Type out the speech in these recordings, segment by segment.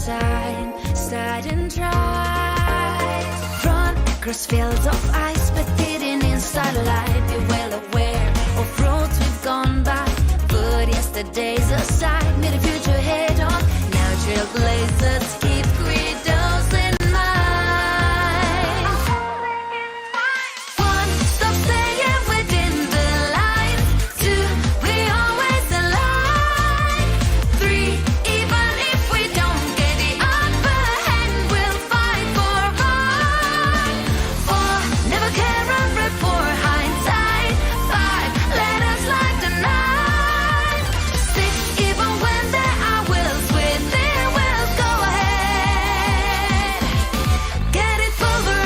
sign, starting tries. Run across fields of ice, but hidden in starlight. Be well aware of roads we've gone by. Put yesterday's aside, meet the future head on. Now trailblazers keep credos in mind. One, stop staying within the lines. Two, we always align. Three, even if we don't get the upper hand, we'll fight for right. Four, never care and rip for hindsight. Five, let us light the night. Six, even when there are wills within, we'll go ahead. Get it pulverized.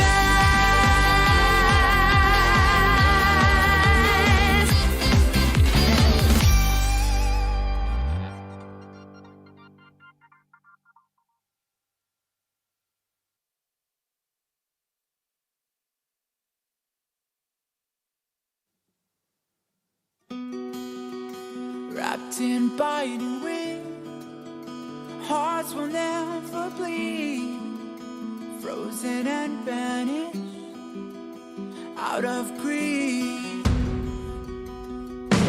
Wrapped in biting wind, hearts will never bleed. Frozen and vanished out of greed.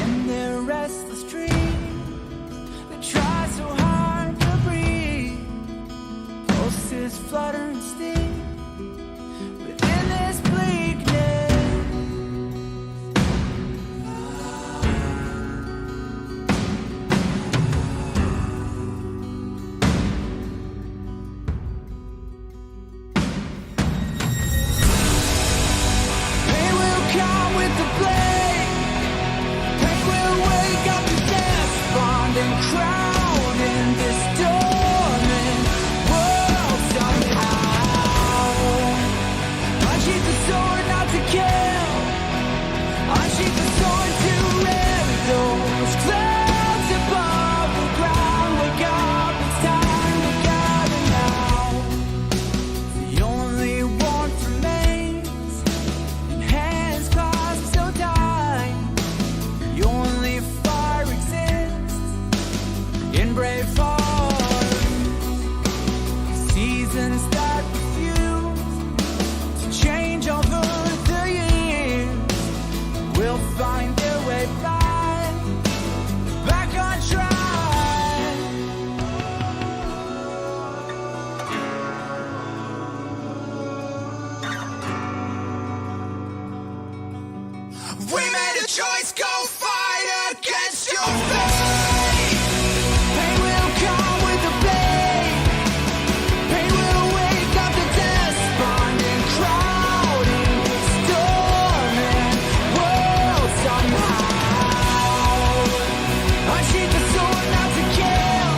In their restless dreams, they try so hard to breathe. Pulses flutter and sting within this bleakness. Pain will come with the blade. Pain will wake up to death, bond and crown in this dormant world somehow. Unsheath the sword not to kill. Unsheath the sword to rend those clouds above the ground. Wake up, it's time to gather now. The only warmth remains in hands clasped so tight. The only fire exists in brave hearts. Seasons that refuse to change over the years will find their way back on track. We made a choice, go fight against your fate. Pain will come with the blade. Pain will wake up the despondent crowd in this dormant world somehow. Unsheath the sword not to kill.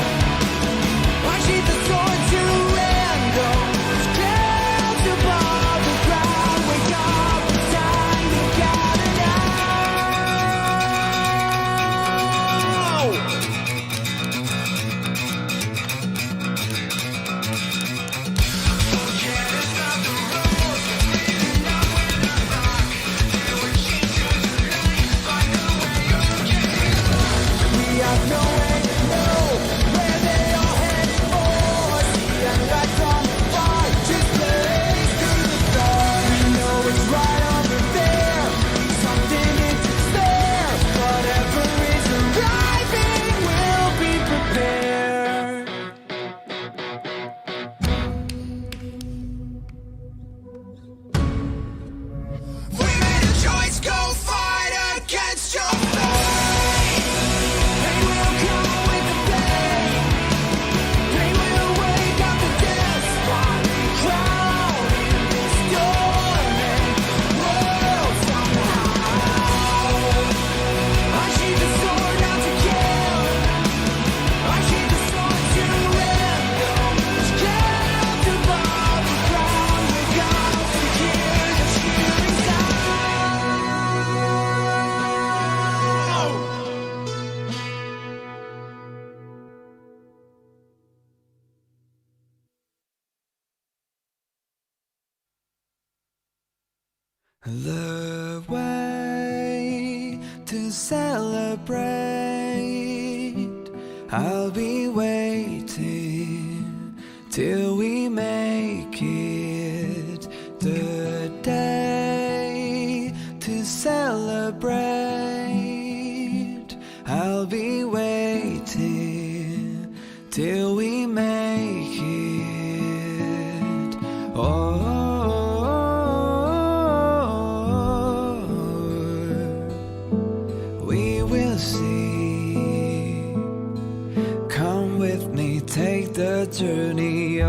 Unsheath the sword to rend those clouds above the ground. Wake up, it's time to gather now. We have no way to know where they are headed for. See them right from far, just blaze through the dark. We know it's right over there. Something is there. Whatever is arriving, we'll be prepared. We made a choice, go fight against your fate. Pain will come with the blade. Pain will wake up the despondent crowd in this dormant world somehow. Unsheath the sword not to kill. Unsheath the sword to rend those clouds above the ground. Wake up to hear the cheering sound. The way to celebrate, I'll be waiting till we make it the day to celebrate. I'll be waiting till we make it. We will see. Come with me, take the journey.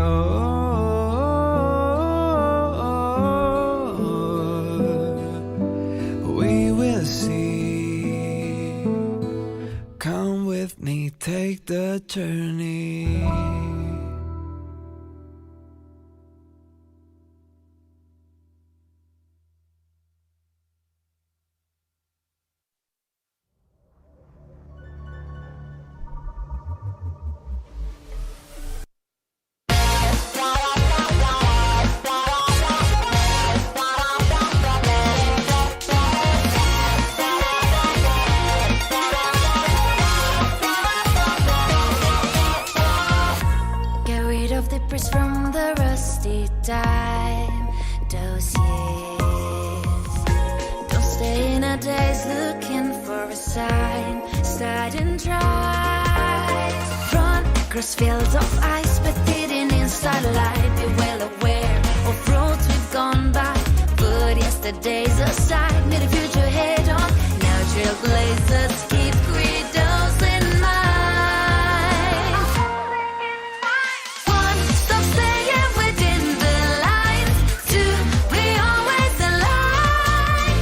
We will see. Come with me, take the journey. Get rid of the bricks from the rusty time, those years. Don't stay in a daze looking for a sign. Start and try. Run across fields of ice, but hidden in starlight. Be well aware of roads we've gone by. Put yesterday's aside, need a future head on. Now trailblazers keep credos in mind. One, stop staying within the lines. Two, we always align.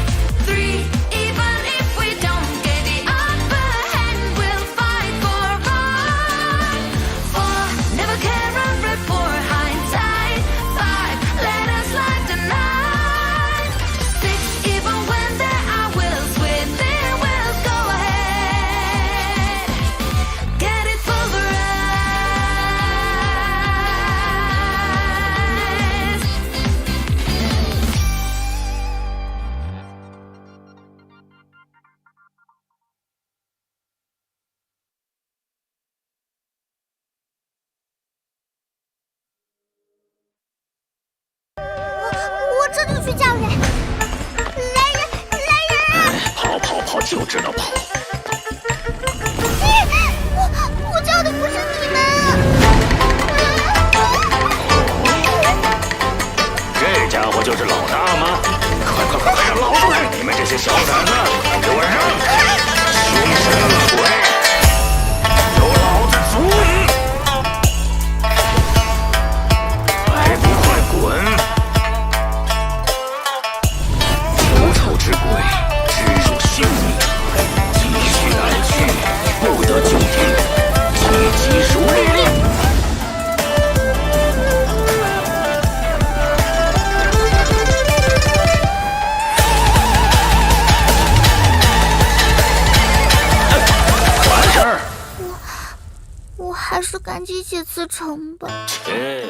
Three, even if we don't get the upper hand, we'll fight for right. Four, never care and report hindsight. Five, let us light the night. Six, even when there are wills within, we'll go ahead. Get it pulverized. 我这就去叫人！来人！来人！跑跑跑，就知道跑！我叫的不是你们！这家伙就是老大吗？快快快快让老子来！你们这些小崽子，给我让开！凶神恶鬼，有老子阻你！还不快滚！无丑之鬼，直入心里，继续来去，不得久停，积极如律令。完事儿。我还是赶紧写辞呈吧。切。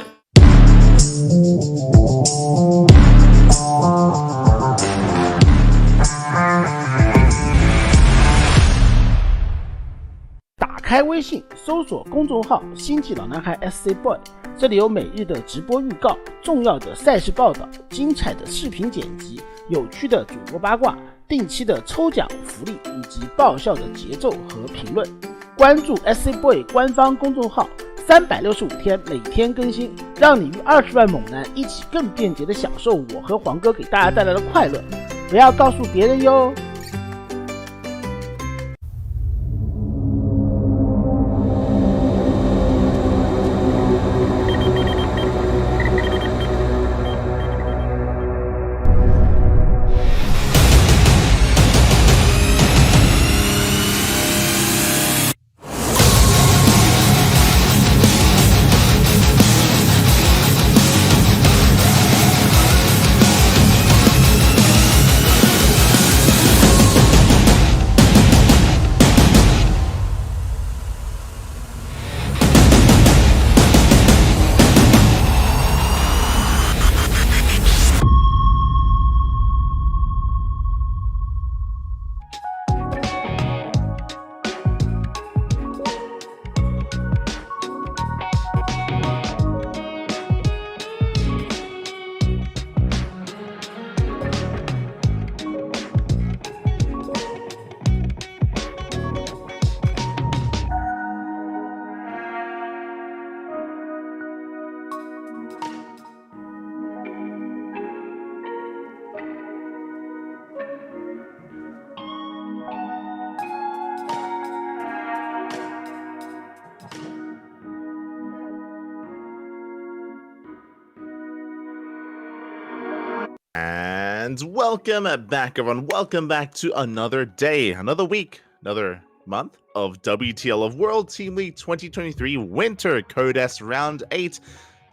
打开微信，搜索公众号“星际老男孩 SC Boy”， 这里有每日的直播预告、重要的赛事报道、精彩的视频剪辑、有趣的主播八卦、定期的抽奖福利以及爆笑的节奏和评论。关注 SC Boy 官方公众号，365天每天更新，让你与20万猛男一起更便捷的享受我和黄哥给大家带来的快乐。不要告诉别人哟。And welcome back, everyone. Welcome back to another day, another week, another month of WTL of World Team League 2023 Winter Code S Round 8,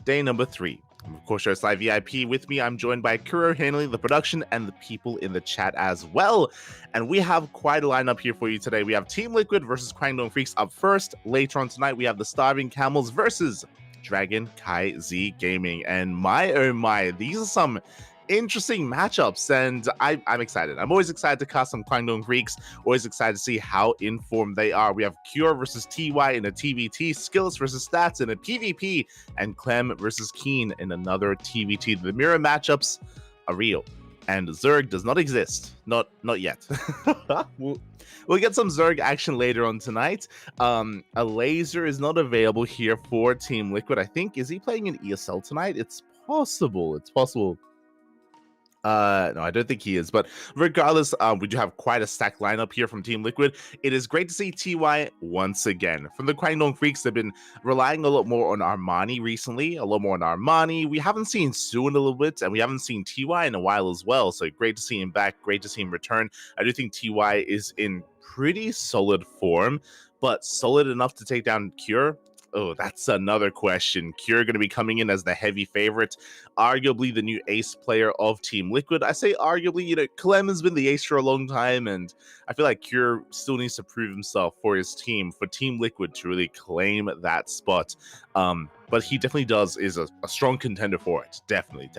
day number 3. I'm, of course, your Sly VIP. With me, I'm joined by Kuro handling the production and the people in the chat as well. And we have quite a lineup here for you today. We have Team Liquid versus CranKy up first. Later on tonight, we have the Starving Camels versus CranKy Z Gaming. And my oh my, these are some interesting matchups, and I'm excited. I'm always excited to cast some Kwangdong Freaks, always excited to see how informed they are. We have Cure versus TY in a TVT, Skills versus Stats in a PvP, and Clem versus Keen in another TVT. The mirror matchups are real, and Zerg does not exist. Not yet. We'll get some Zerg action later on tonight. A laser is not available here for Team Liquid. I think, is he playing in ESL tonight? It's possible. It's possible. No, I don't think he is, but regardless, we do have quite a stacked lineup here from Team Liquid. It is great to see TY once again. From the Kwangdong Freaks, they've been relying a lot more on Armani recently, We haven't seen Sue in a little bit, and we haven't seen TY in a while as well, so great to see him back, great to see him return. I do think TY is in pretty solid form, but solid enough to take down Cure? Oh, that's another question. Cure going to be coming in as the heavy favorite, arguably the new ace player of Team Liquid. I say arguably, Clem has been the ace for a long time, and I feel like Cure still needs to prove himself for his team, for Team Liquid to really claim that spot. But he definitely is a strong contender for it. Definitely.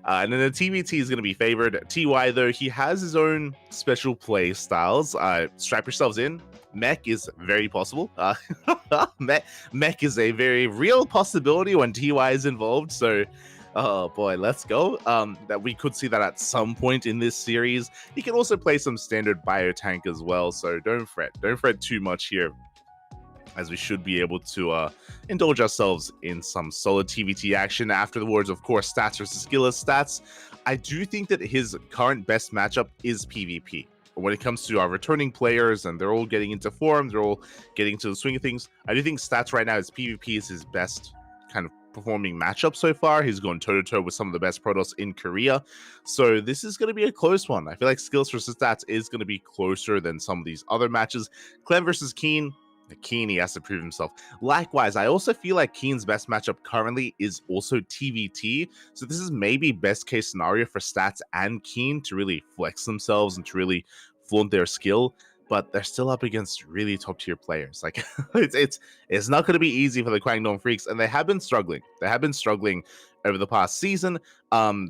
And then the TVT is going to be favored. TY, though, he has his own special play styles. Strap yourselves in. Mech is very possible. Mech is a very real possibility when TY is involved. So, oh boy, let's go. That we could see that at some point in this series. He can also play some standard bio tank as well. So don't fret. Don't fret too much here, as we should be able to indulge ourselves in some solid TVT action. Afterwards, of course, Stats versus Skillless Stats. I do think that his current best matchup is PvP. When it comes to our returning players, and they're all getting into form, they're all getting into the swing of things, I do think Stats right now is PvP is his best kind of performing matchup so far. He's going toe-to-toe with some of the best Protoss in Korea. So this is going to be a close one. I feel like Skills versus Stats is going to be closer than some of these other matches. Clem versus Keen. Keen, he has to prove himself. Likewise, I also feel like Keen's best matchup currently is also TVT. So this is maybe best case scenario for Stats and Keen to really flex themselves and to really flaunt their skill. But they're still up against really top tier players. Like it's not going to be easy for the Kwangdong Freaks, and they have been struggling. They have been struggling over the past season.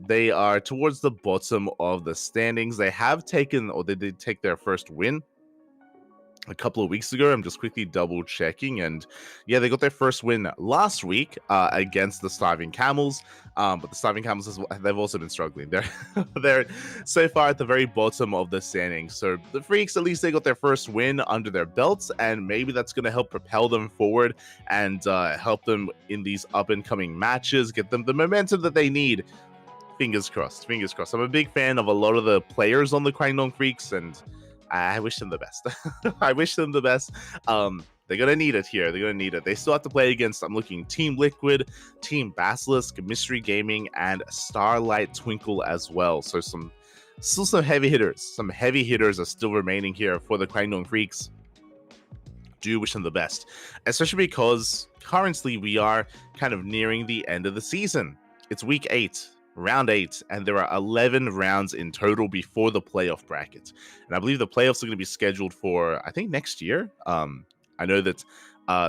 They are towards the bottom of the standings. They have taken, or they did take their first win a couple of weeks ago. I'm just quickly double checking, and yeah, they got their first win last week against the Starving Camels. But the Starving Camels, they've also been struggling. They're so far at the very bottom of the standings. So the Freaks, at least they got their first win under their belts, and maybe that's going to help propel them forward and help them in these up and coming matches, get them the momentum that they need. Fingers crossed. Fingers crossed. I'm a big fan of a lot of the players on the Kwangdong Freaks, and I wish them the best. I wish them the best. They're going to need it here. They're going to need it. They still have to play against, I'm looking, Team Liquid, Team Basilisk, Mystery Gaming, and Starlight Twinkle as well. So still some heavy hitters. Some heavy hitters are still remaining here for the Kwangdong Freaks. Do wish them the best. Especially because currently we are kind of nearing the end of the season. It's week 8. Round 8, and there are 11 rounds in total before the playoff bracket. And I believe the playoffs are going to be scheduled for, I think, next year. I know that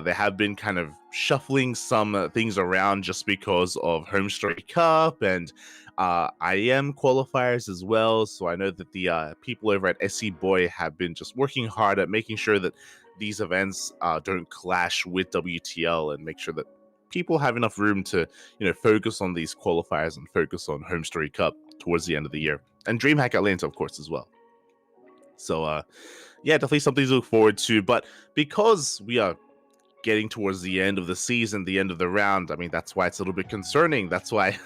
they have been kind of shuffling some things around just because of Home Story Cup and IM qualifiers as well. So I know that the people over at SC Boy have been just working hard at making sure that these events don't clash with WTL, and make sure that people have enough room to, focus on these qualifiers and focus on Home Story Cup towards the end of the year. And DreamHack Atlanta, of course, as well. So, yeah, definitely something to look forward to. But because we are getting towards the end of the season, the end of the round, I mean, that's why it's a little bit concerning. That's why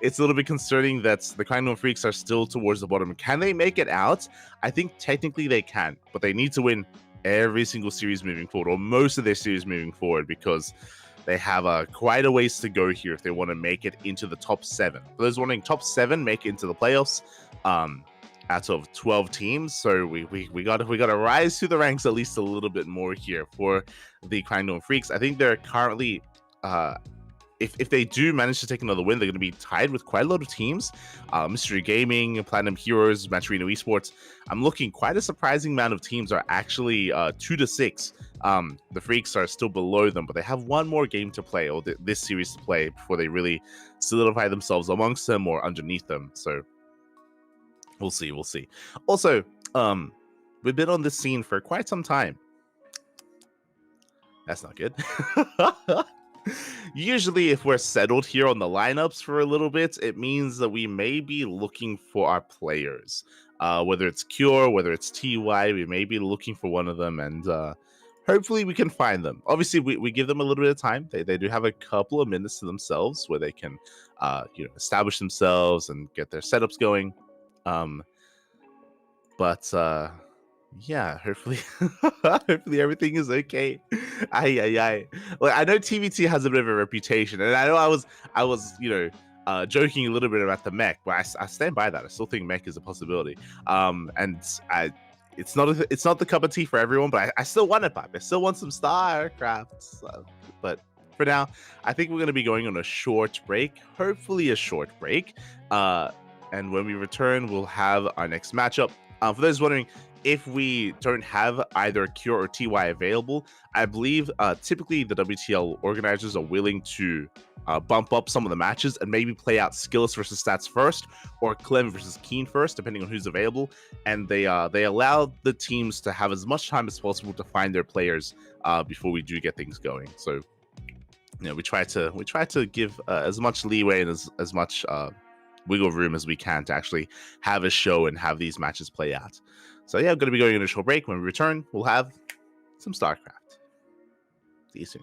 it's a little bit concerning that the Kwangdong Freaks are still towards the bottom. Can they make it out? I think technically they can, but they need to win every single series moving forward, or most of their series moving forward, because they have quite a ways to go here if they want to make it into the top 7. For those wanting top 7, make it into the playoffs. Out of 12 teams, so we got to rise through the ranks at least a little bit more here for the Crackdown Freaks. I think they're currently, if they do manage to take another win, they're going to be tied with quite a lot of teams. Mystery Gaming, Platinum Heroes, Matcherino Esports. I'm looking quite a surprising amount of teams are actually 2 to 6. The Freaks are still below them, but they have one more game to play, or this series to play, before they really solidify themselves amongst them or underneath them. So we'll see. Also, we've been on this scene for quite some time. That's not good. Usually, if we're settled here on the lineups for a little bit, it means that we may be looking for our players. Whether it's Cure, whether it's TY, we may be looking for one of them, and hopefully we can find them. Obviously, we give them a little bit of time. They do have a couple of minutes to themselves where they can establish themselves and get their setups going. Yeah, hopefully everything is okay. Well, I know TVT has a bit of a reputation, and I know I was joking a little bit about the mech, but I stand by that. I still think mech is a possibility. It's not the cup of tea for everyone, but I still want it, Pop. I still want some StarCraft. But for now, I think we're going to be going on a short break, hopefully a short break. And when we return, we'll have our next matchup. For those wondering, if we don't have either Cure or TY available, I believe typically the WTL organizers are willing to bump up some of the matches and maybe play out Skills versus Stats first, or Clem versus Keen first, depending on who's available. And they allow the teams to have as much time as possible to find their players before we do get things going. So, we try to give as much leeway and as much wiggle room as we can to actually have a show and have these matches play out. So yeah, I'm going to be going on a short break. When we return, we'll have some StarCraft. See you soon.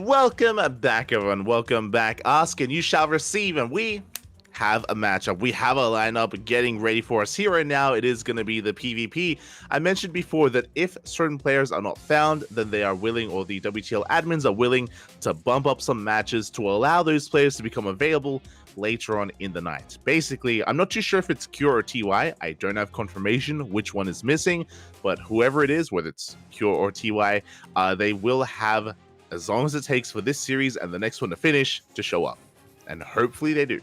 welcome back, everyone. Welcome back. Ask and you shall receive, and we have a matchup. We have a lineup getting ready for us here and now. It is going to be the PvP. I mentioned before that if certain players are not found, then they are willing, or the WTL admins are willing to bump up some matches to allow those players to become available later on in the night. Basically, I'm not too sure if it's Cure or TY. I don't have confirmation which one is missing, but whoever it is, whether it's Cure or TY, they will have as long as it takes for this series and the next one to finish to show up. And hopefully they do.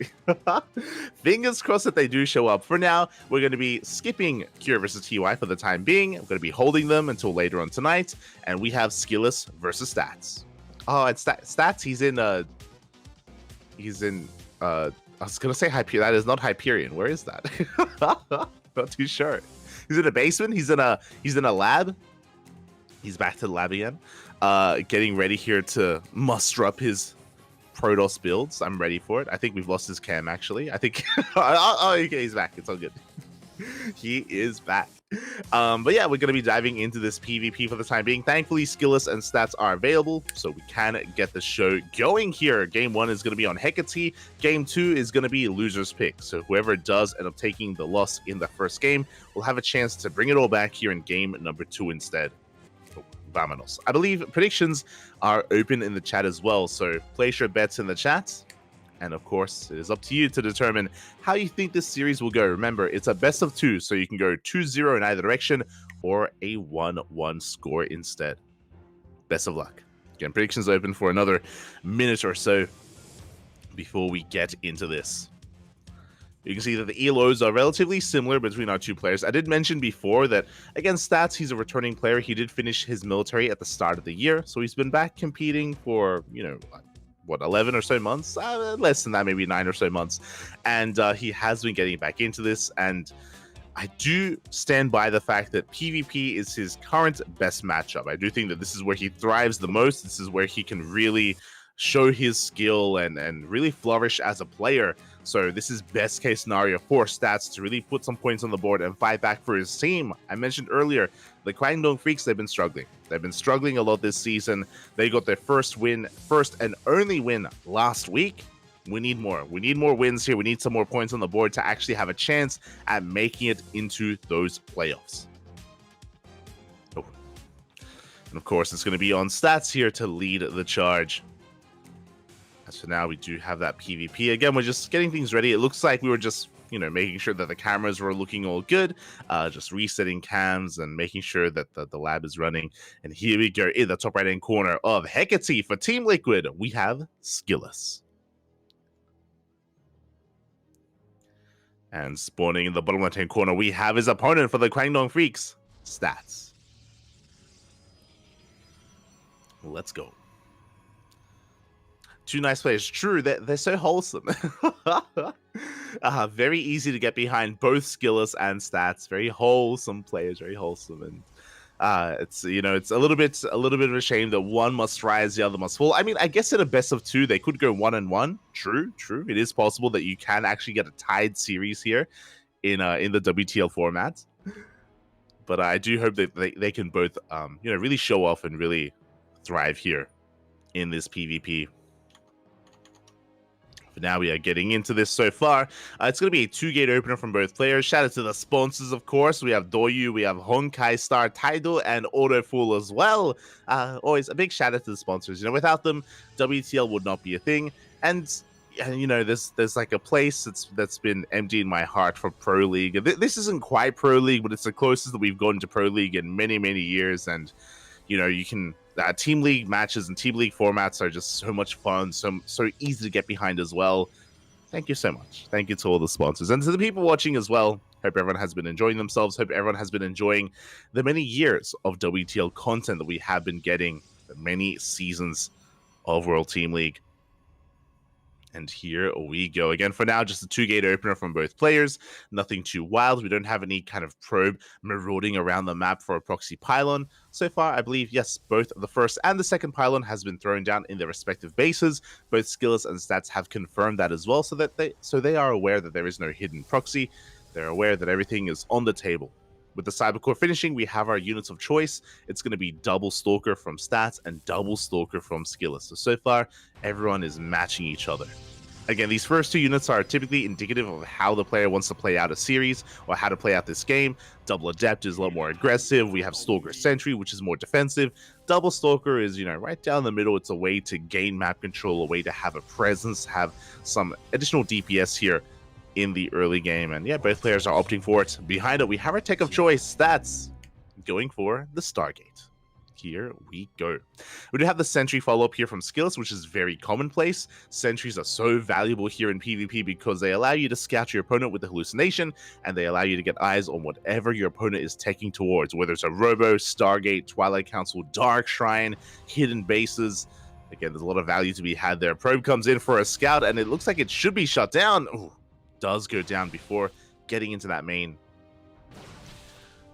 Fingers crossed that they do show up. For now, we're going to be skipping Cure versus TY for the time being. I'm going to be holding them until later on tonight. And we have Skilless versus Stats. Oh, and Stats, he's in, I was going to say Hyperion. That is not Hyperion. Where is that? Not too sure. He's in a basement. He's in a lab. He's back to the lab again. Getting ready here to muster up his Protoss builds. I'm ready for it. I think we've lost his cam, actually. I think... oh, okay, he's back. It's all good. He is back. But yeah, we're going to be diving into this PvP for the time being. Thankfully, Skilless and Stats are available, so we can get the show going here. Game 1 is going to be on Hecate. Game 2 is going to be loser's pick. So whoever does end up taking the loss in the first game will have a chance to bring it all back here in game number 2 instead. Vamonos. I believe predictions are open in the chat as well, so place your bets in the chat. And of course, it is up to you to determine how you think this series will go. Remember, it's a best of 2, so you can go 2-0 in either direction or a 1-1 score instead. Best of luck. Again, predictions open for another minute or so before we get into this. You can see that the ELOs are relatively similar between our two players. I did mention before that, against Stats, he's a returning player. He did finish his military at the start of the year, so he's been back competing for, you know, what, 11 or so months? Less than that, maybe 9 or so months. And he has been getting back into this, and I do stand by the fact that PvP is his current best matchup. I do think that this is where he thrives the most. This is where he can really show his skill and really flourish as a player. So this is best case scenario for Stats to really put some points on the board and fight back for his team. I mentioned earlier, the Kwangdong Freaks, they've been struggling. They've been struggling a lot this season. They got their first and only win last week. We need more. We need more wins here. We need some more points on the board to actually have a chance at making it into those playoffs. Oh. And of course, it's going to be on Stats here to lead the charge. So now we do have that PvP. Again, we're just getting things ready. It looks like we were just, you know, making sure that the cameras were looking all good. Just resetting cams and making sure that the lab is running. And here we go in the top right-hand corner of Hecate for Team Liquid. We have Skilless. And spawning in the bottom left-hand corner, we have his opponent for the Kwangdong Freaks, Stats. Let's go. Two nice players. True, they're so wholesome. Very easy to get behind, both Skilless and Stats. Very wholesome players, very wholesome. And it's, you know, it's a little bit of a shame that one must rise, the other must fall. I mean, I guess in a best of 2, they could go 1-1. True. It is possible that you can actually get a tied series here in the WTL format. But I do hope that they can both, you know, really show off and really thrive here in this PvP. For now, we are getting into this so far. It's going to be a 2-gate opener from both players. Shout out to the sponsors, of course. We have Doyu, we have Honkai Star, Tidal, and Autofool as well. Always a big shout out to the sponsors. You know, without them, WTL would not be a thing. And you know, there's like a place that's been empty in my heart for Pro League. This isn't quite Pro League, but it's the closest that we've gone to Pro League in many, many years. And you know, you can Team League matches and Team League formats are just so much fun, so easy to get behind as well. Thank you so much. Thank you to all the sponsors and to the people watching as well. Hope everyone has been enjoying themselves. Hope everyone has been enjoying the many years of WTL content that we have been getting, the many seasons of World Team League. And here we go. Again, for now, just a 2-gate opener from both players. Nothing too wild. We don't have any kind of probe marauding around the map for a proxy pylon. So far, I believe, yes, both the first and the second pylon has been thrown down in their respective bases. Both Skilless and Stats have confirmed that as well, so they are aware that there is no hidden proxy. They're aware that everything is on the table. With the Cybercore finishing, we have our units of choice. It's going to be double Stalker from Stats and double Stalker from Skillus. So far, everyone is matching each other. Again, these first two units are typically indicative of how the player wants to play out a series or how to play out this game. Double Adept is a lot more aggressive. We have Stalker Sentry, which is more defensive. Double Stalker is, right down the middle. It's a way to gain map control, a way to have a presence, have some additional DPS here in the early game. And yeah, both players are opting for it. Behind it, we have our tech of choice. Stats going for the Stargate. Here we go. We do have the Sentry follow-up here from Skillus, which is very commonplace. Sentries are so valuable here in PvP because they allow you to scout your opponent with the hallucination, and they allow you to get eyes on whatever your opponent is taking towards, whether it's a Robo, Stargate, Twilight Council, Dark Shrine, hidden bases. Again, there's a lot of value to be had there. Probe comes in for a scout, and it looks like it should be shut down. Ooh, does go down before getting into that main.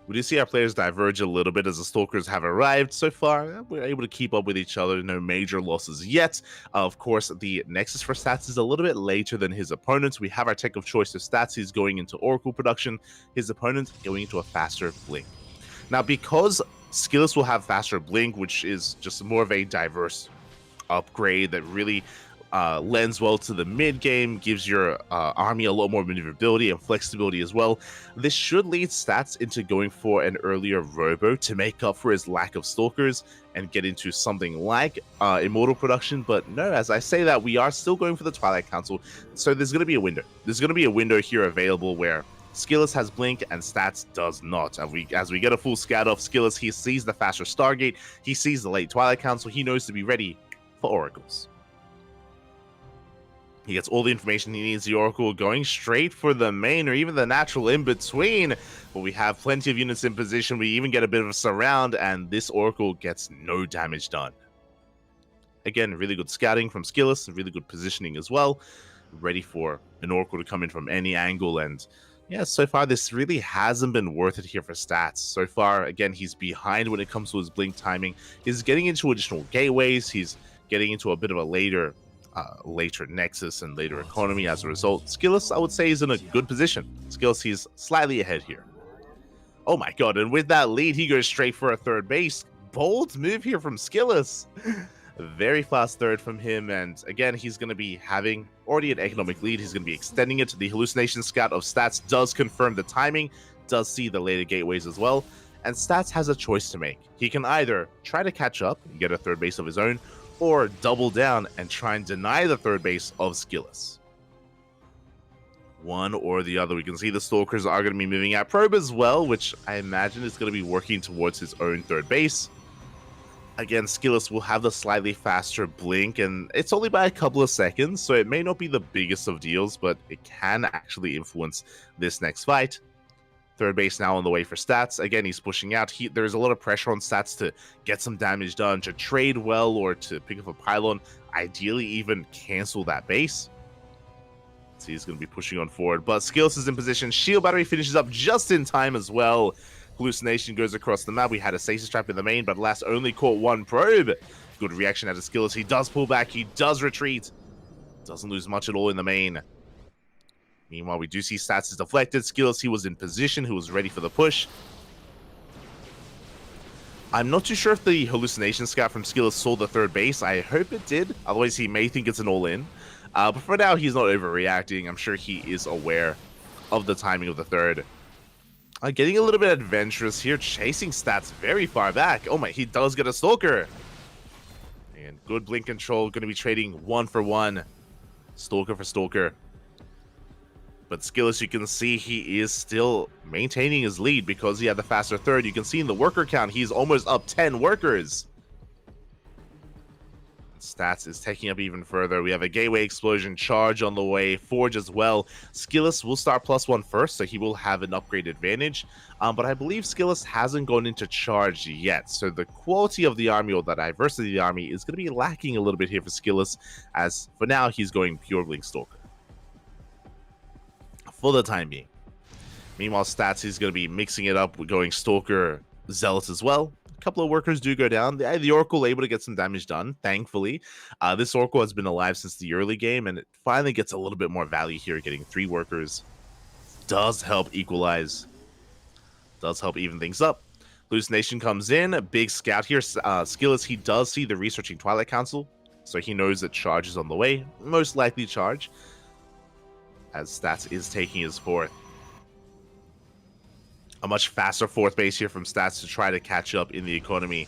We do see our players diverge a little bit as the Stalkers have arrived. So far, we're able to keep up with each other. No major losses yet. Of course, the Nexus for Stats is a little bit later than his opponents. We have our tech of choice of Stats. He's going into Oracle production. His opponent going into a faster Blink. Now, because Skillus will have faster Blink, which is just more of a diverse upgrade that really lends well to the mid game, gives your army a lot more maneuverability and flexibility as well. This should lead Stats into going for an earlier Robo to make up for his lack of Stalkers and get into something like Immortal production. But no, as I say that, we are still going for the Twilight Council. So there's going to be a window. There's going to be a window here available where Skillus has Blink and Stats does not. As we get a full scout off Skillus, he sees the faster Stargate, he sees the late Twilight Council, he knows to be ready for Oracles. He gets all the information he needs. The Oracle going straight for the main or even the natural in between. But we have plenty of units in position. We even get a bit of a surround, and this Oracle gets no damage done. Again, really good scouting from Skillus, really good positioning as well. Ready for an Oracle to come in from any angle. And yeah, so far this really hasn't been worth it here for Stats. So far, again, he's behind when it comes to his Blink timing. He's getting into additional gateways. He's getting into a bit of a later Nexus and later Economy as a result. Skillus, I would say, is in a good position. Skillus, he's slightly ahead here. Oh my god, and with that lead, he goes straight for a third base. Bold move here from Skillus. Very fast third from him, and again, he's going to be having already an economic lead. He's going to be extending it. The Hallucination Scout of Stats does confirm the timing, does see the later gateways as well, and Stats has a choice to make. He can either try to catch up and get a third base of his own, or double down and try and deny the third base of Skillus. One or the other. We can see the Stalkers are going to be moving out. Probe as well, which I imagine is going to be working towards his own third base. Again, Skillus will have the slightly faster Blink, and it's only by a couple of seconds, so it may not be the biggest of deals, but it can actually influence this next fight. Third base now on the way for Stats. Again, he's pushing out. There's a lot of pressure on Stats to get some damage done, to trade well, or to pick up a pylon. Ideally, even cancel that base. So he's going to be pushing on forward. But Skillus is in position. Shield Battery finishes up just in time as well. Hallucination goes across the map. We had a Stasis Trap in the main, but last only caught one Probe. Good reaction out of Skillus. He does pull back. He does retreat. Doesn't lose much at all in the main. Meanwhile, we do see Stats is deflected. Skillus, he was in position. He was ready for the push. I'm not too sure if the Hallucination Scout from Skillus saw the third base. I hope it did. Otherwise, he may think it's an all-in. But for now, he's not overreacting. I'm sure he is aware of the timing of the third. Getting a little bit adventurous here. Chasing Stats very far back. Oh my, he does get a Stalker. And good Blink control. Going to be trading 1 for 1. Stalker for Stalker. But Skillus, you can see he is still maintaining his lead because he had the faster third. You can see in the worker count, he's almost up 10 workers. Stats is taking up even further. We have a Gateway Explosion charge on the way. Forge as well. Skillus will start +1 first, so he will have an upgrade advantage. But I believe Skillus hasn't gone into charge yet. So the quality of the army or the diversity of the army is going to be lacking a little bit here for Skillus, as for now he's going pure Blink Stalker for the time being. Meanwhile, Stats is going to be mixing it up with going Stalker Zealot as well. A couple of workers do go down. The Oracle able to get some damage done, thankfully. This Oracle has been alive since the early game, and it finally gets a little bit more value here. Getting 3 workers does help equalize Does help even things up. Hallucination comes in. A big scout here. Skillus, he does see the researching Twilight Council, so he knows that charge is on the way. Most likely charge, as Stats is taking his fourth. A much faster fourth base here from Stats to try to catch up in the economy.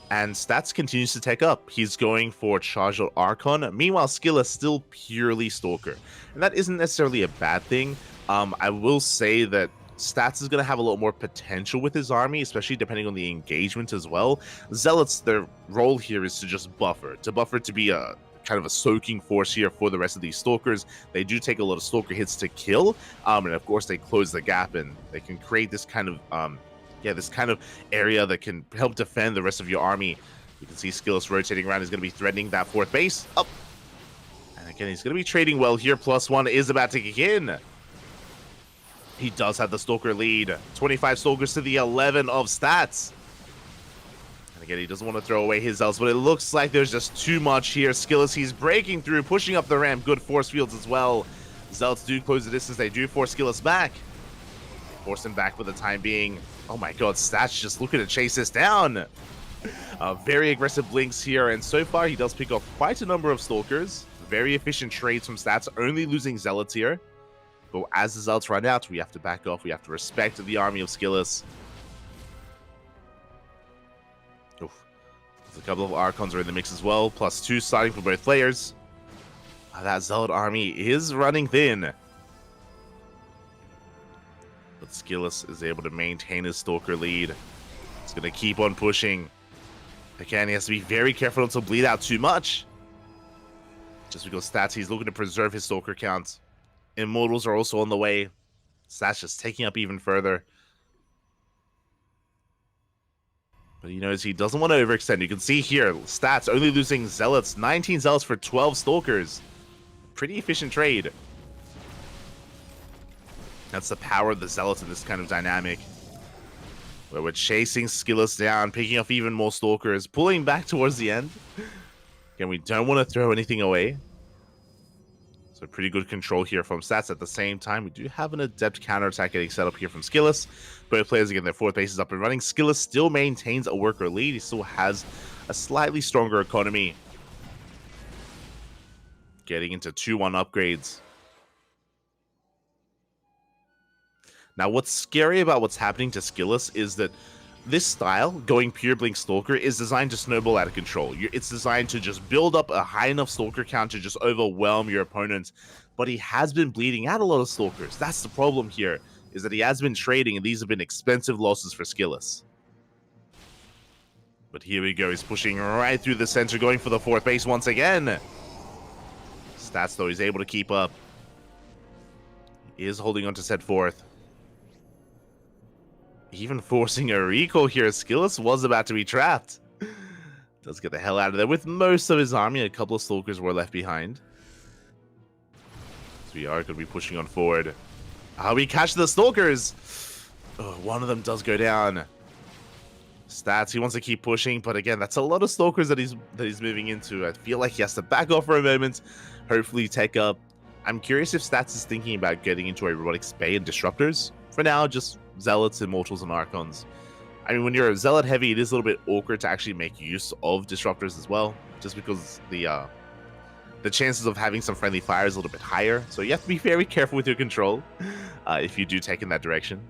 And Stats continues to take up. He's going for Charged Archon. Meanwhile, Skillus still purely Stalker. And that isn't necessarily a bad thing. I will say that Stats is going to have a lot more potential with his army, especially depending on the engagement as well. Zealots, their role here is to just buffer. To buffer to be a kind of a soaking force here for the rest of these Stalkers. They do take a lot of Stalker hits to kill. And of course, they close the gap and they can create this kind of... this kind of area that can help defend the rest of your army. You can see Skillus rotating around. He's going to be threatening that fourth base. Up. And again, he's going to be trading well here. +1 is about to kick in. He does have the Stalker lead. 25 Stalkers to the 11 of Stats. And again, he doesn't want to throw away his Zealots, but it looks like there's just too much here. Skillus, he's breaking through, pushing up the ramp. Good force fields as well. Zealots do close the distance. They do force Skillus back. Force him back for the time being. Oh my god, Stats just looking to chase this down. Very aggressive blinks here, and so far he does pick off quite a number of Stalkers. Very efficient trades from Stats, only losing Zealots here. But as the Zealots run out, we have to back off. We have to respect the army of Skillus. Oof. There's a couple of Archons are in the mix as well. +2 starting for both players. That Zealot army is running thin. But Skillus is able to maintain his Stalker lead. He's going to keep on pushing. Again, he has to be very careful not to bleed out too much. Just because Stats, he's looking to preserve his Stalker count. Immortals are also on the way. Stats just taking up even further. But he knows he doesn't want to overextend. You can see here, Stats only losing Zealots. 19 Zealots for 12 Stalkers. Pretty efficient trade. That's the power of the Zealots in this kind of dynamic. Where we're chasing Skillus down, picking off even more Stalkers, pulling back towards the end. Again, we don't want to throw anything away. So pretty good control here from Stats. At the same time, we do have an adept counterattack getting set up here from Skillus. Both players again, their fourth bases up and running. Skillus still maintains a worker lead. He still has a slightly stronger economy. Getting into 2-1 upgrades. Now, what's scary about what's happening to Skillus is that this style, going pure blink Stalker, is designed to snowball out of control. It's designed to just build up a high enough Stalker count to just overwhelm your opponent. But he has been bleeding out a lot of Stalkers. That's the problem here, is that he has been trading, and these have been expensive losses for Skillus. But here we go. He's pushing right through the center, going for the fourth base once again. Stats, though, he's able to keep up. He is holding on to set fourth. Even forcing a recall here. Skillus was about to be trapped. Does get the hell out of there with most of his army. A couple of Stalkers were left behind. So we are going to be pushing on forward. We catch the Stalkers. Oh, one of them does go down. Stats, he wants to keep pushing, but again, that's a lot of Stalkers that he's moving into. I feel like he has to back off for a moment. Hopefully take up. I'm curious if Stats is thinking about getting into a Robotic Spay and Disruptors. For now, just Zealots, Immortals, and Archons. I mean, when you're a Zealot heavy, it is a little bit awkward to actually make use of Disruptors as well, just because the chances of having some friendly fire is a little bit higher. So you have to be very careful with your control if you do take in that direction.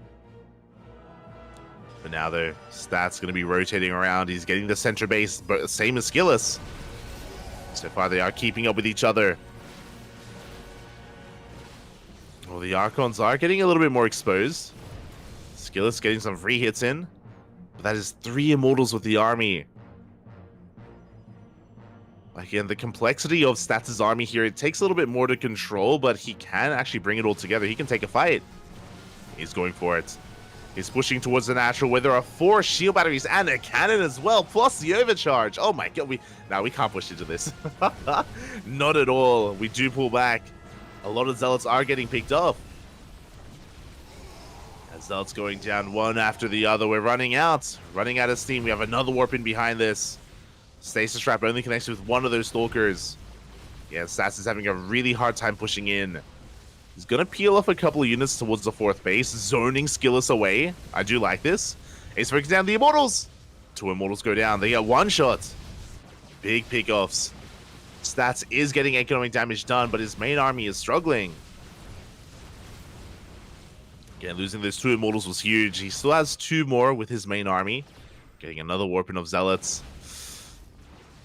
But now, though, Stats going to be rotating around. He's getting the center base, but same as Skillus. So far, they are keeping up with each other. Well, the Archons are getting a little bit more exposed. Skillus getting some free hits in. But that is 3 Immortals with the army. Again, the complexity of Stats' army here, it takes a little bit more to control, but he can actually bring it all together. He can take a fight. He's going for it. He's pushing towards the natural, where there are 4 shield batteries and a cannon as well, plus the overcharge. Oh my god, we can't push into this. Not at all. We do pull back. A lot of Zealots are getting picked off. As Zealots going down one after the other. We're running out of steam. We have another warp in behind this. Stasis Trap only connects with one of those Stalkers. Yeah, Stats is having a really hard time pushing in. He's going to peel off a couple of units towards the 4th base, zoning Skillus away. I do like this. Ace breaks down the Immortals. 2 Immortals go down. They get 1 shot. Big pickoffs. Stats is getting economic damage done, but his main army is struggling. Again, losing those 2 Immortals was huge. He still has 2 more with his main army. Getting another warping of Zealots.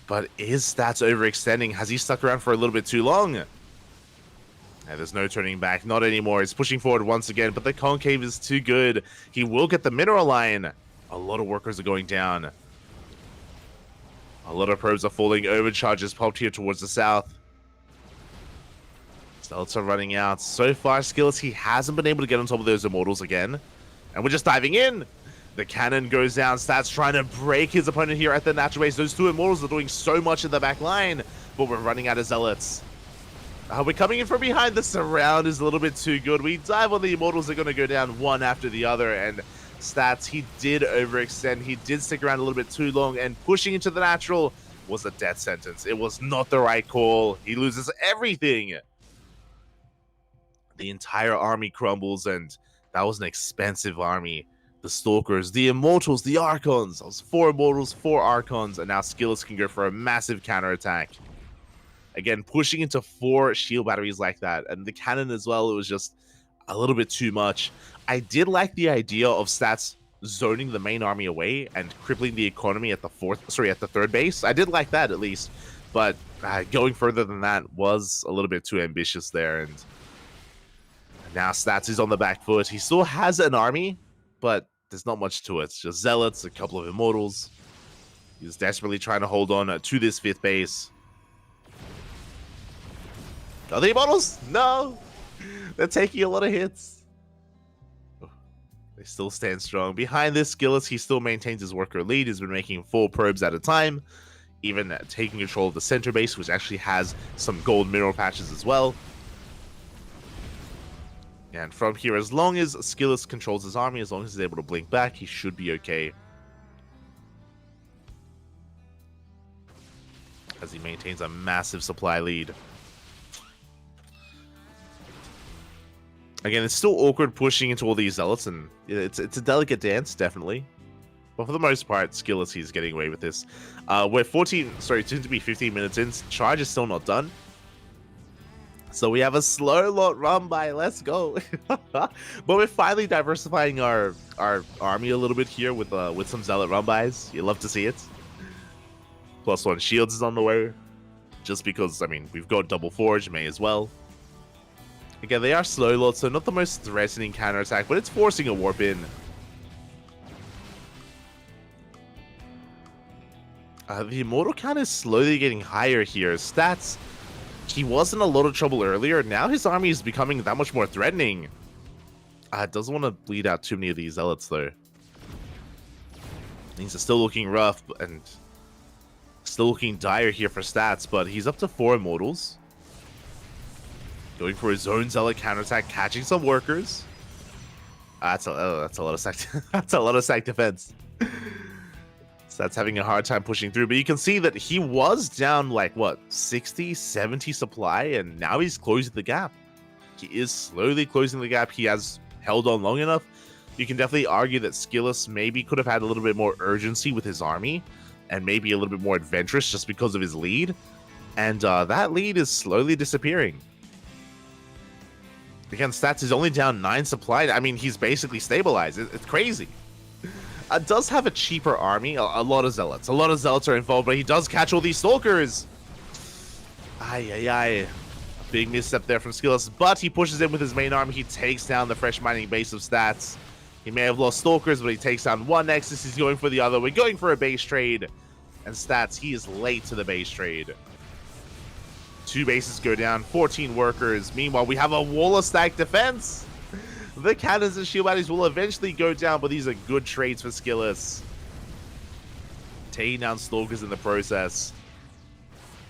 But is Stats overextending? Has he stuck around for a little bit too long? Yeah, there's no turning back. Not anymore. He's pushing forward once again, but the concave is too good. He will get the mineral line. A lot of workers are going down. A lot of probes are falling. Overcharges popped here towards the south. Zealots are running out. So far, Skillus, he hasn't been able to get on top of those Immortals again. And we're just diving in. The cannon goes down. Stats trying to break his opponent here at the natural base. Those 2 Immortals are doing so much in the back line, but we're running out of Zealots. We're coming in from behind. The surround is a little bit too good. We dive on the Immortals. They're going to go down one after the other. And Stats, he did overextend. He did stick around a little bit too long. And pushing into the natural was a death sentence. It was not the right call. He loses everything. The entire army crumbles. And that was an expensive army. The Stalkers, the Immortals, the Archons. That was 4 Immortals, 4 Archons. And now Skillus can go for a massive counterattack. Again, pushing into 4 shield batteries like that. And the cannon as well, it was just a little bit too much. I did like the idea of Stats zoning the main army away and crippling the economy at the 3rd base. I did like that at least. But going further than that was a little bit too ambitious there. And now Stats is on the back foot. He still has an army, but there's not much to it. It's just Zealots, a couple of Immortals. He's desperately trying to hold on to this 5th base. Are they Immortals? No! They're taking a lot of hits. They still stand strong. Behind this, Skillus, he still maintains his worker lead. He's been making 4 probes at a time. Even taking control of the center base, which actually has some gold mineral patches as well. And from here, as long as Skillus controls his army, as long as he's able to blink back, he should be okay. As he maintains a massive supply lead. Again, it's still awkward pushing into all these Zealots, and it's a delicate dance, definitely. But for the most part, Skillus is getting away with this. We're soon to be 15 minutes in. Charge is still not done. So we have a slow lot run by. Let's go. But we're finally diversifying our army a little bit here with some Zealot run bys. You love to see it. +1 shields is on the way. Just because, I mean, we've got double forge, may as well. Again, they are slow lots, so not the most threatening counterattack, but it's forcing a warp in. The Immortal count is slowly getting higher here. Stats, he was in a lot of trouble earlier. Now his army is becoming that much more threatening. Doesn't want to bleed out too many of these Zealots, though. Things are still looking rough, and still looking dire here for Stats, but he's up to 4 Immortals. Going for his own Zealot counterattack, catching some workers. That's a lot of sack. That's a lot of sack defense. So that's having a hard time pushing through. But you can see that he was down like what 60, 70 supply, and now he's closing the gap. He is slowly closing the gap. He has held on long enough. You can definitely argue that Skillus maybe could have had a little bit more urgency with his army, and maybe a little bit more adventurous just because of his lead. And that lead is slowly disappearing. Again, Stats is only down 9 supply. I mean, he's basically stabilized. It's crazy. Does have a cheaper army. A lot of Zealots. A lot of Zealots are involved, but he does catch all these Stalkers. Ay. Big misstep there from Skillus, but he pushes in with his main army. He takes down the fresh mining base of Stats. He may have lost Stalkers, but he takes down one Nexus. He's going for the other. We're going for a base trade. And Stats, he is late to the base trade. 2 bases go down, 14 workers. Meanwhile, we have a wall of stack defense. The cannons and shield batteries will eventually go down, but these are good trades for Skillus. Taking down Stalkers in the process.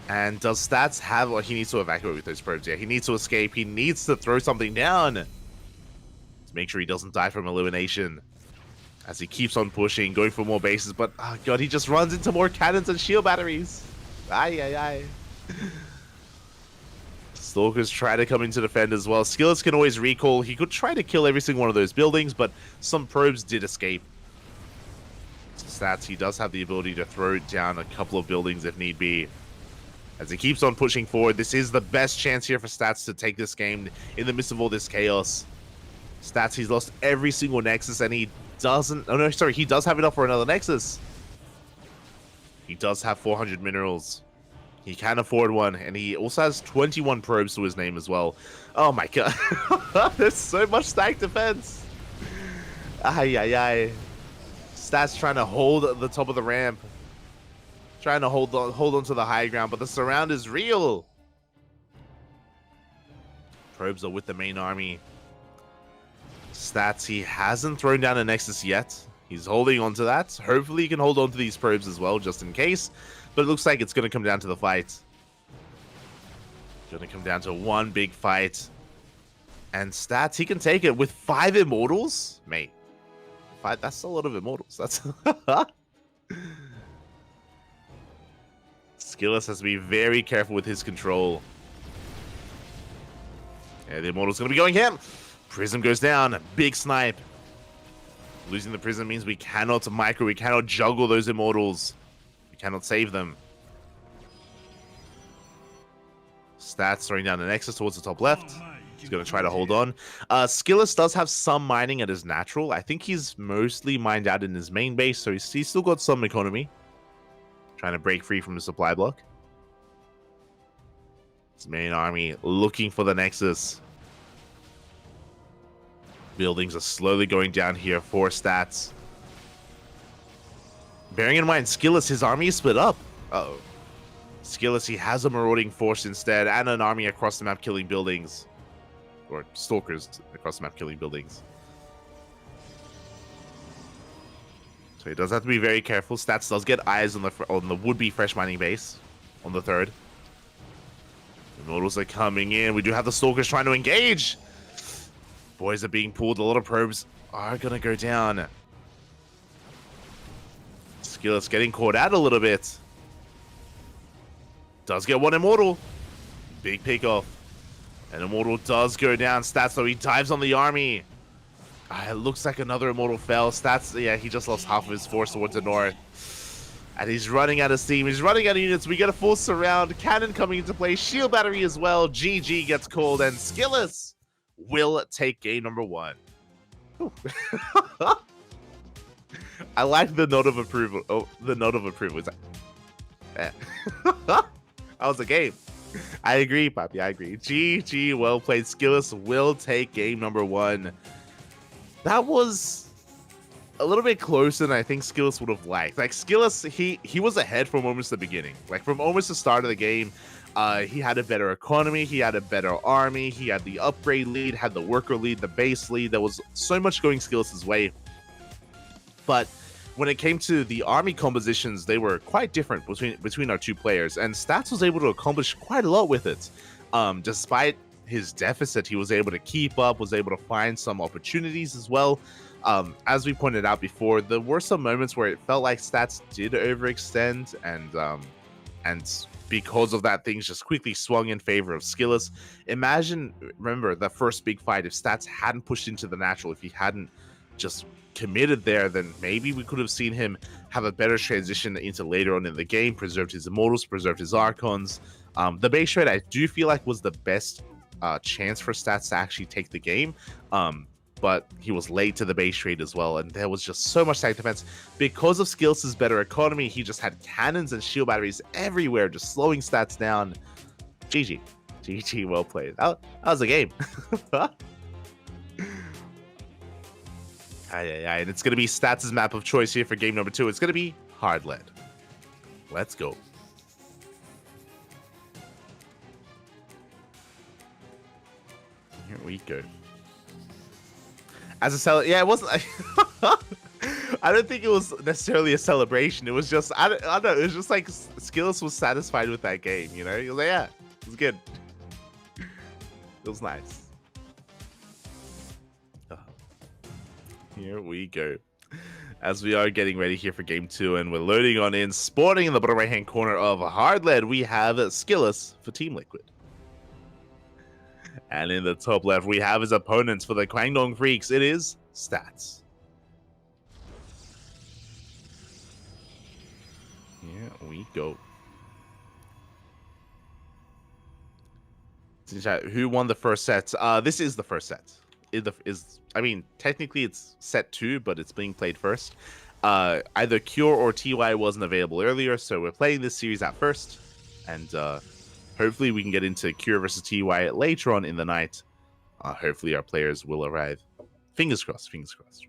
And does Stats have... Well, he needs to evacuate with those probes. Yeah, he needs to escape. He needs to throw something down to make sure he doesn't die from elimination. As he keeps on pushing, going for more bases. But, oh god, he just runs into more cannons and shield batteries. Ay. Stalkers try to come into defend as well. Skillets can always recall. He could try to kill every single one of those buildings, but some probes did escape. Stats, he does have the ability to throw down a couple of buildings if need be. As he keeps on pushing forward, this is the best chance here for Stats to take this game in the midst of all this chaos. Stats, he's lost every single Nexus, and he doesn't... Oh, no, sorry. He does have enough for another Nexus. He does have 400 minerals. He can afford one, and he also has 21 probes to his name as well. Oh, my God. There's so much stacked defense. Ay, ay, ay. Stats trying to hold the top of the ramp. Trying to hold on to the high ground, but the surround is real. Probes are with the main army. Stats, he hasn't thrown down a Nexus yet. He's holding on to that. Hopefully he can hold on to these probes as well, just in case. But it looks like it's going to come down to the fight. Going to come down to one big fight. And Stats, he can take it with 5 Immortals. Mate, 5, that's a lot of Immortals. That's... Skillus has to be very careful with his control. Yeah, the Immortal's going to be going ham. Prism goes down. Big snipe. Losing the Prism means we cannot micro, we cannot juggle those Immortals. We cannot save them. Stats throwing down the Nexus towards the top left. He's going to try to hold on. Skillus does have some mining at his natural. I think he's mostly mined out in his main base, so he's still got some economy. Trying to break free from the supply block. His main army looking for the Nexus. Buildings are slowly going down here for Stats. Bearing in mind, Skillus, his army is split up. Uh-oh. Skillus, he has a marauding force instead, and an army across the map killing buildings. Or stalkers across the map killing buildings. So he does have to be very careful. Stats does get eyes on the would-be fresh mining base on the 3rd. The Immortals are coming in. We do have the Stalkers trying to engage. Boys are being pulled. A lot of probes are going to go down. Skillus getting caught out a little bit. Does get one Immortal. Big pick off. An Immortal does go down. Stats, though, he dives on the army. It looks like another Immortal fell. Stats, yeah, he just lost half of his force towards the north. And he's running out of steam. He's running out of units. We get a full surround. Cannon coming into play. Shield battery as well. GG gets called. And Skillus will take game number 1. I like the note of approval. Oh, the note of approval. It's like, that was a game. I agree, Poppy. I agree. GG, well played. Skillus will take game number 1. That was a little bit closer than I think Skillus would have liked. Like, Skillus, he was ahead from almost the beginning. Like, from almost the start of the game, he had a better economy, he had a better army, he had the upgrade lead, had the worker lead, the base lead. There was so much going Skillus's way. But when it came to the army compositions, they were quite different between our two players, and Stats was able to accomplish quite a lot with it. Despite his deficit, he was able to keep up, was able to find some opportunities as well. As we pointed out before, there were some moments where it felt like Stats did overextend, and because of that, things just quickly swung in favor of Skillus. Remember the first big fight, if Stats hadn't pushed into the natural, if he hadn't just committed there, then maybe we could have seen him have a better transition into later on in the game, preserved his Immortals, preserved his Archons. The base trade, I do feel like, was the best chance for Stats to actually take the game, but he was late to the base trade as well, and there was just so much tank defense. Because of Skillus' better economy, he just had cannons and shield batteries everywhere, just slowing Stats down. GG. GG, well played. That was a game. And it's going to be Stats' map of choice here for game number 2. It's going to be Hard Lead. Let's go. Here we go. As a it wasn't. I don't think it was necessarily a celebration. It was just, I don't know. It was just like Skillus was satisfied with that game, you know? He was like, yeah, it was good. It was nice. Here we go. As we are getting ready here for game 2, and we're loading on in, spawning in the bottom right hand corner of Hard Lead, we have Skillus for Team Liquid. And in the top left, we have his opponents for the Kwangdong Freaks. It is Stats. Here we go. Who won the first set? This is the first set. I mean, technically it's set 2, but it's being played first. Either Cure or TY wasn't available earlier, so we're playing this series at first. And hopefully we can get into Cure versus TY later on in the night. Hopefully our players will arrive. Fingers crossed, fingers crossed.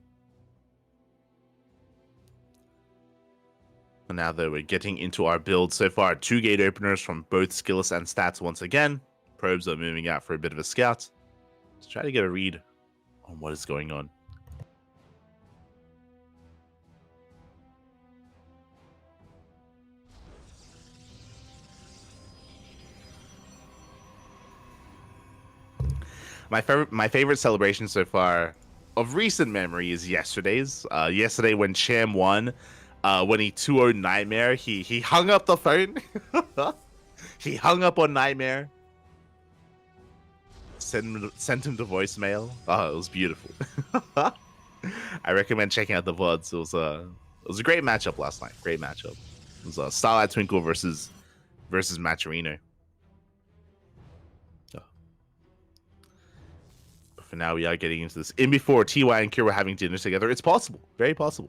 And now that we're getting into our build so far, 2 gate openers from both Skillus and Stats once again. Probes are moving out for a bit of a scout. Let's try to get a read on what is going on. My favorite celebration so far of recent memory is yesterday's. Yesterday when Cham won, when he 2-0'd Nightmare, he hung up the phone. He hung up on Nightmare. Sent him to voicemail. Oh, it was beautiful. I recommend checking out the VODs. It was a great matchup last night. Great matchup. It was Starlight Twinkle versus Maturino. For now, we are getting into this. In before TY and Kira were having dinner together. It's possible. Very possible.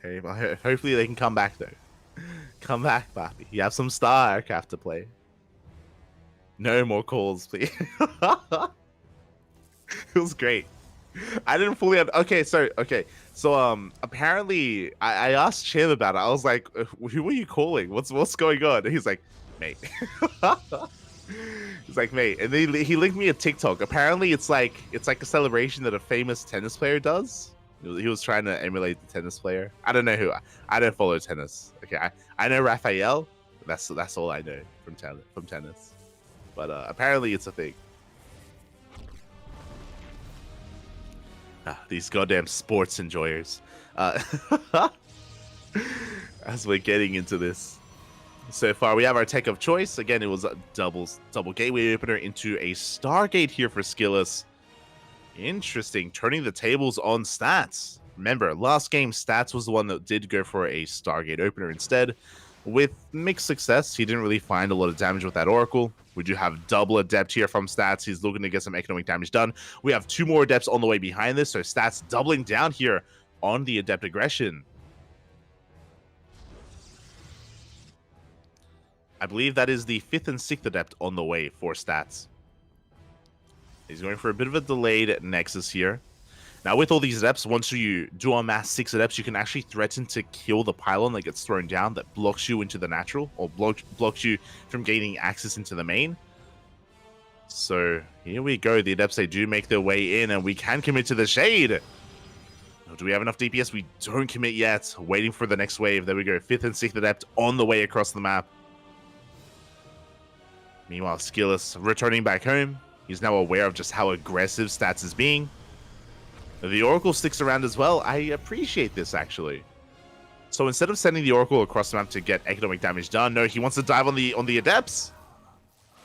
Hey, hopefully they can come back, though. Come back, Papi. You have some StarCraft to play. No more calls, please. It was great. I didn't fully... Okay, so apparently, I asked Chim about it. I was like, who were you calling? What's going on? And he's like, mate. He's like, mate, and he linked me a TikTok. Apparently, it's like a celebration that a famous tennis player does. He was trying to emulate the tennis player. I don't know who. I don't follow tennis. Okay, I know Raphael. That's all I know from tennis. But apparently, it's a thing. These goddamn sports enjoyers. As we're getting into this. So far, we have our tech of choice. Again, it was a double gateway opener into a Stargate here for Skillus. Interesting. Turning the tables on Stats. Remember, last game, Stats was the one that did go for a Stargate opener instead. With mixed success, he didn't really find a lot of damage with that Oracle. We do have double Adept here from Stats. He's looking to get some economic damage done. We have 2 more Adepts on the way behind this, so Stats doubling down here on the Adept aggression. I believe that is the 5th and 6th Adept on the way for Stats. He's going for a bit of a delayed Nexus here. Now, with all these Adepts, once you do amass 6 Adepts, you can actually threaten to kill the pylon that gets thrown down that blocks you into the natural, or blocks you from gaining access into the main. So, here we go. The Adepts, they do make their way in, and we can commit to the Shade. Do we have enough DPS? We don't commit yet. Waiting for the next wave. There we go. 5th and 6th Adept on the way across the map. Meanwhile, Skillus returning back home. He's now aware of just how aggressive Stats is being. The Oracle sticks around as well. I appreciate this, actually. So instead of sending the Oracle across the map to get economic damage done, no, he wants to dive on the Adepts.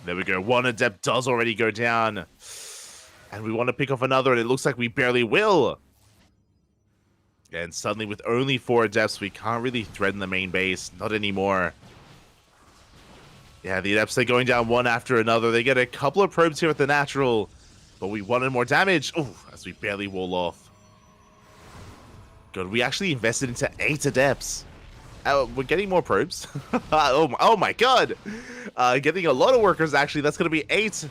There we go. 1 Adept does already go down. And we want to pick off another, and it looks like we barely will. And suddenly, with only 4 Adepts, we can't really threaten the main base. Not anymore. Yeah, the Adepts, they're going down one after another. They get a couple of probes here at the natural, but we wanted more damage. Oh, as we barely wall off. Good, we actually invested into 8 Adepts. We're getting more probes. Oh my god. Getting a lot of workers, actually. That's going to be 8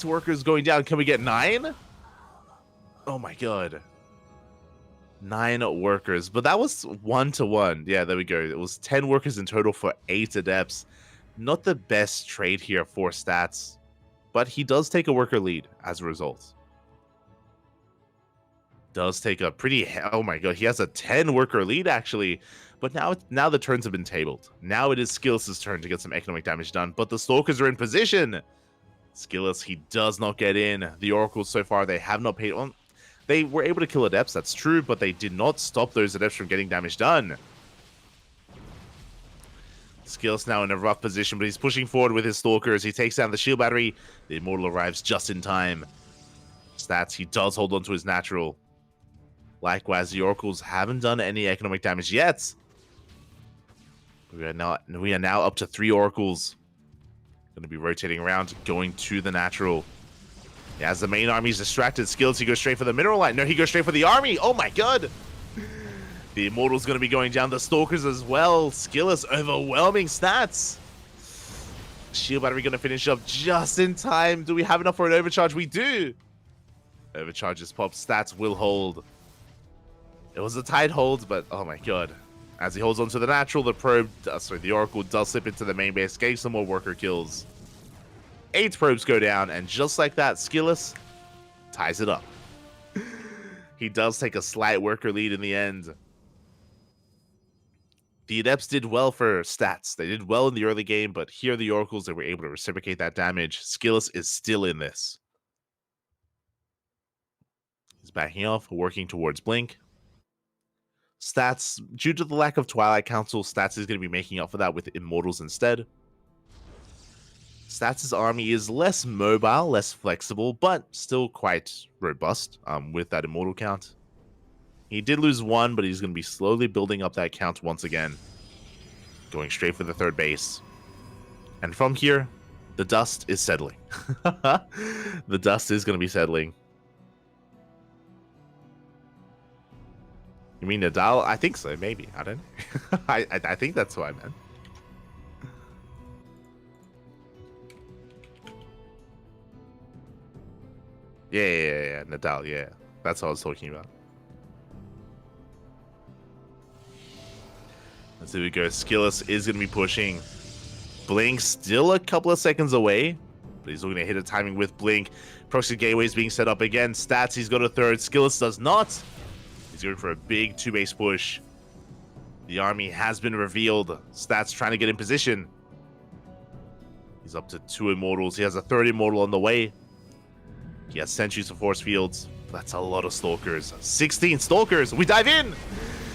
workers going down. Can we get 9? Oh my god. 9 workers. But that was 1-to-1. Yeah, there we go. It was 10 workers in total for 8 Adepts. Not the best trade here for Stats, but he does take a worker lead as a result. Does take a pretty... Oh my god, he has a 10 worker lead actually. But now the turns have been tabled. Now it is Skillus' turn to get some economic damage done, but the Stalkers are in position. Skillus, he does not get in. The Oracles so far, they have not paid on. They were able to kill Adepts, that's true, but they did not stop those Adepts from getting damage done. Skills now in a rough position, but he's pushing forward with his Stalkers. He takes down the shield battery. The Immortal arrives just in time. Stats, he does hold on to his natural. Likewise, the Oracles haven't done any economic damage yet. We are now up to 3 Oracles. Going to be rotating around, going to the natural. As the main army is distracted, Skills, he goes straight for the mineral line. No, he goes straight for the army. Oh my god. The Immortal's going to be going down, the Stalkers as well. Skills, overwhelming stats. Shield battery going to finish up just in time. Do we have enough for an overcharge? We do. Overcharges pop, stats will hold. It was a tight hold, but oh my god. As he holds onto the natural, the Oracle does slip into the main base, getting some more worker kills. 8 probes go down, and just like that, Skillis ties it up. He does take a slight worker lead in the end. The Adepts did well for stats. They did well in the early game, but here the Oracles, they were able to reciprocate that damage. Skillis is still in this. He's backing off, working towards Blink. Stats, due to the lack of Twilight Council, Stats is going to be making up for that with Immortals instead. Stats' army is less mobile, less flexible, but still quite robust with that Immortal count. He did lose 1, but he's going to be slowly building up that count once again. Going straight for the 3rd base. And from here, the dust is settling. The dust is going to be settling. You mean Nadal? I think so, maybe. I don't know. I think that's what I meant. Yeah. Nadal, yeah. That's what I was talking about. Let's see we go. Skillis is going to be pushing. Blink still a couple of seconds away, but he's looking to hit a timing with Blink. Proxy gateway is being set up again. Stats, he's got a 3rd. Skillis does not. He's going for a big 2-base push. The army has been revealed. Stats trying to get in position. He's up to 2 Immortals. He has a 3rd Immortal on the way. He has Sentries for Force Fields. That's a lot of Stalkers. 16 Stalkers. We dive in.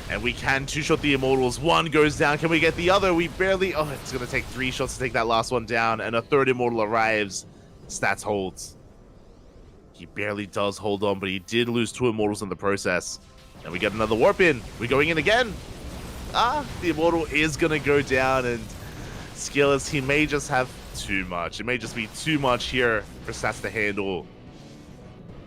And we can 2-shot the Immortals. 1 goes down. Can we get the other? We barely... Oh, it's going to take 3 shots to take that last one down. And a 3rd Immortal arrives. Stats holds. He barely does hold on, but he did lose 2 Immortals in the process. And we get another warp in. We're going in again. The Immortal is going to go down. And Skillis, he may just have too much. It may just be too much here for Stats to handle.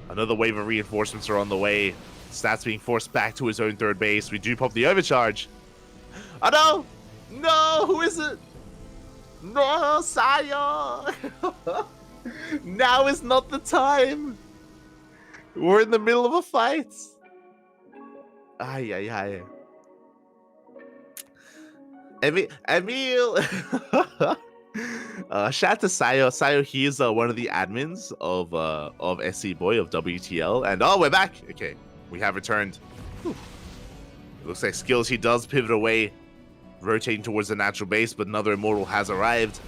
Another wave of reinforcements are on the way. Stats being forced back to his own 3rd base. We do pop the overcharge. Oh no! No! Who is it? No, Saya! Now is not the time. We're in the middle of a fight. Ay. Emil! Shout out to Sayo. Sayo, he is one of the admins of SC Boy, of WTL. And we're back! Okay. We have returned. Whew. It looks like Skills, he does pivot away, rotating towards the natural base, but another Immortal has arrived.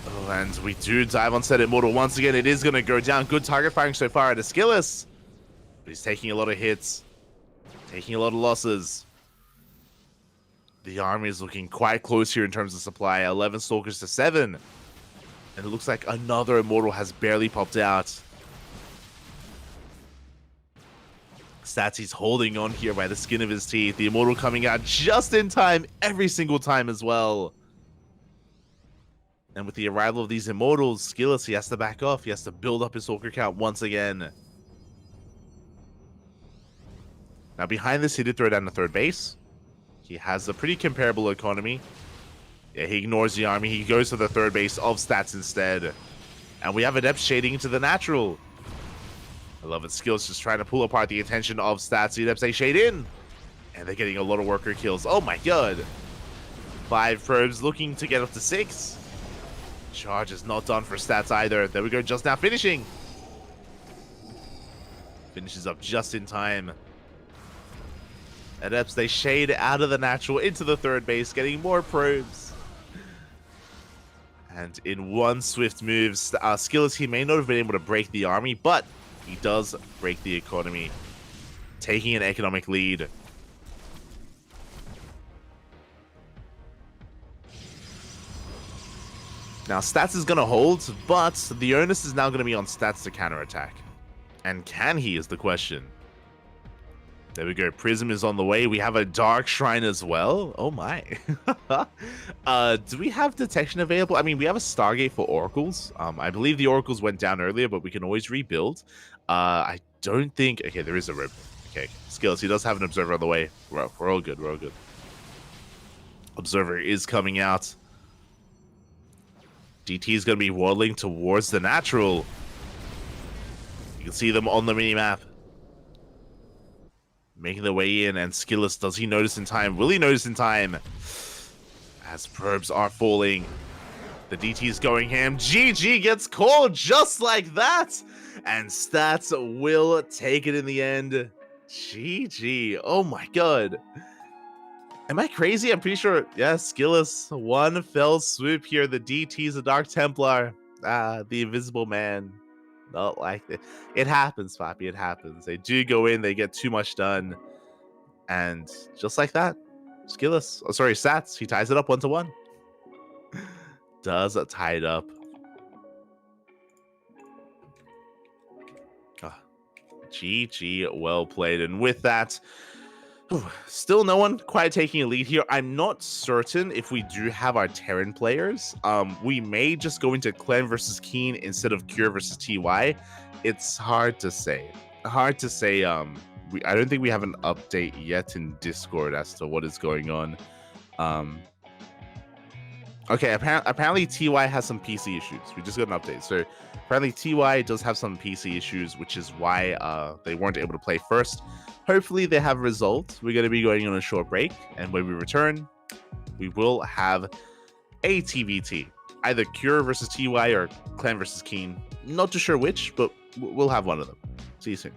Oh, and we do dive on said Immortal once again. It is going to go down. Good target firing so far at Skillis. But he's taking a lot of hits, taking a lot of losses. The army is looking quite close here in terms of supply. 11 Stalkers to 7. And it looks like another Immortal has barely popped out. Stats, he's holding on here by the skin of his teeth. The Immortal coming out just in time every single time as well. And with the arrival of these Immortals, Skillis, he has to back off. He has to build up his Stalker count once again. Now behind this, he did throw down the 3rd base. He has a pretty comparable economy. Yeah, he ignores the army. He goes to the 3rd base of Stats instead. And we have Adept shading into the natural. I love it. Skills just trying to pull apart the attention of Stats. The Adepts, they shade in. And they're getting a lot of worker kills. Oh my god. 5 probes looking to get up to 6. Charge is not done for Stats either. There we go, just now finishing. Finishes up just in time. Adepts, they shade out of the natural into the 3rd base, getting more probes. And in one swift move, Skillis, he may not have been able to break the army, but he does break the economy, taking an economic lead. Now, stats is going to hold, but the onus is now going to be on stats to counterattack. And can he is the question. There we go. Prism is on the way. We have a Dark Shrine as well. Oh my. Do we have detection available? I mean, we have a Stargate for Oracles. I believe the Oracles went down earlier, but we can always rebuild. I don't think... Okay, there is a rope. Okay, Skills. He does have an Observer on the way. We're all good. We're all good. Observer is coming out. DT is going to be waddling towards the natural. You can see them on the mini-map. Making their way in, and Skillus, does he notice in time? Will he notice in time? As probes are falling. The DT is going ham. GG gets called just like that. And Stats will take it in the end. GG. Oh my god. Am I crazy? I'm pretty sure. Yeah, Skillus. One fell swoop here. The DT's a Dark Templar. The Invisible Man. Not like that. It happens, Poppy. It happens. They do go in. They get too much done. And just like that, Skillus. Oh, sorry, Stats. He ties it up 1-1. Does tie it up. GG. Well played. And with that, still no one quite taking a lead here. I'm not certain if we do have our Terran players. We may just go into Clem versus Keen instead of Cure versus TY. It's hard to say. I don't think we have an update yet in Discord as to what is going on. Okay, apparently TY has some PC issues. We just got an update. So apparently TY does have some PC issues, which is why they weren't able to play first. Hopefully they have resolved. We're going to be going on a short break, and when we return, we will have a TVT. Either Cure versus TY or Clan versus Keen. Not too sure which, but we'll have one of them. See you soon.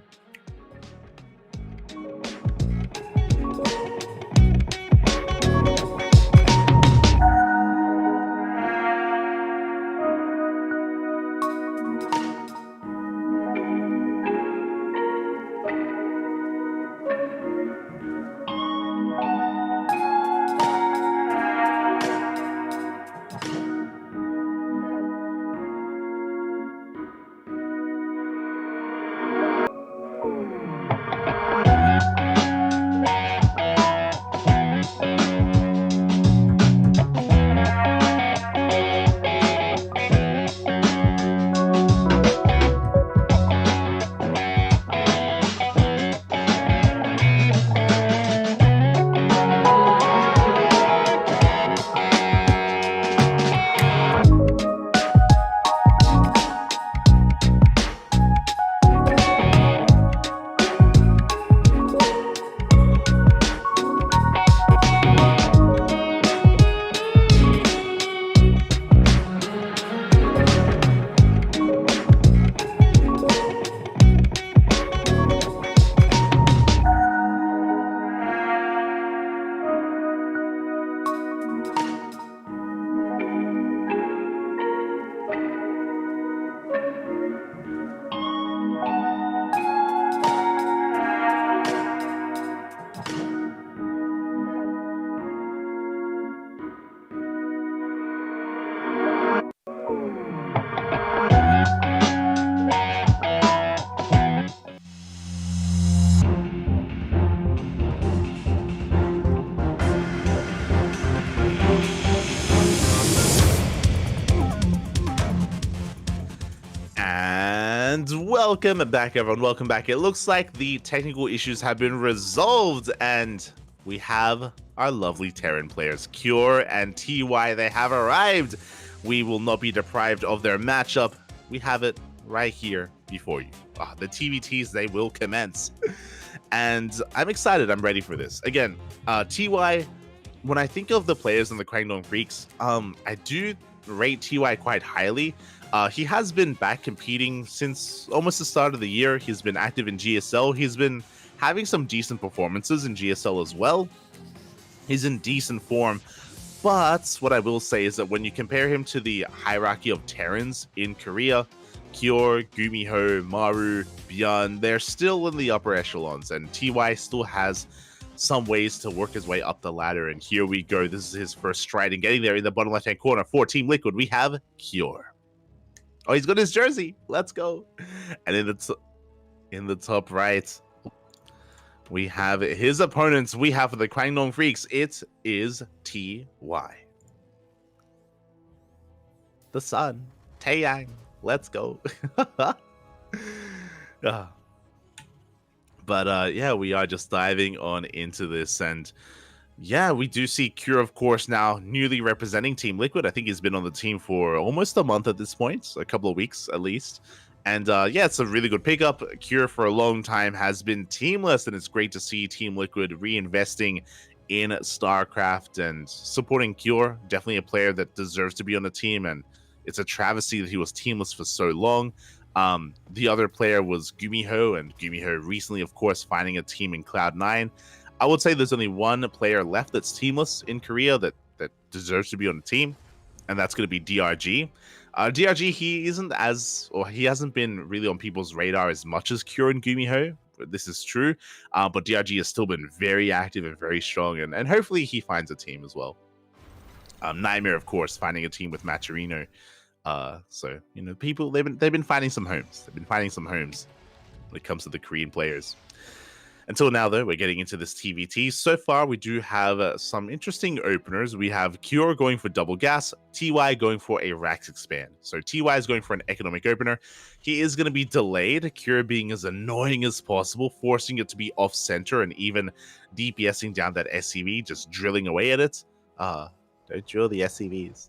Welcome back, everyone. Welcome back. It looks like the technical issues have been resolved, and we have our lovely Terran players, Cure and TY. They have arrived. We will not be deprived of their matchup. We have it right here before you. The TVTs, they will commence. And I'm excited. I'm ready for this. Again, TY, when I think of the players in the Crank Freaks, I do rate TY quite highly. He has been back competing since almost the start of the year. He's been active in GSL. He's been having some decent performances in GSL as well. He's in decent form. But what I will say is that when you compare him to the hierarchy of Terrans in Korea, Kyor, Gumiho, Maru, Bjorn, they're still in the upper echelons, and TY still has some ways to work his way up the ladder. And here we go. This is his first stride in getting there in the bottom left-hand corner for Team Liquid. We have Cure. Oh, he's got his jersey. Let's go. And in the top right, we have his opponents. We have for the Kwangdong Freaks. It is TY. The Sun. Taeyang. Let's go. But yeah, we are just diving on into this, and yeah, we do see Cure, of course, now newly representing Team Liquid. I think he's been on the team for almost a month at this point, a couple of weeks at least. And yeah, it's a really good pickup. Cure for a long time has been teamless, and it's great to see Team Liquid reinvesting in StarCraft and supporting Cure. Definitely a player that deserves to be on the team, and it's a travesty that he was teamless for so long. The other player was Gumiho, and Gumiho recently, of course, finding a team in Cloud9. I would say there's only one player left that's teamless in Korea that deserves to be on the team, and that's going to be DRG. DRG, he hasn't been really on people's radar as much as Cure and Gumiho. This is true, but DRG has still been very active and very strong, and hopefully he finds a team as well. Nightmare, of course, finding a team with Maturino. So you know, people they've been finding some homes. They've been finding some homes when it comes to the Korean players. Until now, though, we're getting into this TVT. So far, we do have some interesting openers. We have Cure going for double gas, TY going for a Rax expand. So TY is going for an economic opener. He is going to be delayed, Cure being as annoying as possible, forcing it to be off center and even DPSing down that SCV, just drilling away at it. Don't drill the SCVs.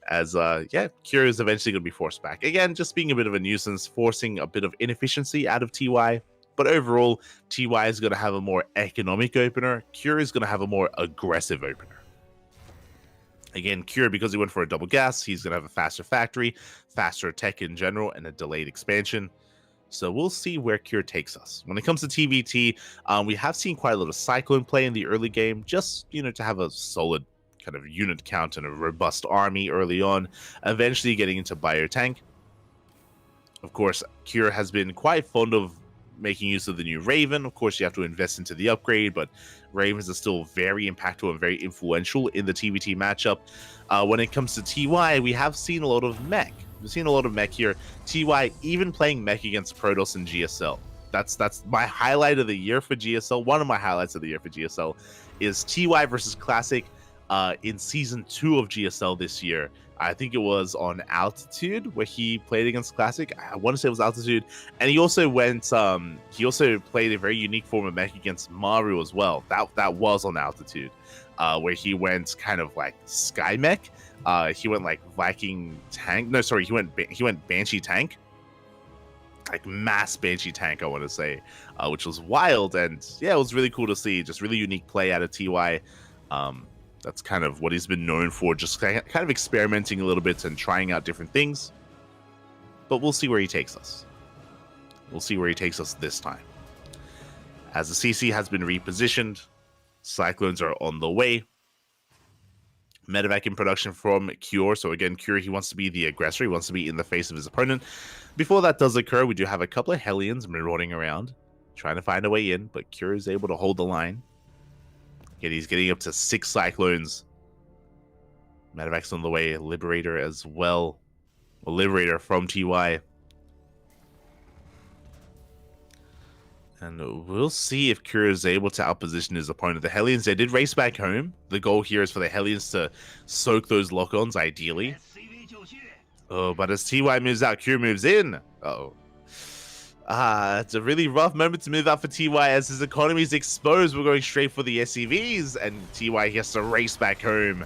As yeah, Cure is eventually going to be forced back. Again, just being a bit of a nuisance, forcing a bit of inefficiency out of TY. But overall, TY is going to have a more economic opener. Cure is going to have a more aggressive opener. Again, Cure, because he went for a double gas, he's going to have a faster factory, faster tech in general, and a delayed expansion. So we'll see where Cure takes us. When it comes to TVT, we have seen quite a lot of Cyclone play in the early game, just, you know, to have a solid kind of unit count and a robust army early on, eventually getting into Biotank. Of course, Cure has been quite fond of making use of the new Raven. Of course, you have to invest into the upgrade, but Ravens are still very impactful and very influential in the TVT matchup. When it comes to TY, we have seen a lot of mech. We've seen a lot of mech here. TY even playing mech against Protoss and GSL. That's my highlight of the year for GSL. One of my highlights of the year for GSL is TY versus Classic in Season 2 of GSL this year. I think it was on Altitude where he played against Classic. I want to say it was Altitude. And he also went, he also played a very unique form of mech against Maru as well. That was on Altitude, where he went kind of like Sky Mech. He went like Viking Tank. No, sorry, he went Banshee Tank. Like mass Banshee Tank, I want to say, which was wild. And yeah, it was really cool to see. Just really unique play out of TY. That's kind of what he's been known for, just kind of experimenting a little bit and trying out different things. But we'll see where he takes us. We'll see where he takes us this time. As the CC has been repositioned, Cyclones are on the way. Medevac in production from Cure. So again, Cure, he wants to be the aggressor. He wants to be in the face of his opponent. Before that does occur, we do have a couple of Hellions marauding around, trying to find a way in, but Cure is able to hold the line. He's getting up to 6 Cyclones. Medevac's on the way. Liberator as well. A Liberator from TY. And we'll see if Cure is able to outposition his opponent. The Hellions, they did race back home. The goal here is for the Hellions to soak those lock-ons, ideally. Oh, but as TY moves out, Cure moves in. Uh-oh. It's a really rough moment to move out for TY as his economy is exposed. We're going straight for the SCVs, and TY has to race back home.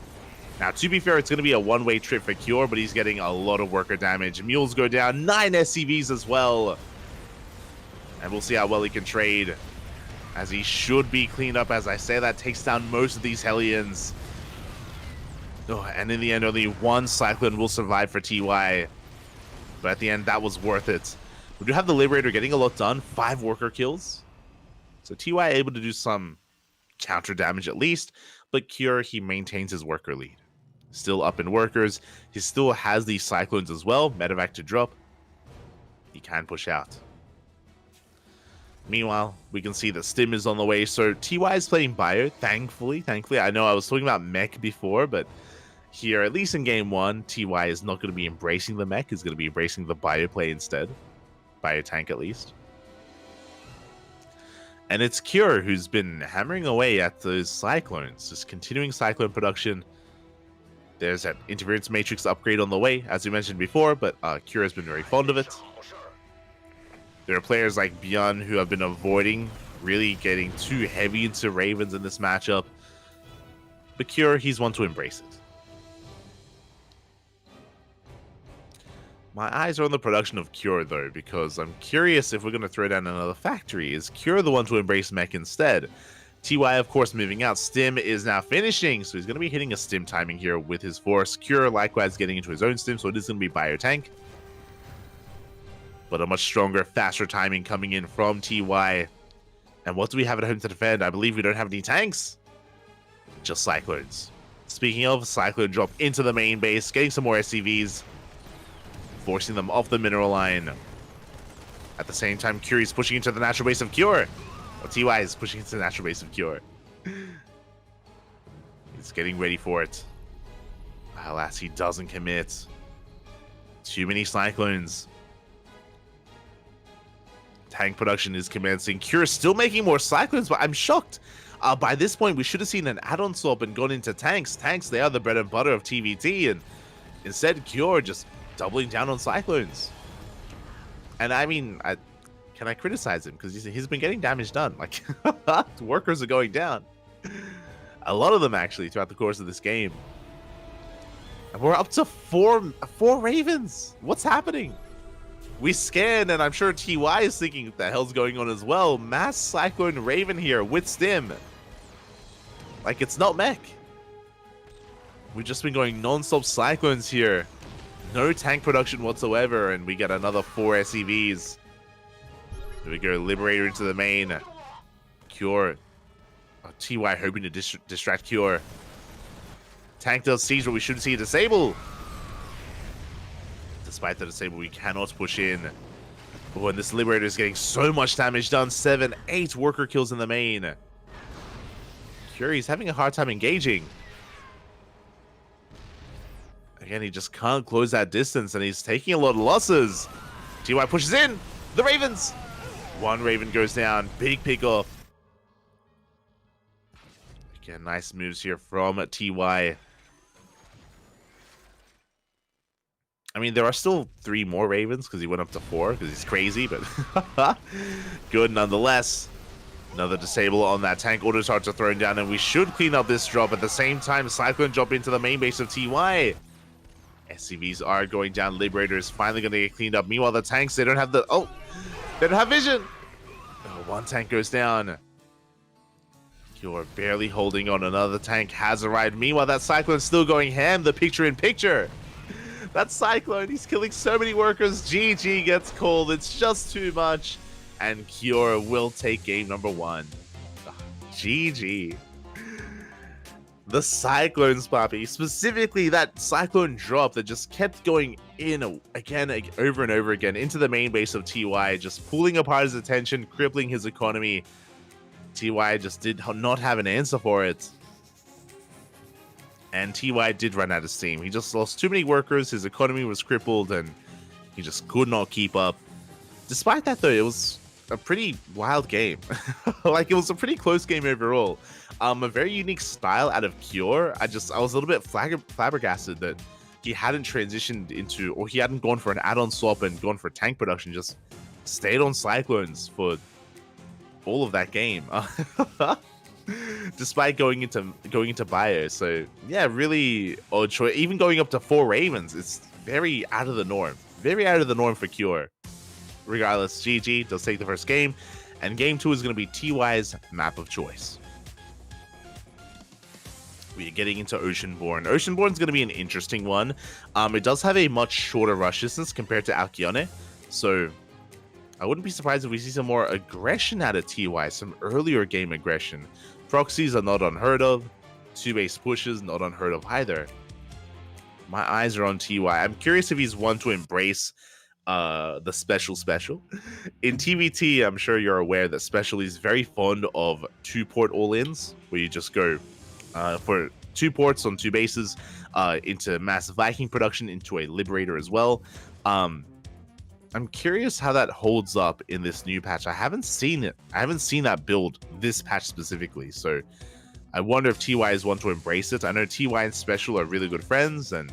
Now, to be fair, it's going to be a one-way trip for Cure, but he's getting a lot of worker damage. Mules go down, 9 SCVs as well. And we'll see how well he can trade, as he should be cleaned up. As I say, that takes down most of these Hellions. Oh, and in the end, only 1 Cyclone will survive for TY. But at the end, that was worth it. We do have the Liberator getting a lot done. 5 worker kills. So TY able to do some counter damage at least. But Cure, he maintains his worker lead. Still up in workers. He still has these Cyclones as well. Medevac to drop. He can push out. Meanwhile, we can see that Stim is on the way, so TY is playing Bio, thankfully. I know I was talking about mech before, but here, at least in game 1, TY is not going to be embracing the mech, he's going to be embracing the Bio play instead. Bio tank, at least. And it's Cure who's been hammering away at those Cyclones, just continuing Cyclone production. There's that Interference Matrix upgrade on the way, as we mentioned before, but Cure has been very fond of it. There are players like Beyond who have been avoiding really getting too heavy into Ravens in this matchup. But Cure, he's one to embrace it. My eyes are on the production of Cure, though, because I'm curious if we're going to throw down another factory. Is Cure the one to embrace mech instead? TY, of course, moving out. Stim is now finishing, so he's going to be hitting a Stim timing here with his force. Cure, likewise, getting into his own Stim, so it is going to be Biotank. But a much stronger, faster timing coming in from TY. And what do we have at home to defend? I believe we don't have any tanks. Just Cyclones. Speaking of, Cyclone drop into the main base, getting some more SCVs. Forcing them off the mineral line. At the same time, Cure is pushing into the natural base of Cure. Well, TY is pushing into the natural base of Cure. He's getting ready for it. Alas, he doesn't commit. Too many Cyclones. Tank production is commencing. Cure is still making more Cyclones, but I'm shocked. By this point, we should have seen an add-on swap and gone into tanks. Tanks, they are the bread and butter of TVT, and instead, Cure just doubling down on Cyclones. And I mean, can I criticize him? Because he's been getting damage done. Like, workers are going down. A lot of them, actually, throughout the course of this game. And we're up to four Ravens. What's happening? We scan, and I'm sure TY is thinking what the hell's going on as well. Mass Cyclone Raven here with Stim. Like, it's not mech. We've just been going non-stop Cyclones here. No tank production whatsoever, and we get another 4 SCVs. Here we go, Liberator into the main. Cure. Oh, TY hoping to distract Cure. Tank does siege, but we shouldn't see a disable. Despite the disable, we cannot push in. Oh, and this Liberator is getting so much damage done. 7, 8 worker kills in the main. Cure, he's having a hard time engaging. Again, he just can't close that distance, and he's taking a lot of losses. TY pushes in. The Ravens. 1 Raven goes down. Big pick off. Again, nice moves here from TY. I mean, there are still 3 more Ravens because he went up to 4 because he's crazy, but good nonetheless. Another disable on that tank. Auto charge are thrown down, and we should clean up this drop. At the same time, Cyclone drop into the main base of TY. SCVs are going down. Liberator is finally going to get cleaned up. Meanwhile, the tanks, they don't have the... Oh! They don't have vision! Oh, 1 tank goes down. You're barely holding on. Another tank has arrived. Meanwhile, that Cyclone's still going ham. The picture-in-picture. That Cyclone, he's killing so many workers. GG gets called. It's just too much. And Cure will take game number 1. GG. The Cyclones, Poppy. Specifically, that Cyclone drop that just kept going in again, over and over again, into the main base of TY, just pulling apart his attention, crippling his economy. TY just did not have an answer for it. And TY did run out of steam. He just lost too many workers, his economy was crippled, and he just could not keep up. Despite that, though, it was a pretty wild game. Like, it was a pretty close game overall. A very unique style out of Cure. I was a little bit flabbergasted that he hadn't transitioned into, or he hadn't gone for an add-on swap and gone for tank production, just stayed on Cyclones for all of that game. Despite going into Bio. So yeah, really odd choice. Even going up to 4 Ravens, it's very out of the norm. Very out of the norm for Cure. Regardless, GG does take the first game, and game 2 is going to be TY's map of choice. We are getting into Oceanborn. Oceanborn is going to be an interesting one. It does have a much shorter rush distance compared to Alcyone, so I wouldn't be surprised if we see some more aggression out of TY, some earlier game aggression. Proxies are not unheard of. 2-base pushes, not unheard of either. My eyes are on TY. I'm curious if he's one to embrace the special. In TVT, I'm sure you're aware that special is very fond of 2-port all-ins, where you just go for 2 ports on 2 bases into Mass Viking production, into a Liberator as well. I'm curious how that holds up in this new patch. I haven't seen it. I haven't seen that build this patch specifically, so I wonder if TYs want to embrace it. I know TY and Special are really good friends, and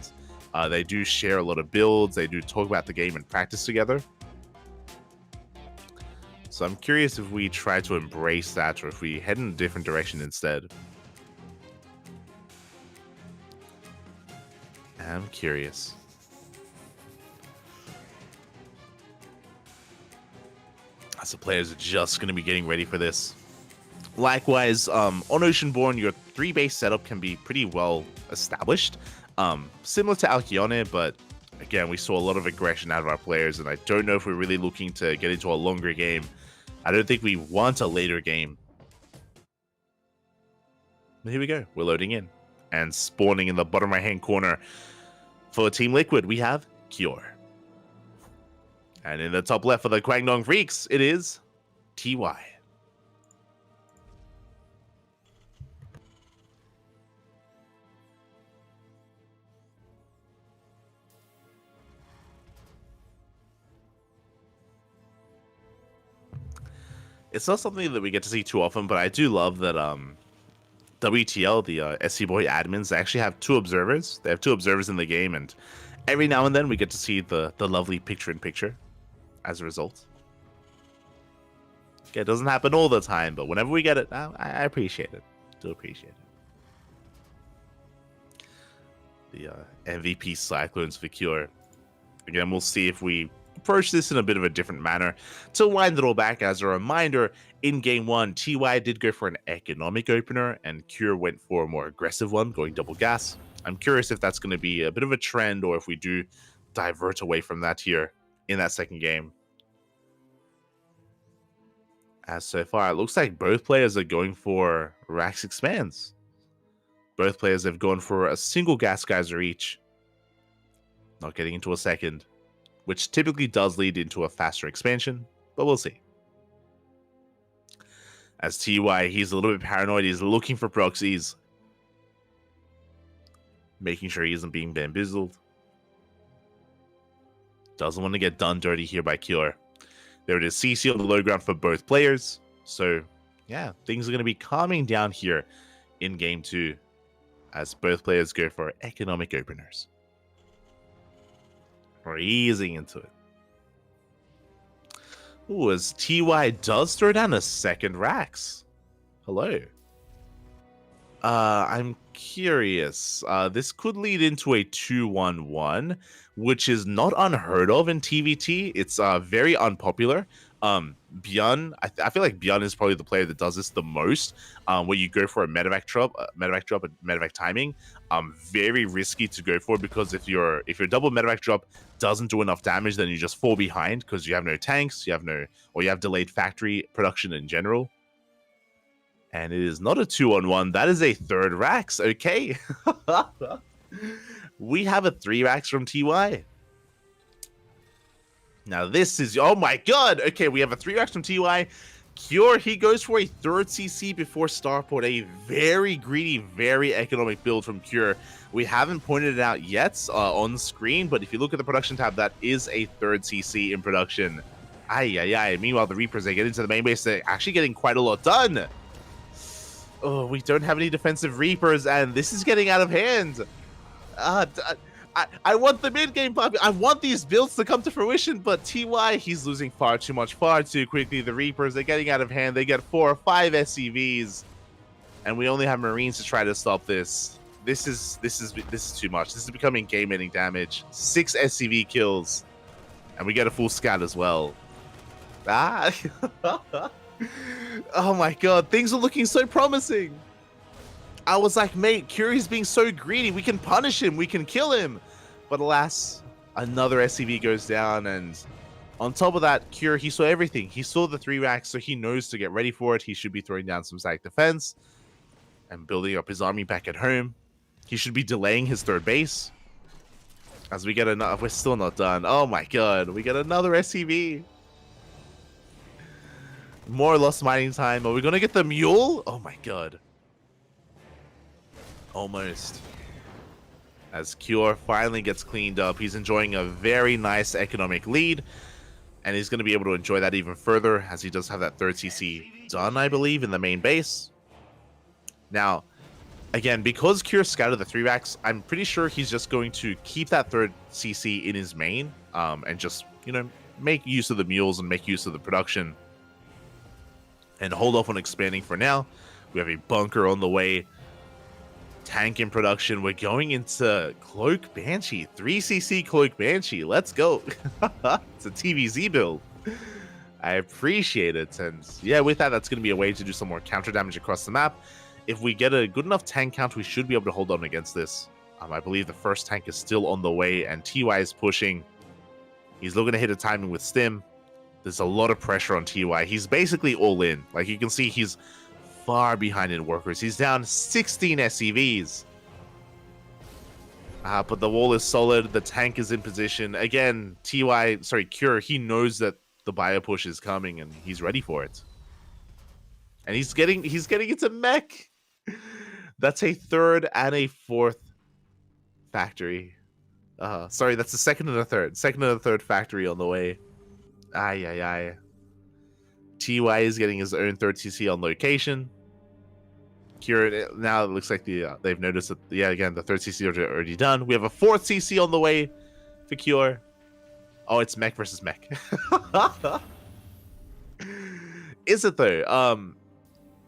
they do share a lot of builds. They do talk about the game and practice together. So I'm curious if we try to embrace that or if we head in a different direction instead. I'm curious. As the players are just going to be getting ready for this. Likewise, on Oceanborn, your 3-base setup can be pretty well established. Similar to Alcyone, but again, we saw a lot of aggression out of our players, and I don't know if we're really looking to get into a longer game. I don't think we want a later game. But here we go. We're loading in. And spawning in the bottom right-hand corner for Team Liquid, we have Cure. And in the top left for the Kwangdong Freaks, it is TY. It's not something that we get to see too often, but I do love that WTL, the SC Boy admins, they actually have 2 observers. They have 2 observers in the game, and every now and then we get to see the lovely picture-in-picture as a result. Okay, it doesn't happen all the time, but whenever we get it, I appreciate it. Do appreciate it. The MVP Cyclones for Cure. Again, we'll see if we approach this in a bit of a different manner. To wind it all back, as a reminder, in Game 1, TY did go for an economic opener, and Cure went for a more aggressive one, going double gas. I'm curious if that's going to be a bit of a trend, or if we do divert away from that here in that second game. As so far, it looks like both players are going for Rax Expands. Both players have gone for a single gas geyser each. Not getting into a second, which typically does lead into a faster expansion, but we'll see. As TY, he's a little bit paranoid. He's looking for proxies, making sure he isn't being bamboozled. Doesn't want to get done dirty here by Cure. There it is, CC on the low ground for both players. So, yeah, things are going to be calming down here in Game 2 as both players go for economic openers. We're easing into it. Ooh, as TY does throw down a second Rax. Hello. I'm curious. This could lead into a 2-1-1, which is not unheard of in TVT. It's very unpopular. Byun, I feel like Byun is probably the player that does this the most, where you go for a medevac drop and medevac timing. Very risky to go for, because if your double medevac drop doesn't do enough damage, then you just fall behind because you have no tanks, you have delayed factory production in general. And it is not a 2-on-1. That is a third Rax. Okay. We have a 3 Rax from TY. Now this is... Oh my god. Okay, we have a 3 Rax from TY. Cure, he goes for a third CC before Starport. A very greedy, very economic build from Cure. We haven't pointed it out yet on screen, but if you look at the production tab, that is a third CC in production. Ay. Meanwhile, the Reapers, they get into the main base. They're actually getting quite a lot done. Oh, we don't have any defensive Reapers, and this is getting out of hand. I want the mid-game pop. I want these builds to come to fruition, but TY, he's losing far too much, far too quickly. The Reapers, they're getting out of hand. They get 4 or 5 SCVs, and we only have Marines to try to stop this. This is too much. This is becoming game-ending damage. 6 SCV kills, and we get a full scout as well. Oh my god, things are looking so promising. I was like, mate, Curie's being so greedy. We can punish him. We can kill him. But alas, another SCV goes down. And on top of that, Cure, he saw everything. He saw the 3 racks, so he knows to get ready for it. He should be throwing down some static defense and building up his army back at home. He should be delaying his third base. As we get another, we're still not done. Oh my god, we get another SCV. More lost mining time. Are we gonna get the mule? Oh my god. Almost. As Cure finally gets cleaned up, he's enjoying a very nice economic lead. And he's going to be able to enjoy that even further, as he does have that third CC done, I believe, in the main base. Now, again, because Cure scouted the 3-racks, I'm pretty sure he's just going to keep that third CC in his main, and just, you know, make use of the mules and make use of the production. And hold off on expanding for now. We have a bunker on the way. Tank in production. We're going into Cloak Banshee. 3cc Cloak Banshee. Let's go. It's a TVZ build. I appreciate it. And yeah, with that, that's going to be a way to do some more counter damage across the map. If we get a good enough tank count, we should be able to hold on against this. I believe the first tank is still on the way, and TY is pushing. He's looking to hit a timing with Stim. There's a lot of pressure on TY. He's basically all in. Like you can see, he's far behind in workers. He's down 16 SCVs. But the wall is solid. The tank is in position. Again, Cure, he knows that the bio push is coming and he's ready for it. And he's getting into mech. That's a third and a fourth factory. Sorry, that's the second and a third. Second and a third factory on the way. Aye. TY is getting his own third CC on location. Cure, now it looks like they've noticed that, yeah, again, the third CC are already done. We have a fourth CC on the way for Cure. Oh, it's mech versus mech. Is it though?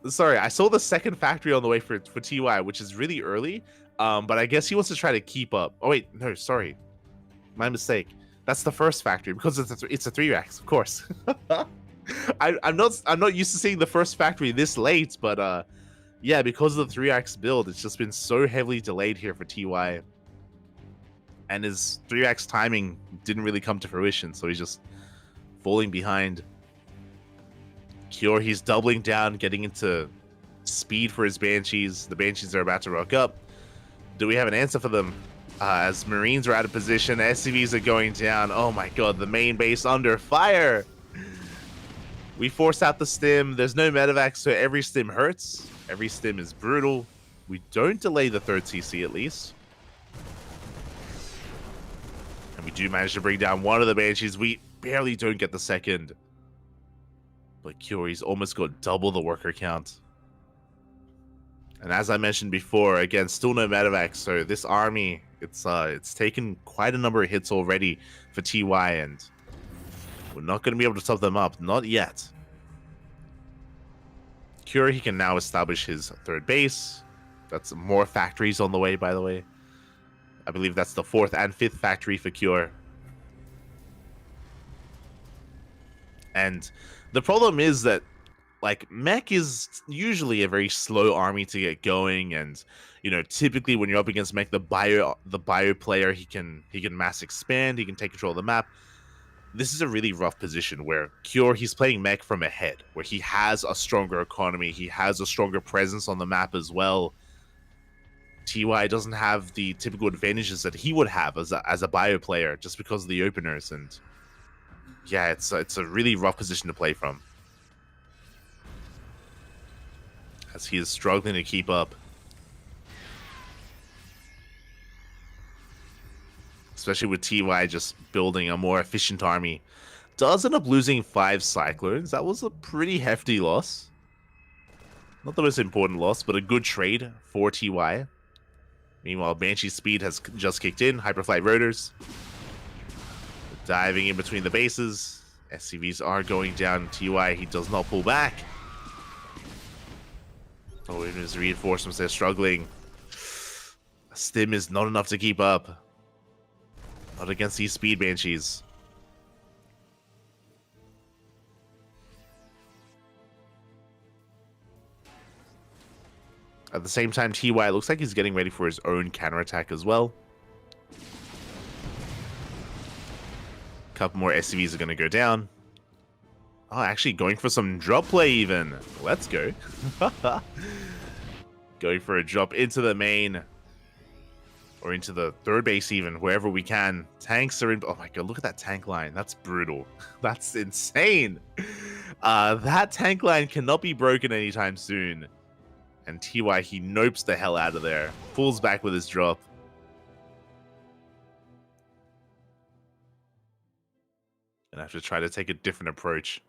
Sorry, I saw the second factory on the way for TY, which is really early. But I guess he wants to try to keep up. Oh wait, no, sorry, my mistake. That's the first factory because it's a 3-racks, of course. I'm not used to seeing the first factory this late, but yeah, because of the 3-racks build, it's just been so heavily delayed here for TY, and his 3-racks timing didn't really come to fruition, so he's just falling behind. Cure, he's doubling down, getting into speed for his Banshees. The Banshees are about to rock up. Do we have an answer for them? As Marines are out of position, SCVs are going down. Oh my god, the main base under fire. We force out the stim. There's no medevac, so every stim hurts. Every stim is brutal. We don't delay the third CC at least. And we do manage to bring down one of the Banshees. We barely don't get the second. But Curie's almost got double the worker count. And as I mentioned before, again, still no medevac, so this army, it's taken quite a number of hits already for TY, and we're not going to be able to top them up. Not yet. Cure, he can now establish his third base. That's more factories on the way, by the way. I believe that's the fourth and fifth factory for Cure. And the problem is that, like, mech is usually a very slow army to get going, and you know, typically when you're up against mech, the bio player, he can mass expand, he can take control of the map. This is a really rough position where Cure, he's playing mech from ahead, where he has a stronger economy, he has a stronger presence on the map as well. TY doesn't have the typical advantages that he would have as a bio player, just because of the openers, and yeah, it's a really rough position to play from, as he is struggling to keep up. Especially with TY just building a more efficient army. Does end up losing 5 Cyclones. That was a pretty hefty loss. Not the most important loss, but a good trade for TY. Meanwhile, Banshee speed has just kicked in. Hyperflight rotors. Diving in between the bases. SCVs are going down. TY, he does not pull back. Oh, even his reinforcements, they're struggling. Stim is not enough to keep up. Not against these speed Banshees. At the same time, TY looks like he's getting ready for his own counterattack as well. A couple more SCVs are going to go down. Oh, actually going for some drop play even. Let's go. Going for a drop into the main. or into the third base even, wherever we can. Tanks are in. Oh my god, look at that tank line. That's brutal. That's insane. That tank line cannot be broken anytime soon. And TY, he nopes the hell out of there. Pulls back with his drop. And I have to try to take a different approach.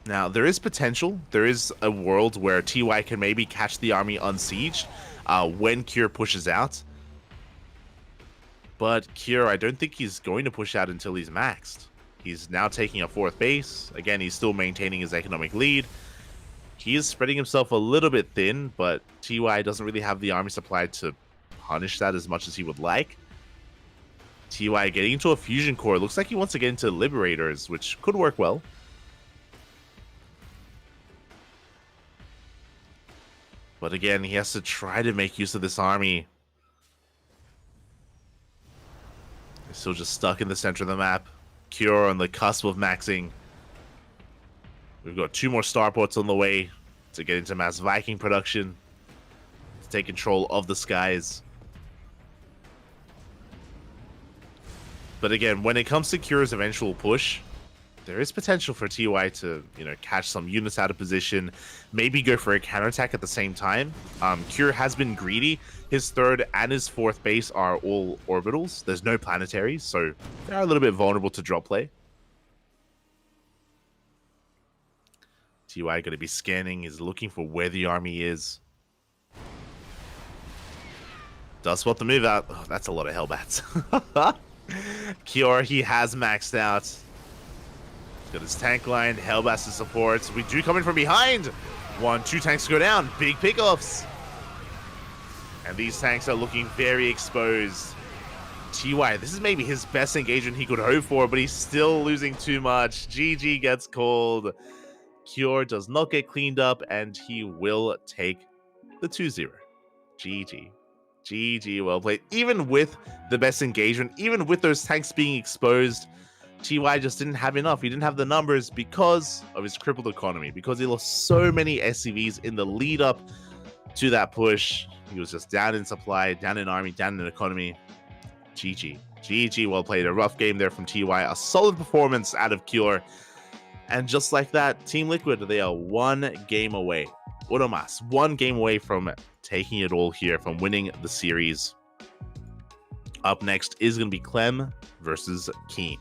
Now, there is potential. There is a world where TY can maybe catch the army unsieged when Cure pushes out. But Cure, I don't think he's going to push out until he's maxed. He's now taking a fourth base. Again, he's still maintaining his economic lead. He is spreading himself a little bit thin, but TY doesn't really have the army supply to punish that as much as he would like. TY getting into a fusion core. Looks like he wants to get into Liberators, which could work well. But again, he has to try to make use of this army. He's still just stuck in the center of the map. Cure on the cusp of maxing. We've got 2 more starports on the way to get into mass Viking production. To take control of the skies. But again, when it comes to Cure's eventual push, there is potential for TY to, catch some units out of position, maybe go for a counterattack at the same time. Cure has been greedy. His third and his fourth base are all orbitals. There's no planetaries, so they're a little bit vulnerable to drop play. TY going to be scanning, is looking for where the army is. Does spot the move out. Oh, that's a lot of Hellbats. Cure, he has maxed out. Got his tank line, Hellbats to support. We do come in from behind. 1, 2 tanks go down. Big pickoffs. And these tanks are looking very exposed. TY, this is maybe his best engagement he could hope for, but he's still losing too much. GG gets called. Cure does not get cleaned up, and he will take the 2-0. GG. GG, well played. Even with the best engagement, even with those tanks being exposed, TY just didn't have enough. He didn't have the numbers because of his crippled economy, because he lost so many SCVs in the lead up to that push. He was just down in supply, down in army, down in economy. GG. GG, well played. A rough game there from TY. A solid performance out of Cure. And just like that, Team Liquid, they are 1 game away. Unomas, 1 game away from taking it all here, from winning the series. Up next is going to be Clem versus Keen.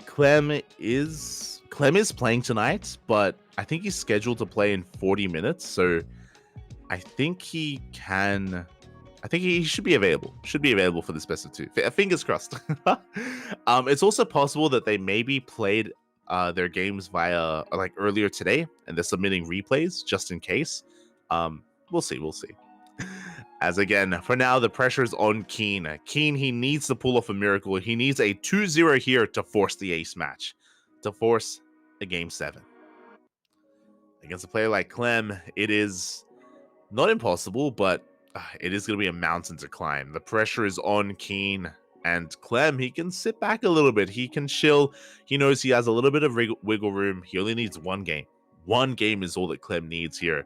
Clem is playing tonight, but I think he's scheduled to play in 40 minutes, so I think he should be available. Should be available for this best of 2. Fingers crossed. It's also possible that they maybe played their games via earlier today, and they're submitting replays just in case. We'll see. As again, for now, the pressure's on Keen. Keen, he needs to pull off a miracle. He needs a 2-0 here to force the ace match, to force a game 7. Against a player like Clem, it is not impossible, but it is going to be a mountain to climb. The pressure is on Keen, and Clem, he can sit back a little bit. He can chill. He knows he has a little bit of wiggle room. He only needs 1 game. 1 game is all that Clem needs here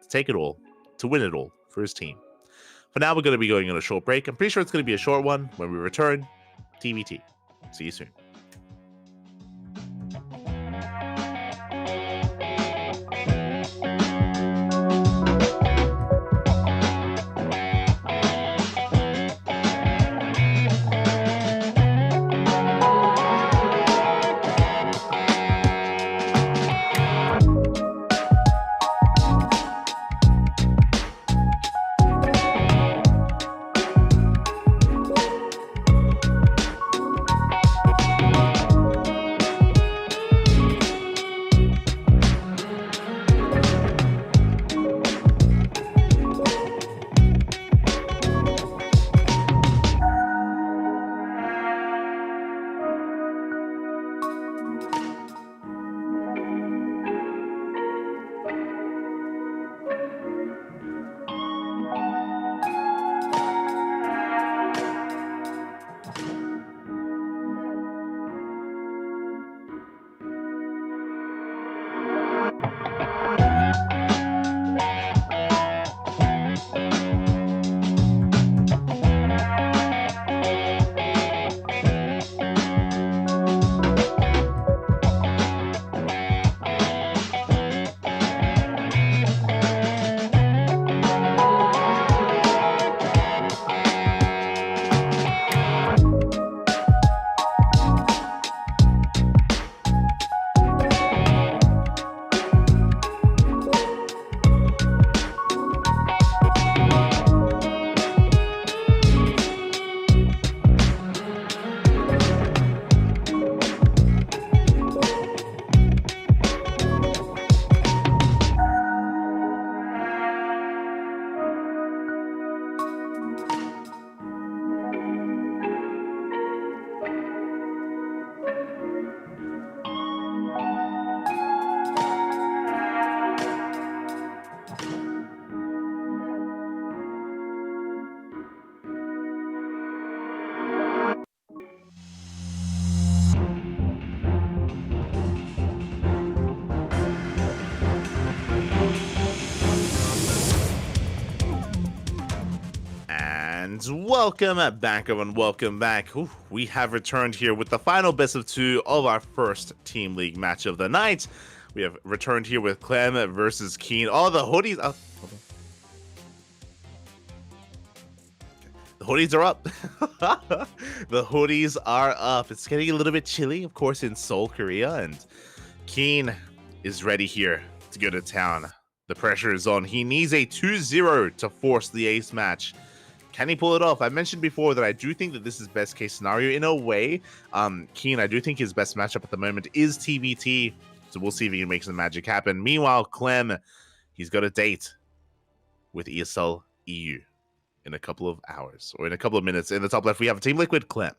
to take it all, to win it all for his team. For now, we're going to be going on a short break. I'm pretty sure it's going to be a short one. When we return, TVT. See you soon. And welcome back, everyone. Welcome back. Ooh, we have returned here with the final best of 2 of our first Team League match of the night. We have returned here with Clem versus Keen. Oh, the hoodies. Oh, hold on. The hoodies are up. The hoodies are up. It's getting a little bit chilly, of course, in Seoul, Korea. And Keen is ready here to go to town. The pressure is on. He needs a 2-0 to force the ace match. Can he pull it off? I mentioned before that I do think that this is best case scenario in a way. Keen, I do think his best matchup at the moment is TBT. So we'll see if he can make some magic happen. Meanwhile, Clem, he's got a date with ESL EU in a couple of hours or in a couple of minutes. In the top left, we have Team Liquid, Clem.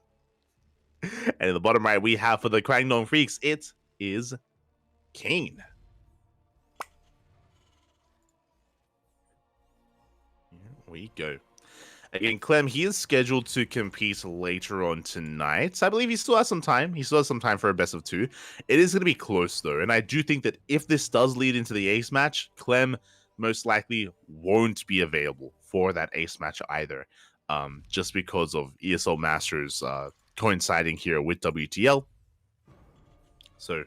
And in the bottom right, we have for the Kwangdong Freaks, it is Keen. Here we go. Again, Clem, he is scheduled to compete later on tonight. I believe he still has some time. He still has some time for a best of 2. It is going to be close, though. And I do think that if this does lead into the ace match, Clem most likely won't be available for that ace match either. Just because of ESL Masters coinciding here with WTL. So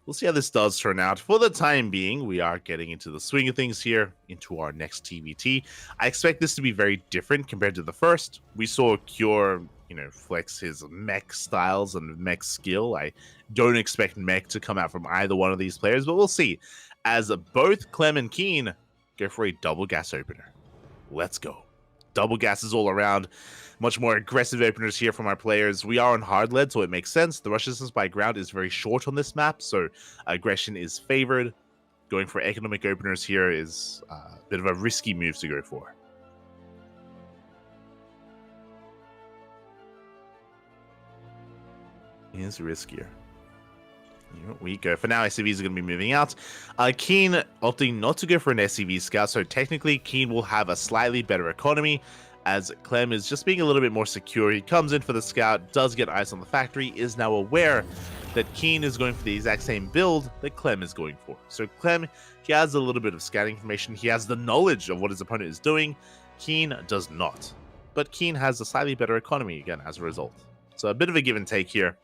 we'll see how this does turn out. For the time being, we are getting into the swing of things here, into our next TBT. I expect this to be very different compared to the first. We saw Cure, flex his mech styles and mech skill. I don't expect mech to come out from either one of these players, but we'll see. As both Clem and Keen go for a double gas opener. Let's go. Double gases all around. Much more aggressive openers here from our players. We are on hard lead, so it makes sense. The rush distance by ground is very short on this map, so aggression is favored. Going for economic openers here is a bit of a risky move to go for. It is riskier. Here we go. For now, SCVs are going to be moving out. Keen opting not to go for an SCV scout, so technically Keen will have a slightly better economy, as Clem is just being a little bit more secure. He comes in for the scout, does get eyes on the factory, is now aware that Keen is going for the exact same build that Clem is going for. So Clem, he has a little bit of scouting information. He has the knowledge of what his opponent is doing. Keen does not. But Keen has a slightly better economy, again, as a result. So a bit of a give and take here.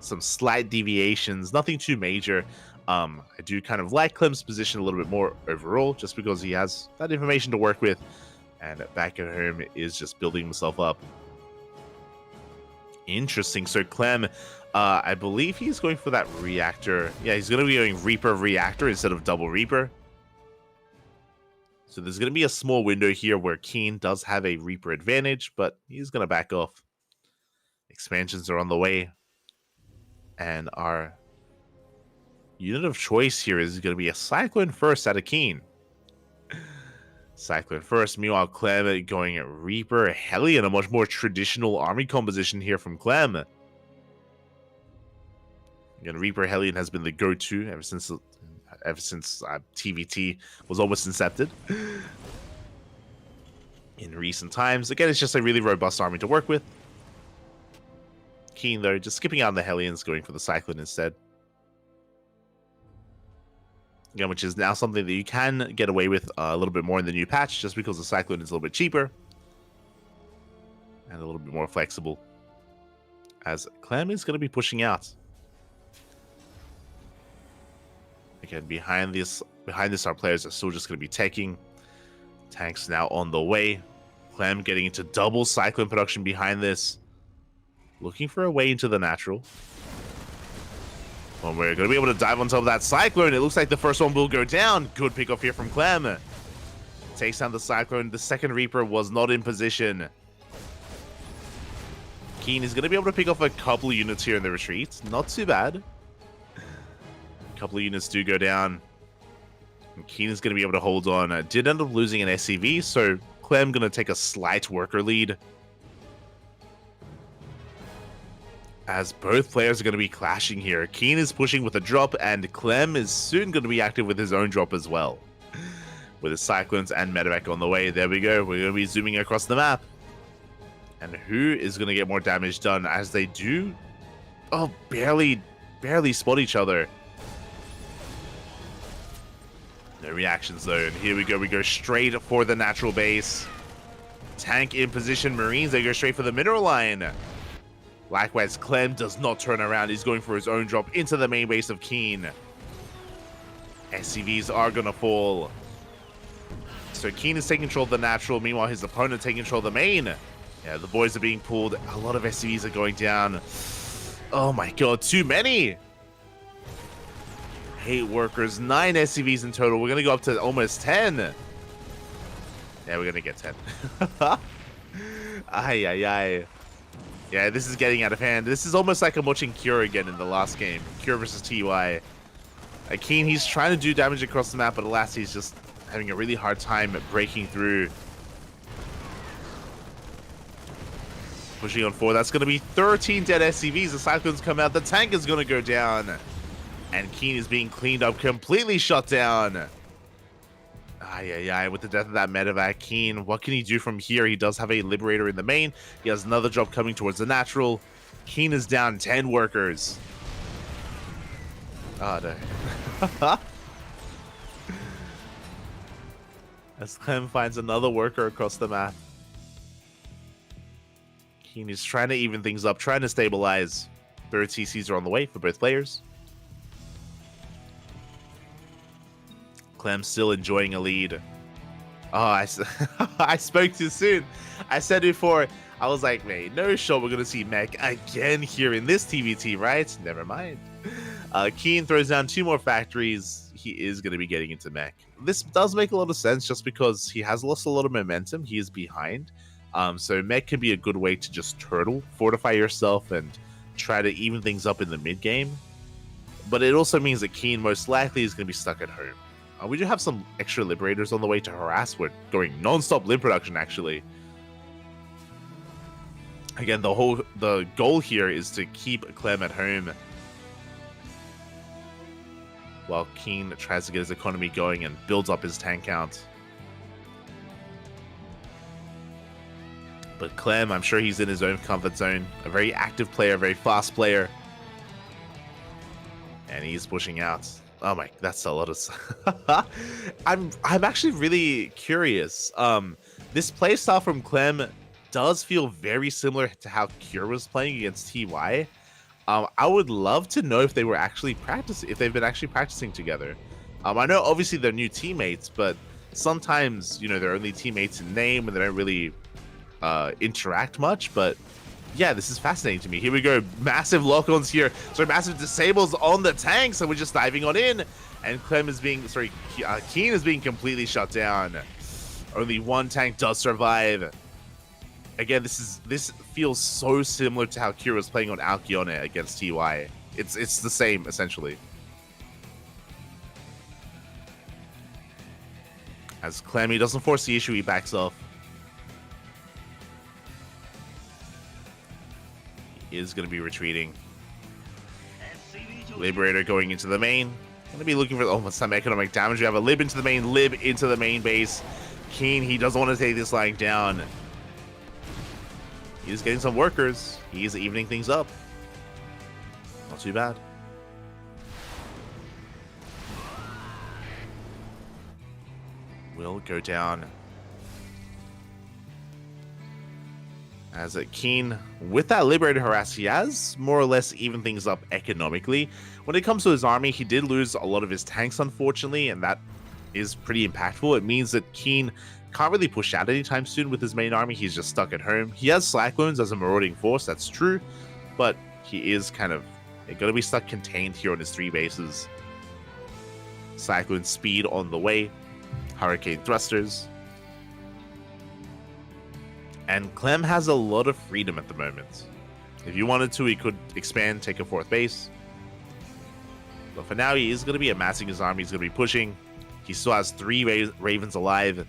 Some slight deviations, nothing too major. I do kind of like Clem's position a little bit more overall, just because he has that information to work with. And back at home is just building himself up. Interesting. So Clem, I believe he's going for that reactor. Yeah, he's going to be going Reaper reactor instead of double Reaper. So there's going to be a small window here where Keen does have a Reaper advantage, but he's going to back off. Expansions are on the way. And our unit of choice here is going to be a Cyclone first out of Keen. Cyclone first. Meanwhile, Clem going at Reaper. Hellion, a much more traditional army composition here from Clem. Again, Reaper Hellion has been the go-to ever since TVT was almost incepted in recent times. Again, it's just a really robust army to work with. Keen, though, just skipping out on the Hellions, going for the Cyclone instead. Again, which is now something that you can get away with a little bit more in the new patch, just because the Cyclone is a little bit cheaper and a little bit more flexible. As Clem is going to be pushing out. Again, behind this, our players are still just going to be taking. Tanks now on the way. Clem getting into double Cyclone production behind this. Looking for a way into the natural. Well, we're going to be able to dive on top of that Cyclone. It looks like the first one will go down. Good pick off here from Clem. Takes down the Cyclone. The second Reaper was not in position. Keen is going to be able to pick off a couple of units here in the retreat. Not too bad. A couple of units do go down. And Keen is going to be able to hold on. Did end up losing an SCV, so Clem going to take a slight worker lead. As both players are going to be clashing here. Keen is pushing with a drop, and Clem is soon going to be active with his own drop as well. With his Cyclones and Medevac on the way. There we go. We're going to be zooming across the map. And who is going to get more damage done as they do? Oh, barely spot each other. No reactions though. And here we go. We go straight for the natural base. tank in position. Marines, they go straight for the mineral line. Likewise, Clem does not turn around. He's going for his own drop into the main base of Keen. SCVs are going to fall. So Keen is taking control of the natural. Meanwhile, his opponent taking control of the main. Yeah, the boys are being pulled. A lot of SCVs are going down. Oh my god, too many. 8 workers, 9 SCVs in total. We're going to go up to almost 10. Yeah, we're going to get 10. Ay, ay, ay. Yeah, this is getting out of hand. This is almost like I'm watching Cure again in the last game. Cure versus TY. Keen, he's trying to do damage across the map, but alas, he's just having a really hard time breaking through. Pushing on forward. That's going to be 13 dead SCVs. The Cyclones come out. The tank is going to go down. And Keen is being cleaned up, completely shut down. Ay, ay, ay. With the death of that medevac, Keen, what can he do from here? He does have a Liberator in the main. He has another drop coming towards the natural. Keen is down 10 workers. Oh, no. As Clem finds another worker across the map. Keen is trying to even things up, trying to stabilize. Third CCs are on the way for both players. Clem still enjoying a lead. Oh, I spoke too soon. I said before, I was like, mate, no shot we're going to see Mech again here in this TVT, right? Never mind. Keen throws down 2 more factories. He is going to be getting into Mech. This does make a lot of sense just because he has lost a lot of momentum. He is behind. So Mech can be a good way to just turtle, fortify yourself, and try to even things up in the mid game. But it also means that Keen most likely is going to be stuck at home. We do have some extra Liberators on the way to harass. We're going non-stop Lib production, actually. Again, the goal here is to keep Clem at home while Keen tries to get his economy going and builds up his tank count. But Clem, I'm sure he's in his own comfort zone. A very active player, a very fast player. And he's pushing out. Oh my, that's a lot of... I'm actually really curious. This playstyle from Clem does feel very similar to how Cure was playing against TY. I would love to know if they were actually practicing, if they've been actually practicing together. I know obviously they're new teammates, but sometimes, you know, they're only teammates in name and they don't really interact much. But yeah, this is fascinating to me. Here we go. Massive lock-ons here. So massive disables on the tanks, and we're just diving on in. And Clem is being, Keen is being completely shut down. Only 1 tank does survive. Again, this feels so similar to how Kira was playing on Alkione against TY. It's the same, essentially. As Clem, he doesn't force the issue, he backs off. Is going to be retreating. Liberator going into the main. Going to be looking for some economic damage. We have a Lib into the main, Lib into the main base. Keen, he doesn't want to take this lying down. He's getting some workers. He's evening things up. Not too bad. Will go down. As a Keen, with that Liberator harass, he has more or less even things up economically. When it comes to his army, he did lose a lot of his tanks, unfortunately, and that is pretty impactful. It means that Keen can't really push out anytime soon with his main army. He's just stuck at home. He has Cyclones as a marauding force, that's true, but he is kind of going to be stuck contained here on his 3 bases. Cyclone speed on the way, Hurricane thrusters. And Clem has a lot of freedom at the moment. If he wanted to, he could expand, take a 4th base. But for now, he is going to be amassing his army. He's going to be pushing. He still has 3 Ravens alive.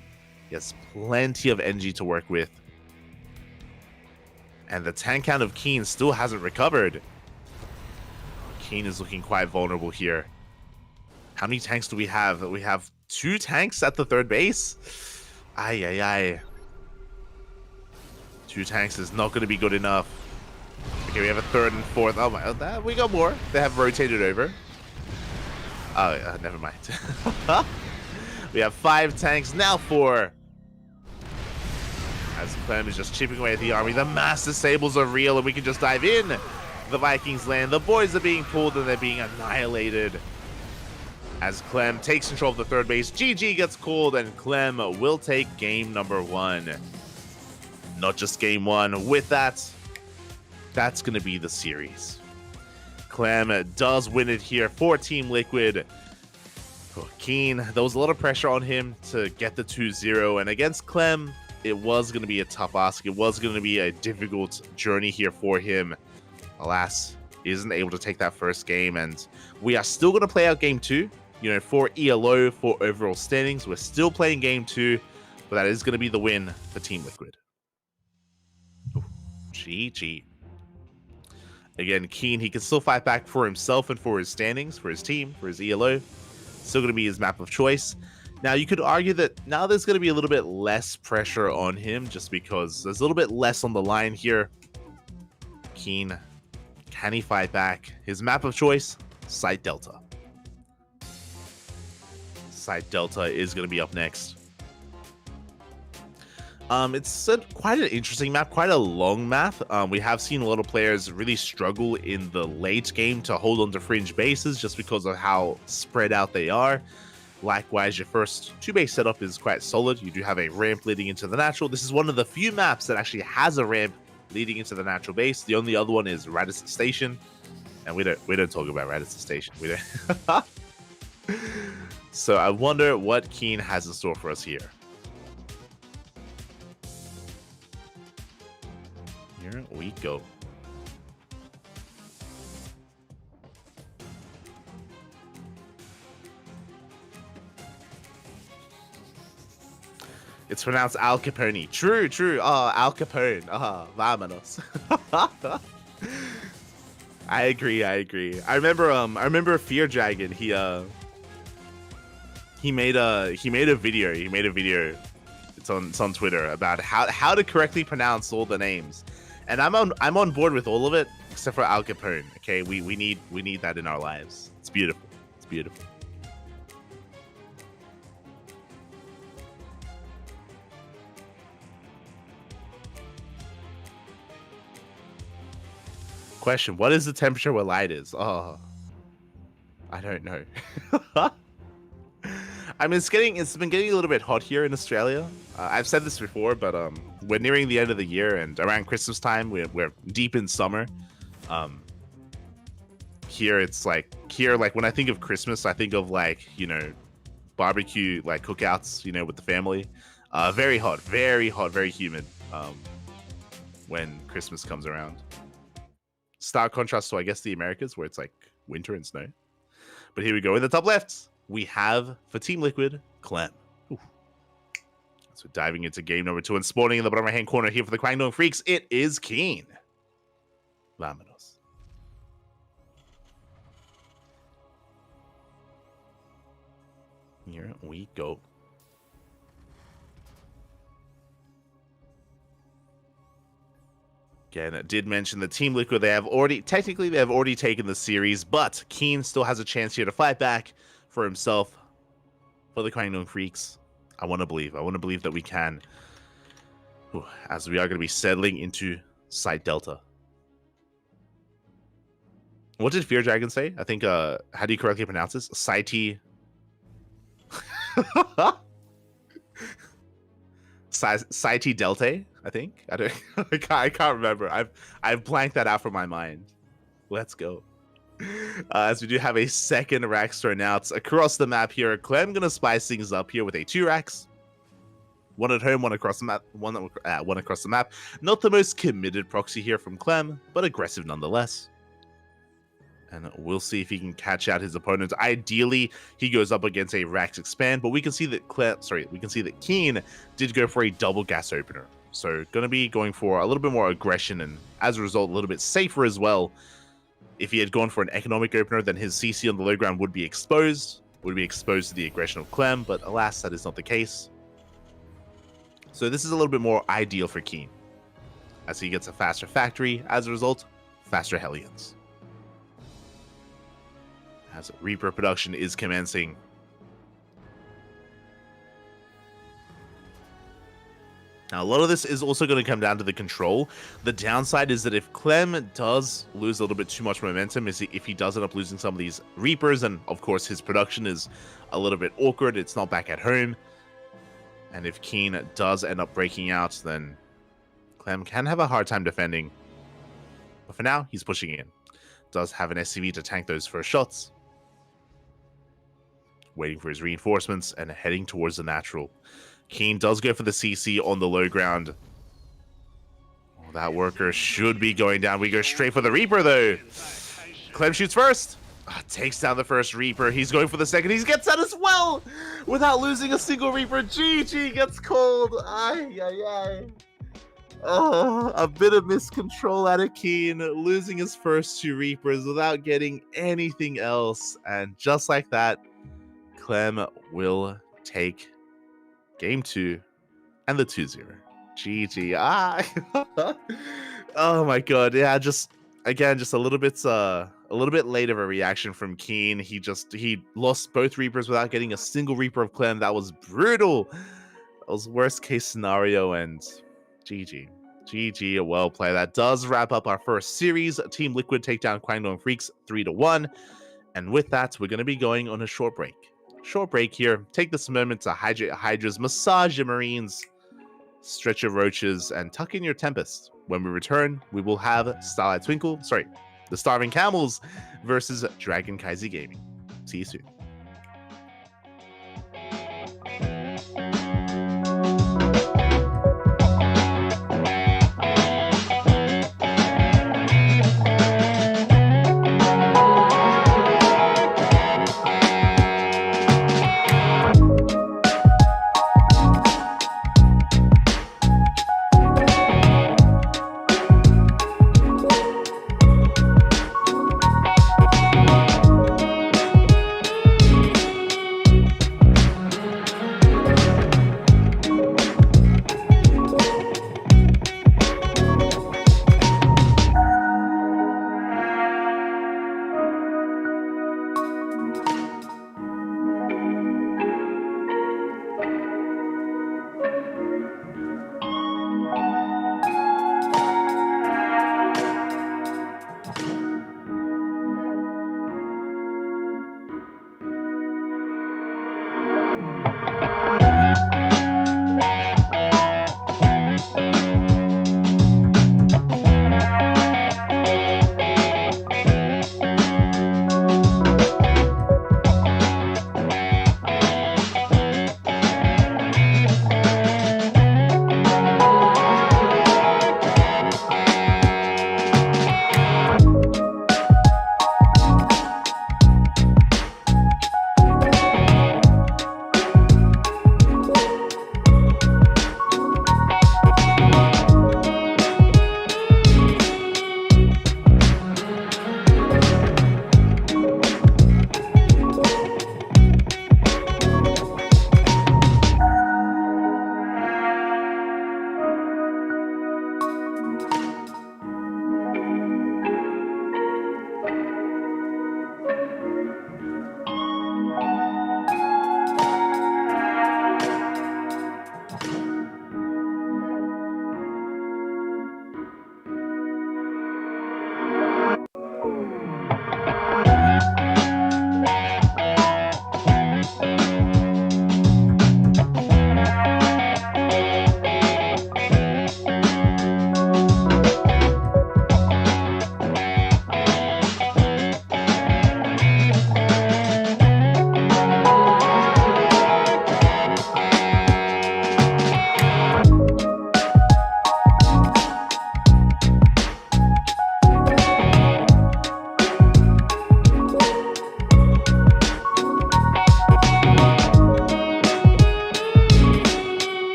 He has plenty of energy to work with. And the tank count of Keen still hasn't recovered. Keen is looking quite vulnerable here. How many tanks do we have? We have 2 tanks at the 3rd base? Ay, ay, ay. 2 tanks is not going to be good enough. Okay, we have a 3rd and 4th. Oh my, we got more. They have rotated over. Oh, never mind. We have 5 tanks, now 4. As Clem is just chipping away at the army. The mass disables are real, and we can just dive in. The Vikings land. The boys are being pulled, and they're being annihilated. As Clem takes control of the third base, GG gets called, and Clem will take game number 1. Not just game 1. With that, that's going to be the series. Clem does win it here for Team Liquid. Keen, there was a lot of pressure on him to get the 2-0, and against Clem, it was going to be a tough ask. It was going to be a difficult journey here for him. Alas, he isn't able to take that first game, and we are still going to play out game 2. You know, for ELO, for overall standings, we're still playing game 2, but that is going to be the win for Team Liquid. Ooh, GG. Again, Keen, he can still fight back for himself and for his standings, for his team, for his ELO. Still going to be his map of choice. Now, you could argue that now there's going to be a little bit less pressure on him just because there's a little bit less on the line here. Keen, can he fight back? His map of choice, Site Delta. Site Delta is going to be up next. It's quite an interesting map, quite a long map. We have seen a lot of players really struggle in the late game to hold on to fringe bases just because of how spread out they are. Likewise, your first 2-base setup is quite solid. You do have a ramp leading into the natural. This is one of the few maps that actually has a ramp leading into the natural base. The only other one is Radisson Station, and we don't talk about Radisson Station. We don't. So I wonder what Keen has in store for us here. Here we go. It's pronounced Al Capone. True, true. Al Capone. Vámonos. I agree. I remember Fear Dragon. He made a video. It's on Twitter about how to correctly pronounce all the names. And I'm on board with all of it except for Al Capone. Okay, we need that in our lives. It's beautiful. It's beautiful. Question: what is the temperature where light is? Oh, I don't know. I mean, it's been getting a little bit hot here in Australia. I've said this before, but we're nearing the end of the year, and around Christmas time, we're deep in summer. Here when I think of Christmas, I think of barbecue, cookouts, with the family. Very hot, very humid. When Christmas comes around. Stark contrast to, I guess, the Americas, where it's like winter and snow. But here we go. In the top left, we have, for Team Liquid, Clem. Ooh. So diving into game number 2 and spawning in the bottom right-hand corner here for the Quangdong Freaks, it is Keen. Vámonos. Here we go. Again, I did mention the Team Liquid, they have already taken the series, but Keen still has a chance here to fight back for himself, for the Quangdong Freaks. I want to believe that we can. Ooh, as we are going to be settling into Site Delta. What did Fear Dragon say? I think, how do you correctly pronounce this? Site... Site Delta, I think. I can't remember. I've blanked that out from my mind. Let's go. As we do have a second rack thrown out across the map here. Clem gonna spice things up here with a 2 racks. One at home, one across the map. One across the map. Not the most committed proxy here from Clem, but aggressive nonetheless. And we'll see if he can catch out his opponent. Ideally, he goes up against a Rax Expand, but we can see that Keen did go for a double gas opener. So going to be going for a little bit more aggression, and as a result, a little bit safer as well. If he had gone for an economic opener, then his CC on the low ground would be exposed to the aggression of Clem, but alas, that is not the case. So this is a little bit more ideal for Keen, as he gets a faster factory, as a result, faster Hellions. As Reaper production is commencing. Now, a lot of this is also going to come down to the control. The downside is that if Clem does lose a little bit too much momentum, if he does end up losing some of these Reapers, and of course his production is a little bit awkward, it's not back at home, and if Keen does end up breaking out, then Clem can have a hard time defending. But for now, he's pushing in. Does have an SCV to tank those first shots. Waiting for his reinforcements and heading towards the natural. Keen does go for the CC on the low ground. Oh, that worker should be going down. We go straight for the Reaper, though. Clem shoots first. Takes down the first Reaper. He's going for the second. He gets that as well without losing a single Reaper. GG gets called. Ay, ay, ay. Oh, a bit of miscontrol out of Keen, losing his first 2 Reapers without getting anything else. And just like that, Clem will take Game 2 and the 2-0. GG. Oh my god. Yeah, just again, just a little bit late of a reaction from Keen. He lost both Reapers without getting a single Reaper of Clem. That was brutal. That was worst case scenario, and GG. GG, a well play. That does wrap up our first series. Team Liquid take down Kwangdong Freaks 3-1. And with that, we're going to be going on a short break. Short break here. Take this moment to hydrate your Hydras, massage your Marines, stretch your Roaches, and tuck in your Tempest. When we return, we will have the Starving Camels versus Dragon Kaiser Gaming. See you soon.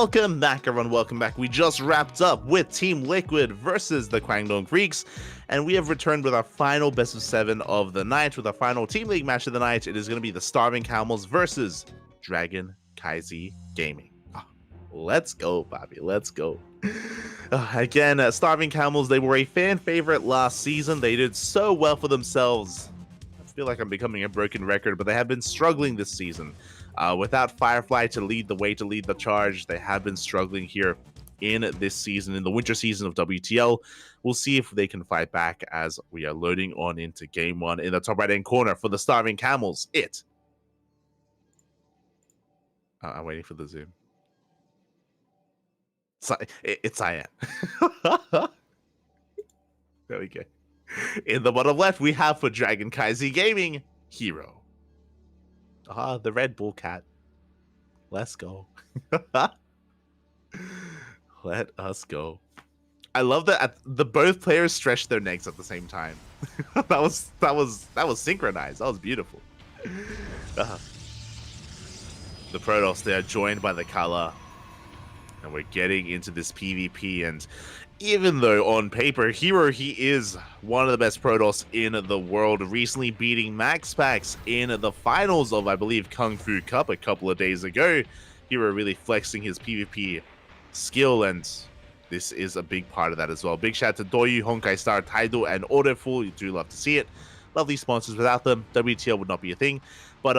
Welcome back, everyone. Welcome back. We just wrapped up with Team Liquid versus the Kwangdong Freaks, and we have returned with our final best of 7 of the night, with our final Team League match of the night. It is going to be the Starving Camels versus Dragon Kaizi Gaming. Let's go, Bobby. Let's go. Again, Starving Camels, they were a fan favorite last season. They did so well for themselves. I feel like I'm becoming a broken record, but they have been struggling this season. Without Firefly to lead the way, to lead the charge, they have been struggling here in this season, in the winter season of WTL. We'll see if they can fight back as we are loading on into game 1. In the top right-hand corner for the Starving Camels, I'm waiting for the zoom. It's Cyan. There we go. In the bottom left, we have for Dragon Kaizi Gaming, Hero. The Red Bull cat. Let's go. Let us go. I love that the both players stretched their necks at the same time. that was synchronized. That was beautiful. The Protoss, they are joined by the Kala. And we're getting into this PvP, and even though on paper, Hero, he is one of the best Protoss in the world, recently beating MaxPax in the finals of, I believe, Kung Fu Cup a couple of days ago. Hero really flexing his PvP skill, and this is a big part of that as well. Big shout out to Doyu, Honkai Star, Taido, and Orderful. You do love to see it. Lovely sponsors. Without them, WTL would not be a thing. But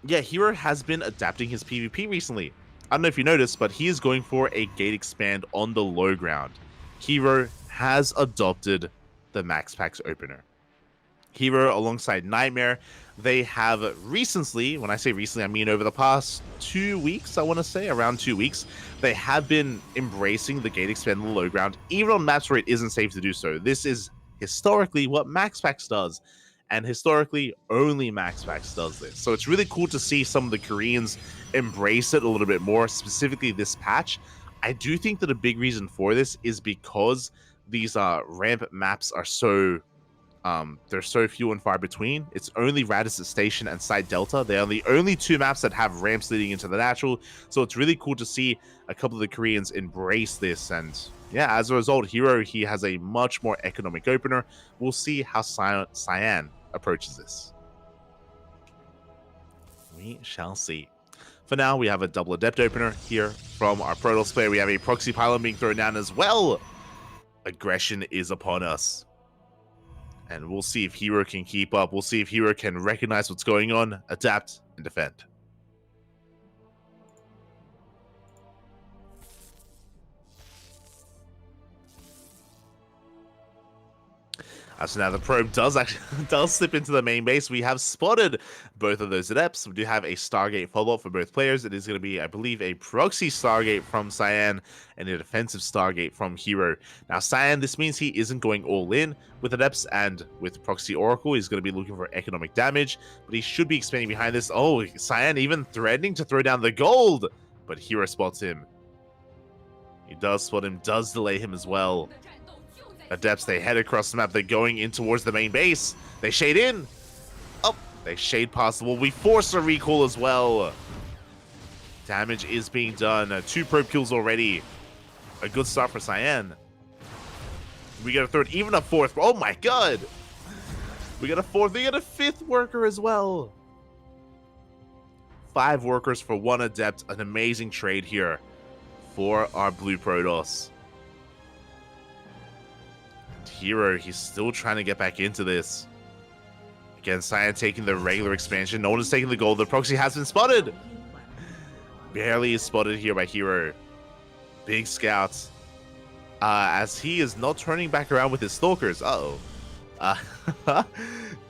yeah, Hero has been adapting his PvP recently. I don't know if you noticed, but he is going for a gate expand on the low ground. Hero has adopted the MaxPax opener. Hero alongside Nightmare, they have recently, when I say recently, I mean over the past 2 weeks, I want to say, around 2 weeks, they have been embracing the gate expand on the low ground, even on maps where it isn't safe to do so. This is historically what MaxPax does, and historically, only MaxPax does this. So it's really cool to see some of the Koreans embrace it a little bit more, specifically this patch. I do think that a big reason for this is because these ramp maps are so they're so few and far between. It's only Radisson Station and Side Delta. They are the only 2 maps that have ramps leading into the natural. So it's really cool to see a couple of the Koreans embrace this. And yeah, as a result, Hero, he has a much more economic opener. We'll see how Cyan approaches this. We shall see. For now, we have a double Adept opener here from our Protoss player. We have a Proxy Pylon being thrown down as well. Aggression is upon us. And we'll see if Hero can keep up. We'll see if Hero can recognize what's going on, adapt, and defend. So now the probe does slip into the main base. We have spotted both of those adepts. We do have a Stargate follow-up for both players. It is going to be, I believe, a proxy Stargate from Cyan and a defensive Stargate from Hero. Now Cyan, this means he isn't going all in with adepts, and with proxy Oracle, he's going to be looking for economic damage, but he should be expanding behind this. Oh, Cyan even threatening to throw down the gold, but Hero spots him. He does spot him, does delay him as well. Adepts, they head across the map. They're going in towards the main base. They shade in. Oh, they shade past the wall. We force a recall as well. Damage is being done. 2 probe kills already. A good start for Cyan. We got a 3rd, even a 4th. Oh my god. We got a 4th. We got a 5th worker as well. 5 workers for 1 adept. An amazing trade here for our blue Protoss. Hero, he's still trying to get back into this. Again, Cyan taking the regular expansion. No one is taking the gold. The proxy has been spotted. Barely is spotted here by Hero. Big scouts. As he is not turning back around with his stalkers.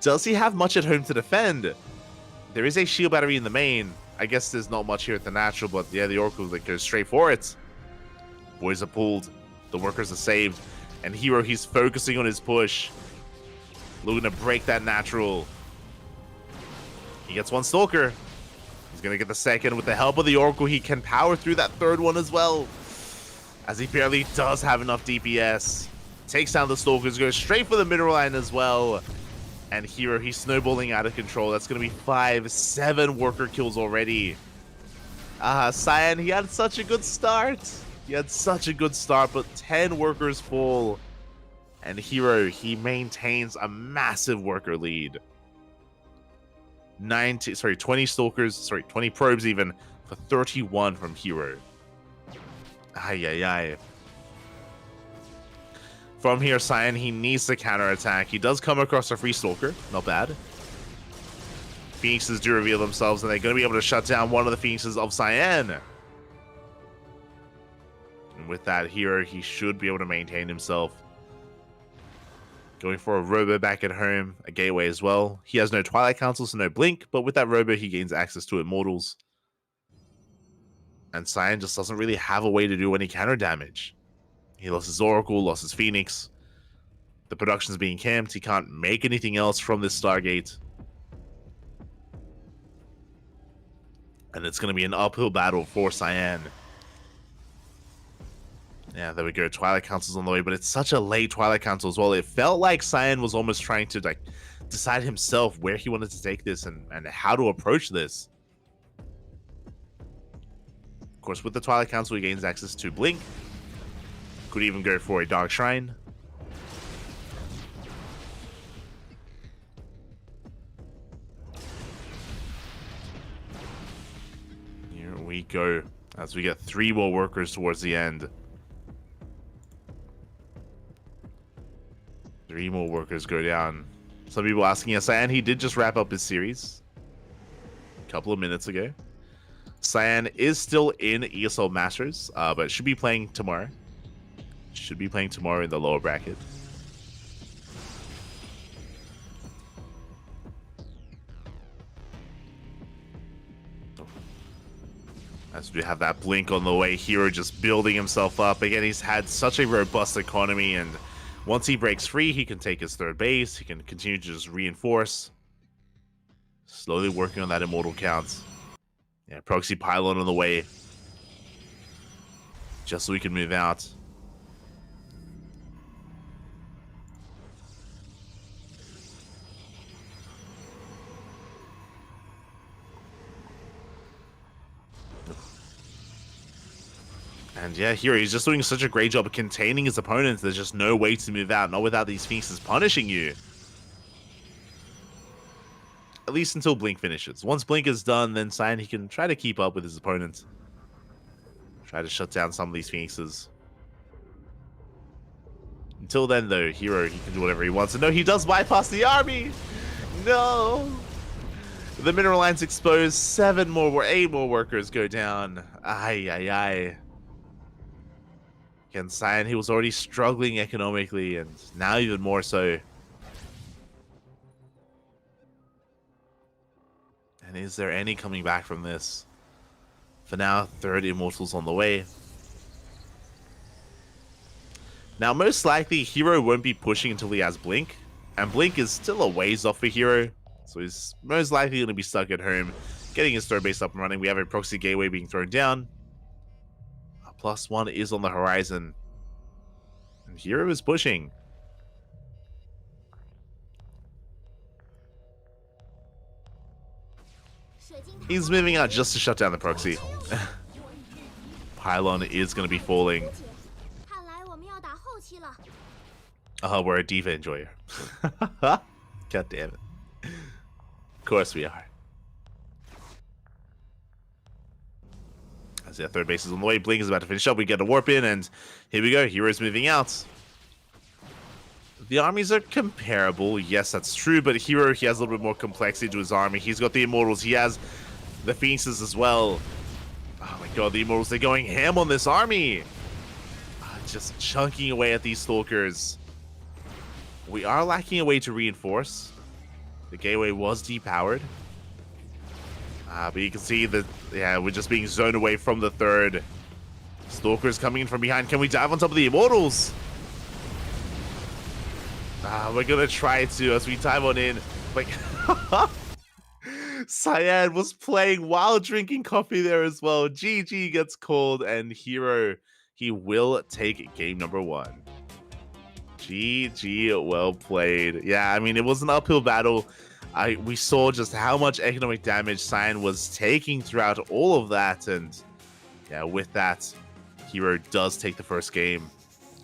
Does he have much at home to defend? There is a shield battery in the main. I guess there's not much here at the natural, but yeah, the Oracle that goes straight for it. Boys are pulled. The workers are saved. And Hero, he's focusing on his push. Looking to break that natural. He gets 1 Stalker. He's going to get the 2nd. With the help of the Oracle, he can power through that 3rd one as well. As he barely does have enough DPS. Takes down the Stalkers, goes straight for the middle line as well. And Hero, he's snowballing out of control. That's going to be 5, 7 worker kills already. Cyan, he had such a good start. But 10 workers fall. And Hero, he maintains a massive worker lead. 20 stalkers, 20 probes even, for 31 from Hero. Ay. From here, Cyan, he needs to counterattack. He does come across a free stalker. Not bad. Phoenixes do reveal themselves, and they're going to be able to shut down one of the Phoenixes of Cyan. And with that, Hero, he should be able to maintain himself. Going for a Robo back at home, a Gateway as well. He has no Twilight Council, so no Blink, but with that Robo, he gains access to Immortals. And Cyan just doesn't really have a way to do any counter damage. He lost his Oracle, lost his Phoenix. The production's being camped. He can't make anything else from this Stargate. And it's going to be an uphill battle for Cyan. Yeah, there we go. Twilight Council's on the way, but it's such a late Twilight Council as well. It felt like Cyan was almost trying to decide himself where he wanted to take this and how to approach this. Of course, with the Twilight Council, he gains access to Blink. Could even go for a Dark Shrine. Here we go, as we get 3 more workers towards the end. 3 more workers go down. Some people asking us, Cyan, he did just wrap up his series a couple of minutes ago. Cyan is still in ESL Masters, but should be playing tomorrow. Should be playing tomorrow in the lower bracket. As we have that Blink on the way, Hero just building himself up. Again, he's had such a robust economy, and once he breaks free, he can take his 3rd base. He can continue to just reinforce. Slowly working on that Immortal count. Yeah, Proxy Pylon on the way. Just so we can move out. And yeah, here he's just doing such a great job of containing his opponents. There's just no way to move out, not without these Phoenixes punishing you. At least until Blink finishes. Once Blink is done, then Cyan, he can try to keep up with his opponent. Try to shut down some of these Phoenixes. Until then, though, Hero, he can do whatever he wants. And no, he does bypass the army! No! The mineral line's exposed. 8 more workers go down. Ay. Again, Cyan, he was already struggling economically, and now even more so. And is there any coming back from this? For now, 3rd Immortals on the way. Now, most likely, Hero won't be pushing until he has Blink. And Blink is still a ways off for Hero. So he's most likely going to be stuck at home, getting his 3rd base up and running. We have a Proxy Gateway being thrown down. +1 is on the horizon. And Hero is pushing. He's moving out just to shut down the Proxy. Pylon is going to be falling. We're a Diva enjoyer. God damn it. Of course we are. As their 3rd base is on the way, Blink is about to finish up. We get a warp in, and here we go. Hero's moving out. The armies are comparable. Yes, that's true, but Hero, he has a little bit more complexity to his army. He's got the Immortals. He has the Phoenixes as well. Oh my god, the Immortals, they're going ham on this army. Just chunking away at these Stalkers. We are lacking a way to reinforce. The Gateway was depowered. But you can see that, yeah, we're just being zoned away from the 3rd. Stalkers coming in from behind. Can we dive on top of the Immortals? We're gonna try to as we dive on in. Like, Cyan was playing while drinking coffee there as well. GG gets called, and Hero, he will take game number 1. GG, well played. Yeah, I mean, it was an uphill battle. We saw just how much economic damage Cyan was taking throughout all of that, and yeah, with that, Hero does take the first game.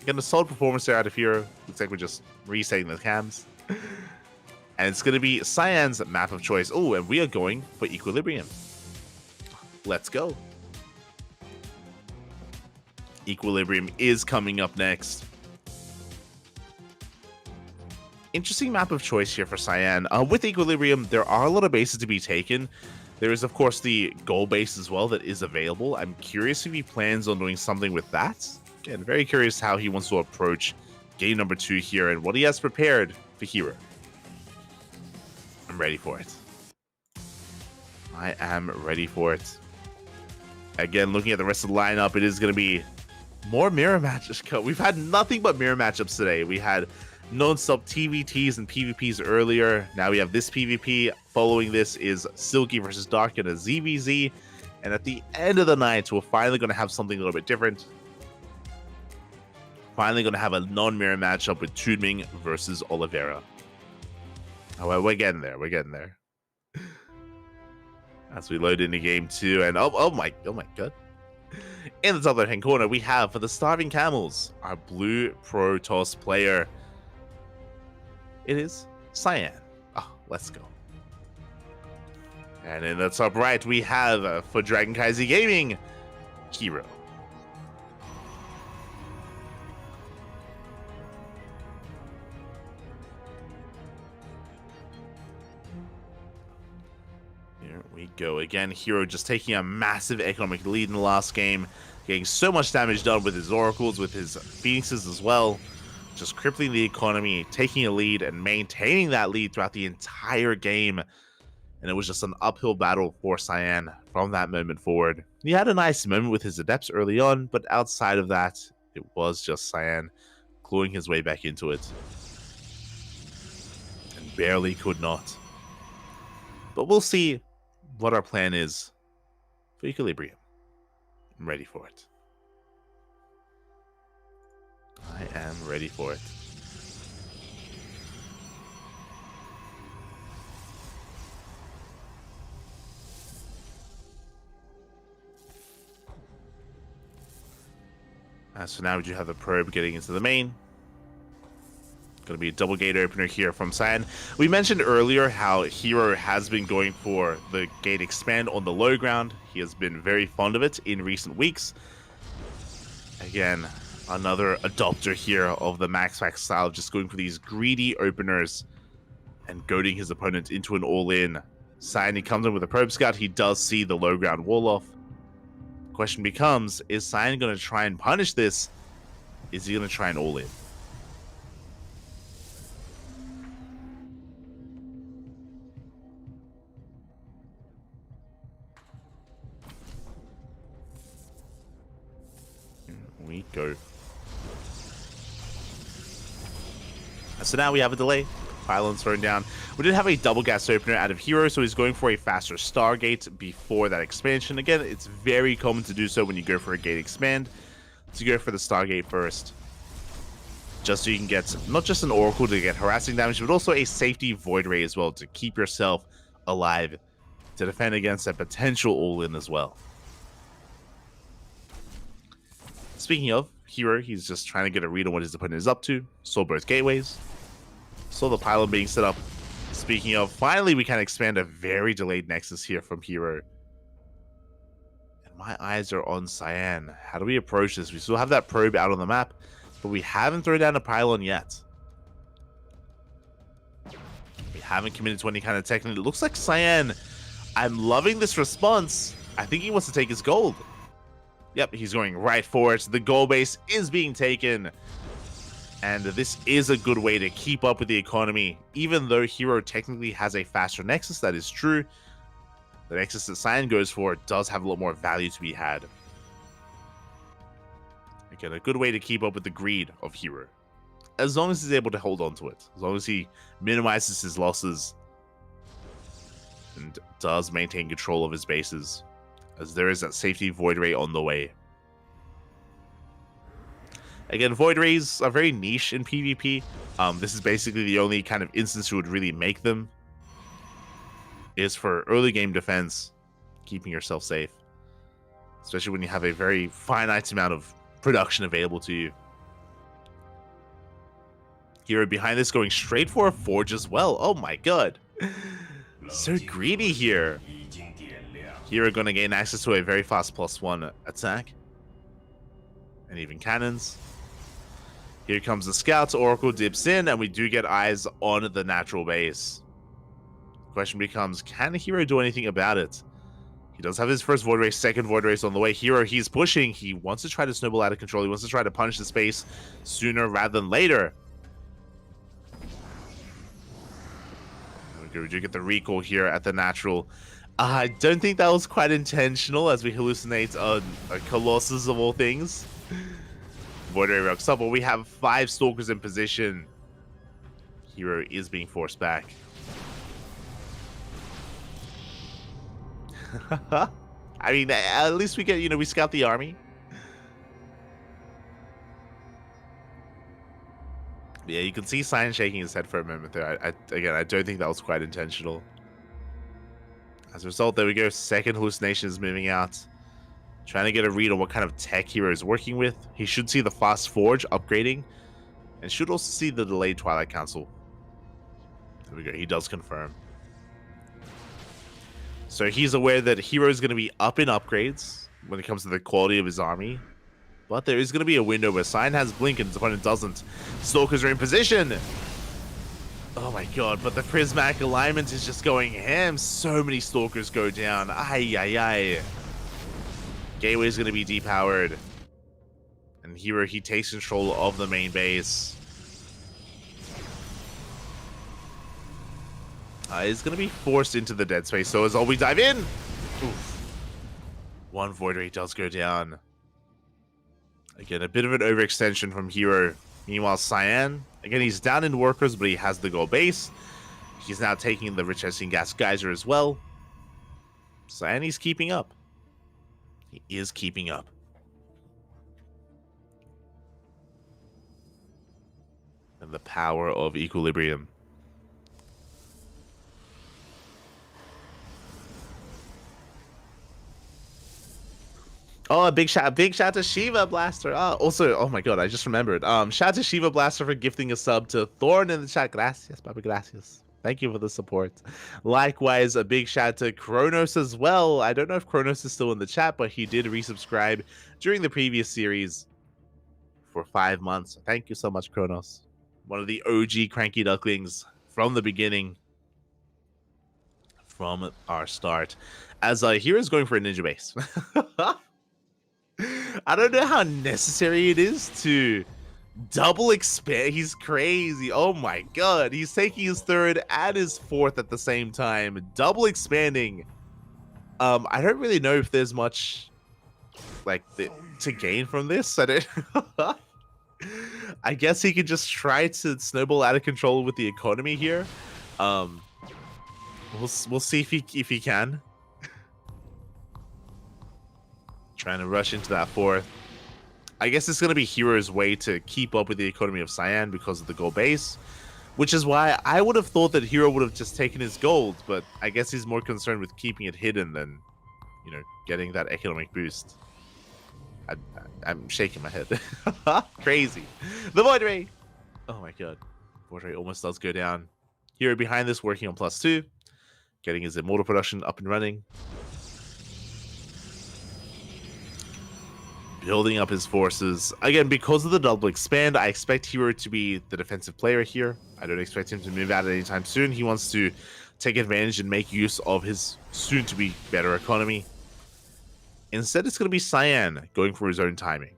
Getting a solid performance there out of Hero. Looks like we're just resetting the cams. And it's going to be Cyan's map of choice. Oh, and we are going for Equilibrium. Let's go. Equilibrium is coming up next. Interesting map of choice here for Cyan. With Equilibrium, there are a lot of bases to be taken. There is, of course, the gold base as well that is available. I'm curious if he plans on doing something with that. Again, very curious how he wants to approach game number 2 here and what he has prepared for Hero. I'm ready for it. I am ready for it. Again, looking at the rest of the lineup, it is going to be more mirror matches. We've had nothing but mirror matchups today. We had non-stop TVTs and PvPs earlier. Now we have this PvP. Following this is Silky versus Dark in a ZVZ. And at the end of the night, we're finally going to have something a little bit different. Finally going to have a non-mirror matchup with Tudming versus Oliveira. Oh, we're getting there. We're getting there. As we load into game 2, and oh my god. In the top left-hand corner, we have, for the Starving Camels, our blue Protoss player. It is Cyan. Oh, let's go. And in the top right, we have, for CranKy Gaming, Hero. Here we go again. Hero just taking a massive economic lead in the last game, getting so much damage done with his oracles, with his phoenixes as well, just crippling the economy, taking a lead and maintaining that lead throughout the entire game. And it was just an uphill battle for Cyan from that moment forward. He had a nice moment with his adepts early on, but outside of that, it was just Cyan clawing his way back into it. And barely could not. But we'll see what our plan is for Equilibrium. I'm ready for it. I am ready for it. So now we do have the probe getting into the main. Going to be a double gate opener here from Cyan. We mentioned earlier how Hero has been going for the gate expand on the low ground. He has been very fond of it in recent weeks. Again, another adopter here of the Max Pack style, just going for these greedy openers and goading his opponent into an all-in. Cyan, he comes in with a probe scout. He does see the low ground wall off. Question becomes, is Cyan going to try and punish this? Is he going to try and all-in? We go. So now we have a delay. Pylon's thrown down. We did have a double gas opener out of Hero, so he's going for a faster Stargate before that expansion. Again, it's very common to do so when you go for a gate expand, to go for the Stargate first. Just so you can get not just an Oracle to get harassing damage, but also a safety Void Ray as well to keep yourself alive, to defend against a potential all-in as well. Speaking of Hero, he's just trying to get a read on what his opponent is up to. Saw both gateways. Saw the pylon being set up. Speaking of, finally we can expand a very delayed Nexus here from Hero. And my eyes are on Cyan. How do we approach this? We still have that probe out on the map, but we haven't thrown down a pylon yet. We haven't committed to any kind of technique. It looks like Cyan, I'm loving this response. I think he wants to take his gold. Yep, he's going right for it. The gold base is being taken. And this is a good way to keep up with the economy. Even though Hero technically has a faster Nexus, that is true. The Nexus that Cyan goes for does have a lot more value to be had. Again, a good way to keep up with the greed of Hero. As long as he's able to hold on to it. As long as he minimizes his losses. And does maintain control of his bases. As there is that safety Void Ray on the way. Again, Void Rays are very niche in PvP. This is basically the only kind of instance you would really make them. is for early game defense, keeping yourself safe. Especially when you have a very finite amount of production available to you. Hero behind this going straight for a forge as well. Oh my god. So greedy here. Hero going to gain access to a very fast +1 attack. And even cannons. Here comes the scouts. Oracle dips in, and we do get eyes on the natural base. Question becomes, can Hero do anything about it? He does have his first Void Race, second Void Race on the way. Hero, he's pushing. He wants to try to snowball out of control. He wants to try to punish the space sooner rather than later. We do get the recall here at the natural. I don't think that was quite intentional as we hallucinate a Colossus of all things. Void Ray rocks up, but we have 5 Stalkers in position. Hero is being forced back. I mean, at least we get, we scout the army. Yeah, you can see Cyan shaking his head for a moment there. Again, I don't think that was quite intentional. As a result, there we go. Second hallucination is moving out. Trying to get a read on what kind of tech Hero is working with. He should see the fast forge upgrading. And should also see the delayed Twilight Council. There we go. He does confirm. So he's aware that Hero is going to be up in upgrades when it comes to the quality of his army. But there is going to be a window where Cyan has Blink and his opponent doesn't. Stalkers are in position. Oh my god, but the prismatic alignment is just going ham. So many Stalkers go down. Ay, ay, ay. Gateway is going to be depowered. And Hero, he takes control of the main base. He's going to be forced into the dead space. So as all we dive in. Oof. One Void Ray does go down. Again, a bit of an overextension from Hero. Meanwhile, Cyan, again, he's down in workers, but he has the gold base. He's now taking the Rich Hessing Gas Geyser as well. Cyan, he's keeping up. He is keeping up. And the power of equilibrium. Oh, a big shout to Shiva Blaster. Also, oh my god, I just remembered. Shout out to Shiva Blaster for gifting a sub to Thorn in the chat. Gracias, Papa, gracias. Thank you for the support. Likewise, a big shout out to Kronos as well. I don't know if Kronos is still in the chat, but he did resubscribe during the previous series for 5 months. Thank you so much, Kronos. One of the OG CranKy Ducklings from the beginning. From our start. As Hero's going for a ninja base. I don't know how necessary it is to double expand. He's crazy. Oh my god. He's taking his third and his fourth at the same time. Double expanding. I don't really know if there's much to gain from this. I don't I guess he could just try to snowball out of control with the economy here. We'll see if he can. Trying to rush into that fourth. I guess it's going to be Hero's way to keep up with the economy of Cyan because of the gold base. Which is why I would have thought that Hero would have just taken his gold. But I guess he's more concerned with keeping it hidden than, getting that economic boost. I'm shaking my head. Crazy. The Void Ray. Oh my god. Void Ray almost does go down. Hero behind this working on +2. Getting his immortal production up and running. Building up his forces. Again, because of the double expand, I expect Hero to be the defensive player here. I don't expect him to move out anytime soon. He wants to take advantage and make use of his soon-to-be better economy. Instead, it's going to be Cyan going for his own timing.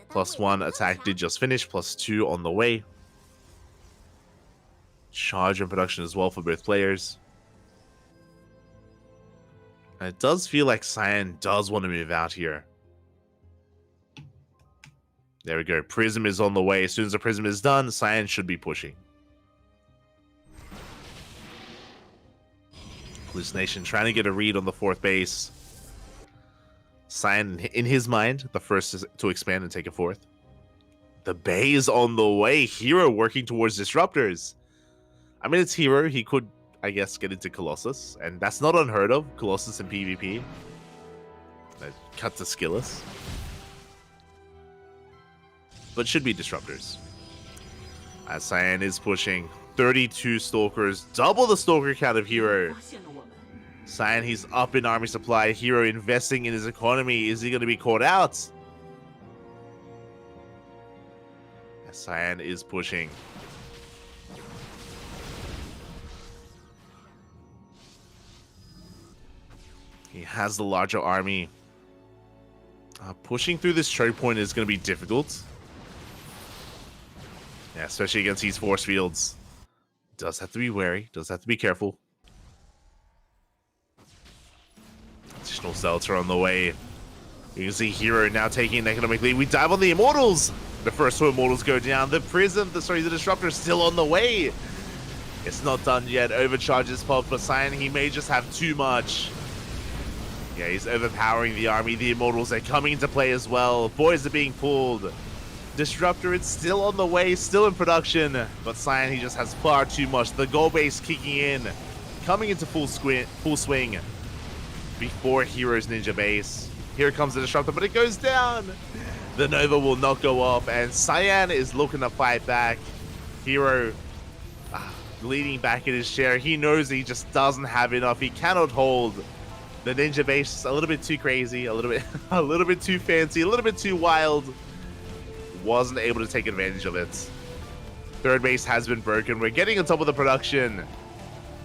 +1 attack did just finish, +2 on the way. Charge and production as well for both players. And it does feel like Cyan does want to move out here. There we go. Prism is on the way. As soon as the Prism is done, Cyan should be pushing. Hallucination trying to get a read on the fourth base. Cyan, in his mind, the first to expand and take a fourth. The Bay is on the way. Hero working towards disruptors. I mean, it's Hero. He could I guess, get into Colossus, and that's not unheard of. Colossus in PvP. Cut to skillless. But should be disruptors. As Cyan is pushing 32 Stalkers, double the Stalker count of Hero. Cyan, he's up in army supply. Hero investing in his economy. Is he going to be caught out? As Cyan is pushing. He has the larger army. Pushing through this choke point is going to be difficult. Yeah, especially against these force fields. Does have to be wary. Does have to be careful. Additional Zealots are on the way. You can see Hero now taking an economic lead. We dive on the Immortals. The first two Immortals go down. The the Disruptor is still on the way. It's not done yet. Overcharges pop, but Cyan, he may just have too much. Yeah, he's overpowering the army. The Immortals are coming into play as well. Boys are being pulled. Disruptor, it's still on the way, still in production. But Cyan, he just has far too much. The goal base kicking in. Coming into full swing. Before Hero's Ninja Base. Here comes the Disruptor, but it goes down. The Nova will not go off, and Cyan is looking to fight back. Hero leaning back in his chair. He knows he just doesn't have enough. He cannot hold. The Ninja Base is a little bit too crazy, a little bit too fancy, a little bit too wild. Wasn't able to take advantage of it. Third base has been broken. We're getting on top of the production.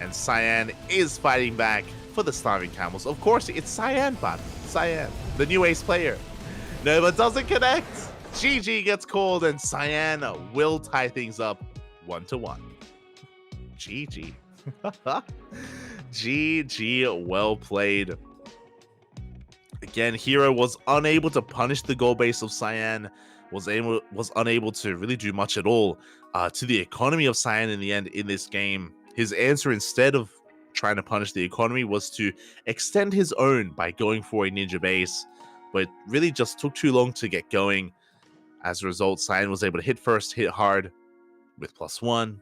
And Cyan is fighting back for the Starving Camels. Of course, it's Cyan, but Cyan, the new ace player. Nova doesn't connect. GG gets called, and Cyan will tie things up 1-1. GG. GG, well played. Again, Hero was unable to punish the goal base of Cyan. Was unable to really do much at all to the economy of Cyan in the end in this game. His answer, instead of trying to punish the economy, was to extend his own by going for a ninja base, but it really just took too long to get going. As a result, Cyan was able to hit first, hit hard with +1,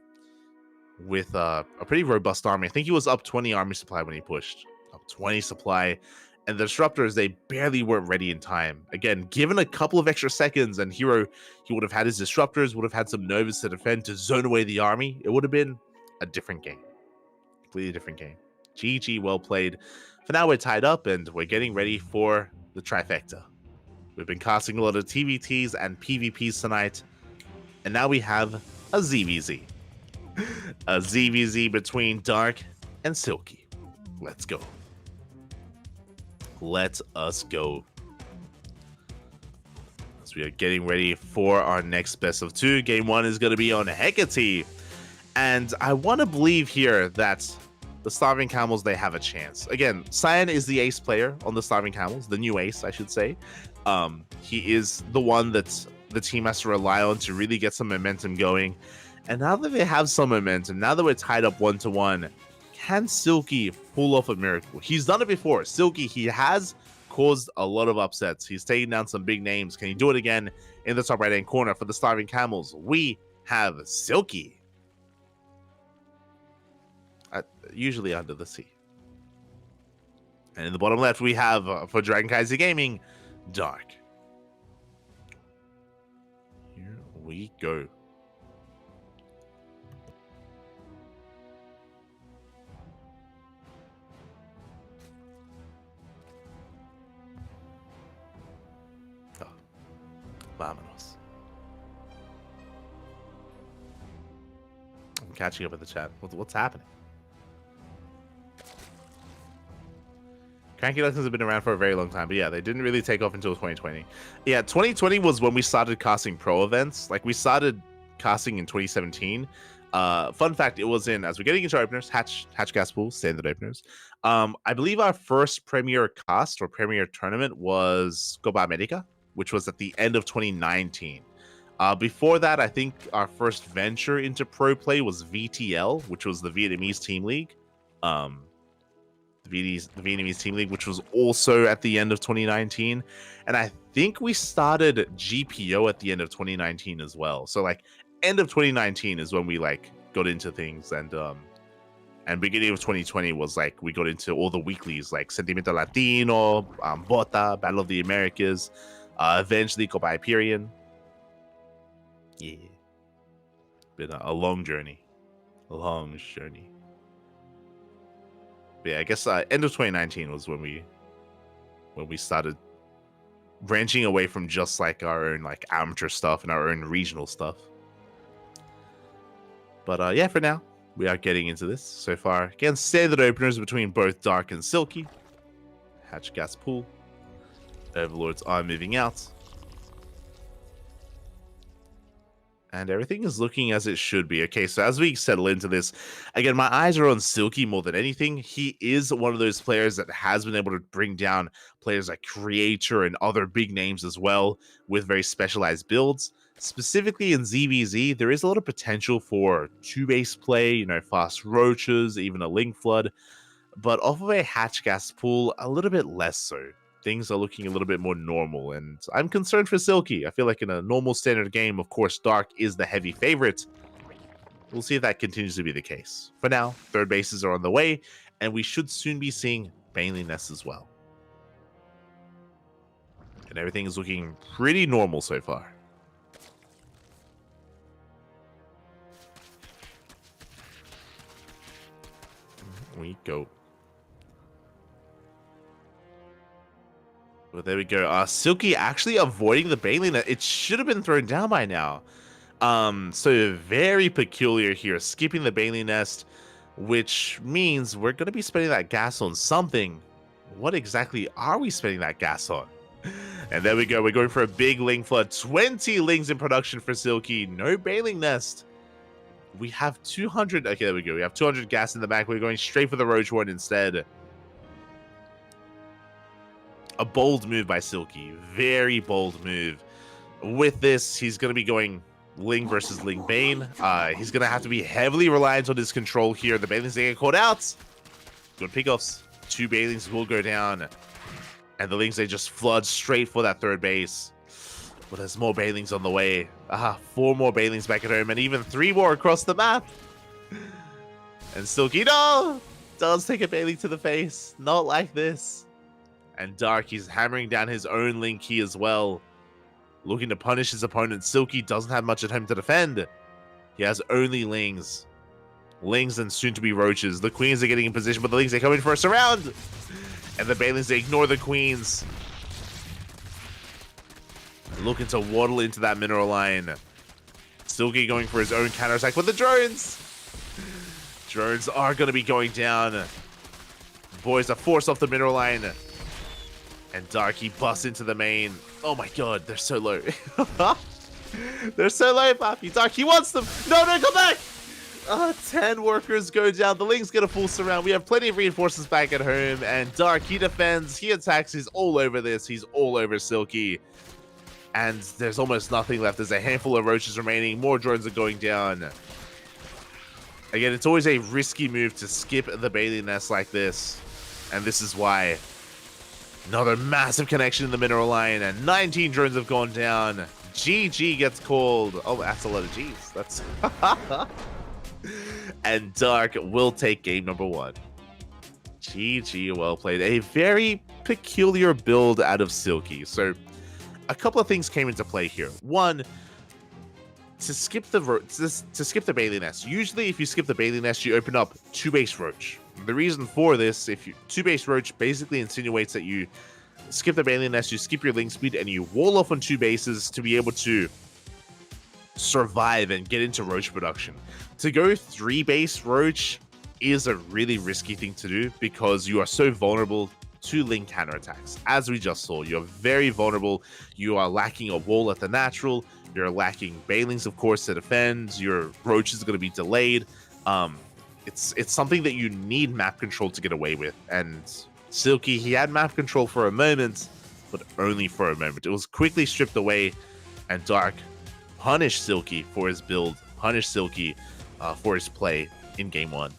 with a pretty robust army. I think he was up 20 army supply when he pushed. Up 20 supply. And the Disruptors, they barely weren't ready in time. Again, given a couple of extra seconds, and Hero, he would have had his Disruptors, would have had some Novas to defend, to zone away the army. It would have been a different game. Completely different game. GG, well played. For now, we're tied up, and we're getting ready for the trifecta. We've been casting a lot of TVTs and PvPs tonight, and now we have a ZVZ. A ZVZ between Dark and Silky. Let's go. Let us go. As we are getting ready for our next best of 2. Game 1 is going to be on Hecate. And I want to believe here that the Starving Camels, they have a chance. Again, Cyan is the ace player on the Starving Camels. The new ace, I should say. He is the one that the team has to rely on to really get some momentum going. And now that they have some momentum, now that we're tied up 1-1, can Silky pull off a miracle? He's done it before. Silky, he has caused a lot of upsets. He's taken down some big names. Can he do it again? In the top right-hand corner for the Starving Camels, we have Silky. Usually under the sea. And in the bottom left, we have, for CranKy Gaming, Dark. Here we go. Vámonos. I'm catching up with the chat. What's happening? CranKy Ducklings have been around for a very long time, but yeah, they didn't really take off until 2020. Yeah, 2020 was when we started casting pro events. Like, we started casting in 2017. Fun fact, it was in, as we're getting into openers, Hatch Gas Pool, standard openers. I believe our first premier cast or premier tournament was Copa America, which was at the end of 2019. Before that, I think our first venture into pro play was VTL, which was the Vietnamese Team League. The Vietnamese Team League, which was also at the end of 2019. And I think we started GPO at the end of 2019 as well. So, like, end of 2019 is when we, like, got into things. And And beginning of 2020 was like we got into all the weeklies like Sentimiento Latino, Bota, Battle of the Americas, eventually Copa Hyperion. Yeah, been a long journey, But yeah, I guess end of 2019 was when we started branching away from just like our own like amateur stuff and our own regional stuff. But yeah, for now, we are getting into this so far. Again, standard openers between both Dark and Silky. Hatch gas pool. Overlords are moving out. And everything is looking as it should be. Okay, so as we settle into this, again, my eyes are on Silky more than anything. He is one of those players that has been able to bring down players like Creator and other big names as well with very specialized builds. Specifically in ZVZ, there is a lot of potential for 2-base play, you know, fast roaches, even a Link Flood. But off of a Hatch gas pool, a little bit less so. Things are looking a little bit more normal, and I'm concerned for Silky. I feel like in a normal standard game, of course, Dark is the heavy favorite. We'll see if that continues to be the case. For now, third bases are on the way, and we should soon be seeing Baneling Nest as well. And everything is looking pretty normal so far. We go. But there we go. Silky actually avoiding the Baneling Nest. It should have been thrown down by now. So very peculiar here. Skipping the Baneling Nest, which means we're going to be spending that gas on something. What exactly are we spending that gas on? And there we go. We're going for a big Link Flood. 20 Lings in production for Silky. No Baneling Nest. We have 200. Okay, there we go. We have 200 gas in the back. We're going straight for the Roach one instead. A bold move by Silky. Very bold move. With this, he's going to be going Ling versus Ling Bane. He's going to have to be heavily reliant on his control here. The Banelings they get caught out. Good pickoffs. 2 Banelings will go down. And the Lings, they just flood straight for that third base. But there's more Banelings on the way. 4 more Banelings back at home. And even 3 more across the map. And Silky, no! Does take a Baneling to the face. Not like this. And Dark, he's hammering down his own Link key as well. Looking to punish his opponent. Silky doesn't have much at home to defend. He has only Lings. Lings and soon to be Roaches. The Queens are getting in position, but the Lings, they come in for a surround. And the Banelings, they ignore the Queens. Looking to waddle into that mineral line. Silky going for his own counterattack with the drones. Drones are going to be going down. Boys are forced off the mineral line. And Darky busts into the main. Oh my god, they're so low. They're so low, Papi. Darky wants them. No, come back. 10 workers go down. The Lings get a full surround. We have plenty of reinforcements back at home. And Dark, he defends. He attacks. He's all over this. He's all over Silky. And there's almost nothing left. There's a handful of Roaches remaining. More drones are going down. Again, it's always a risky move to skip the Baneling Nest like this. And this is why. Another massive connection in the mineral line, and 19 drones have gone down. GG gets called. Oh, that's a lot of G's. That's and Dark will take game number 1. GG, well played. A very peculiar build out of Silky. So a couple of things came into play here. One, to skip the Baneling Nest. Usually, if you skip the Baneling Nest, you open up 2-base Roach. The reason for this, if you 2-base Roach basically insinuates that you skip the Baneling Nest, you skip your Link speed, and you wall off on 2 bases to be able to survive and get into Roach production. To go 3-base Roach is a really risky thing to do because you are so vulnerable to Link counterattacks. As we just saw, you're very vulnerable. You are lacking a wall at the natural. You're lacking Banelings, of course, to defend. Your Roach is going to be delayed. It's something that you need map control to get away with. And Silky, he had map control for a moment, but only for a moment. It was quickly stripped away, and Dark punished Silky for his build, punished Silky for his play in game 1.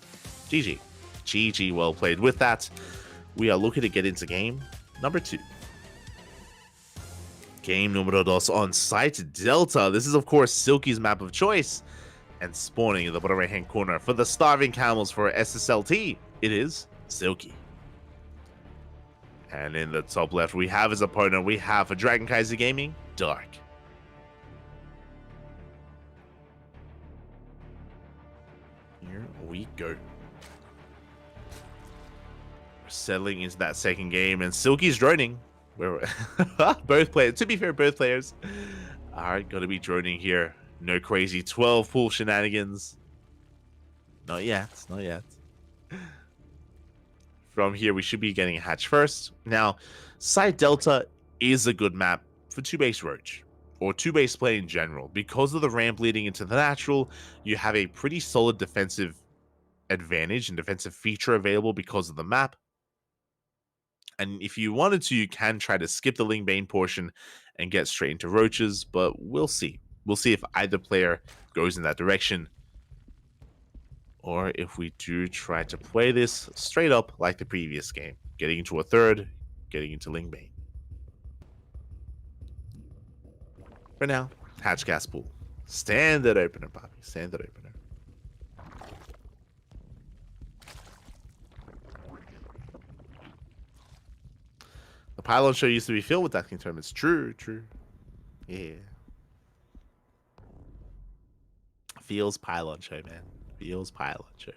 GG. GG, well played. With that, we are looking to get into game number 2. Game numero dos on Site Delta. This is, of course, Silky's map of choice. And spawning in the bottom right hand corner for the Starving Camels for SSLT, it is Silky. And in the top left, we have his opponent. We have for Dragon Kaiser Gaming, Dark. Here we go. We're settling into that second game, and Silky's droning. We're both players. To be fair, both players are going to be droning here. No crazy 12 pool shenanigans. Not yet. Not yet. From here, we should be getting a hatch first. Now, Side Delta is a good map for 2-base Roach, or 2-base play in general. Because of the ramp leading into the natural, you have a pretty solid defensive advantage and defensive feature available because of the map. And if you wanted to, you can try to skip the Ling Bane portion and get straight into Roaches, but we'll see. We'll see if either player goes in that direction, or if we do try to play this straight up like the previous game, getting into a third, getting into Ling Bane. For now, hatch gas pool. Standard opener, Bobby. Standard opener. The pylon show used to be filled with Duckling tournaments. True, true. Yeah. Feels pylon show, man. Feels pylon show.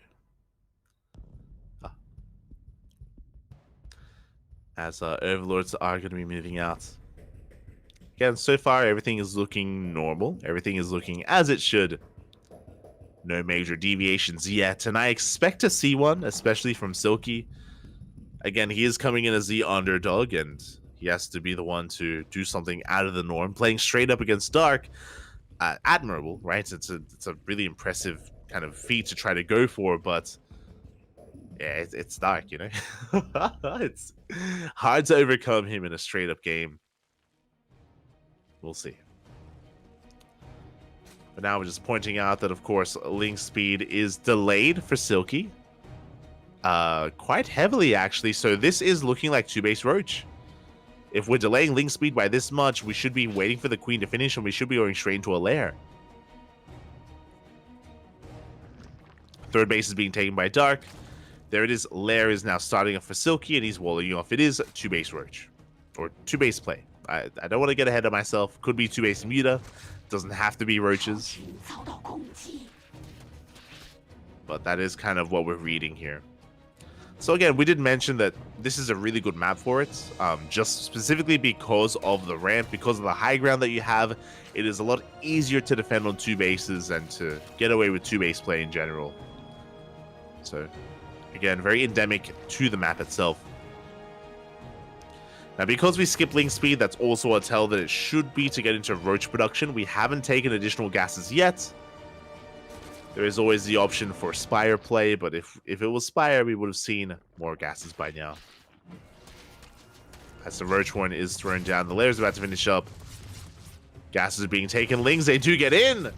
As Overlords are going to be moving out. Again, so far everything is looking normal. Everything is looking as it should. No major deviations yet, and I expect to see one, especially from Silky. Again, he is coming in as the underdog, and he has to be the one to do something out of the norm. Playing straight up against Dark, admirable, right? It's a really impressive kind of feat to try to go for, but yeah, it's Dark, you know. It's hard to overcome him in a straight up game. We'll see. But now we're just pointing out that, of course, link speed is delayed for Silky. Quite heavily, actually. So this is looking like 2-base Roach. If we're delaying link speed by this much, we should be waiting for the Queen to finish, and we should be going straight into a lair. Third base is being taken by Dark. There it is. Lair is now starting up for Silky, and he's walling off. It is 2-base Roach. Or 2-base play. I don't want to get ahead of myself. Could be 2-base Muta. Doesn't have to be Roaches. But that is kind of what we're reading here. So again, we did mention that this is a really good map for it. Just specifically because of the ramp, because of the high ground that you have. It is a lot easier to defend on 2 bases and to get away with 2-base play in general. So again, very endemic to the map itself. Now, because we skip link speed, that's also a tell that it should be to get into Roach production. We haven't taken additional gases yet. There is always the option for Spire play, but if it was Spire, we would have seen more gases by now. As the Roach one is thrown down, the Lair's about to finish up. Gases are being taken. Lings, they do get in!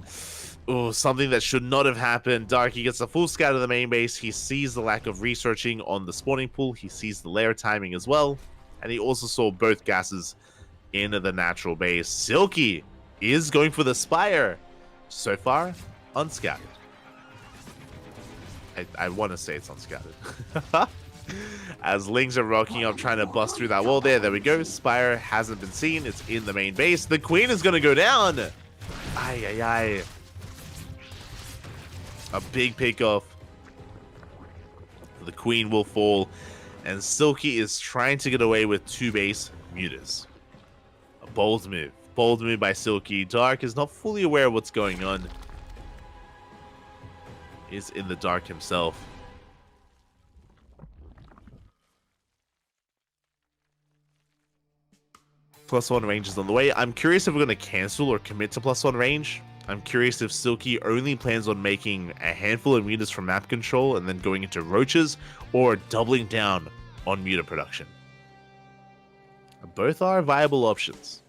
Oh, something that should not have happened. Darky gets a full scout of the main base. He sees the lack of researching on the spawning pool. He sees the Lair timing as well. And he also saw both gases in the natural base. Silky is going for the Spire. So far, unscouted. I want to say it's unscouted. As Lings are rocking up, trying to bust through that wall there. There we go. Spire hasn't been seen. It's in the main base. The Queen is going to go down. Ay, ay, ay. A big pick-off. The Queen will fall. And Silky is trying to get away with 2-base Mutas. A bold move. Bold move by Silky. Dark is not fully aware of what's going on. Is in the dark himself. +1 range is on the way. I'm curious if we're going to cancel or commit to +1 range. I'm curious if Silky only plans on making a handful of Mutas from map control and then going into Roaches, or doubling down on Muta production. Both are viable options.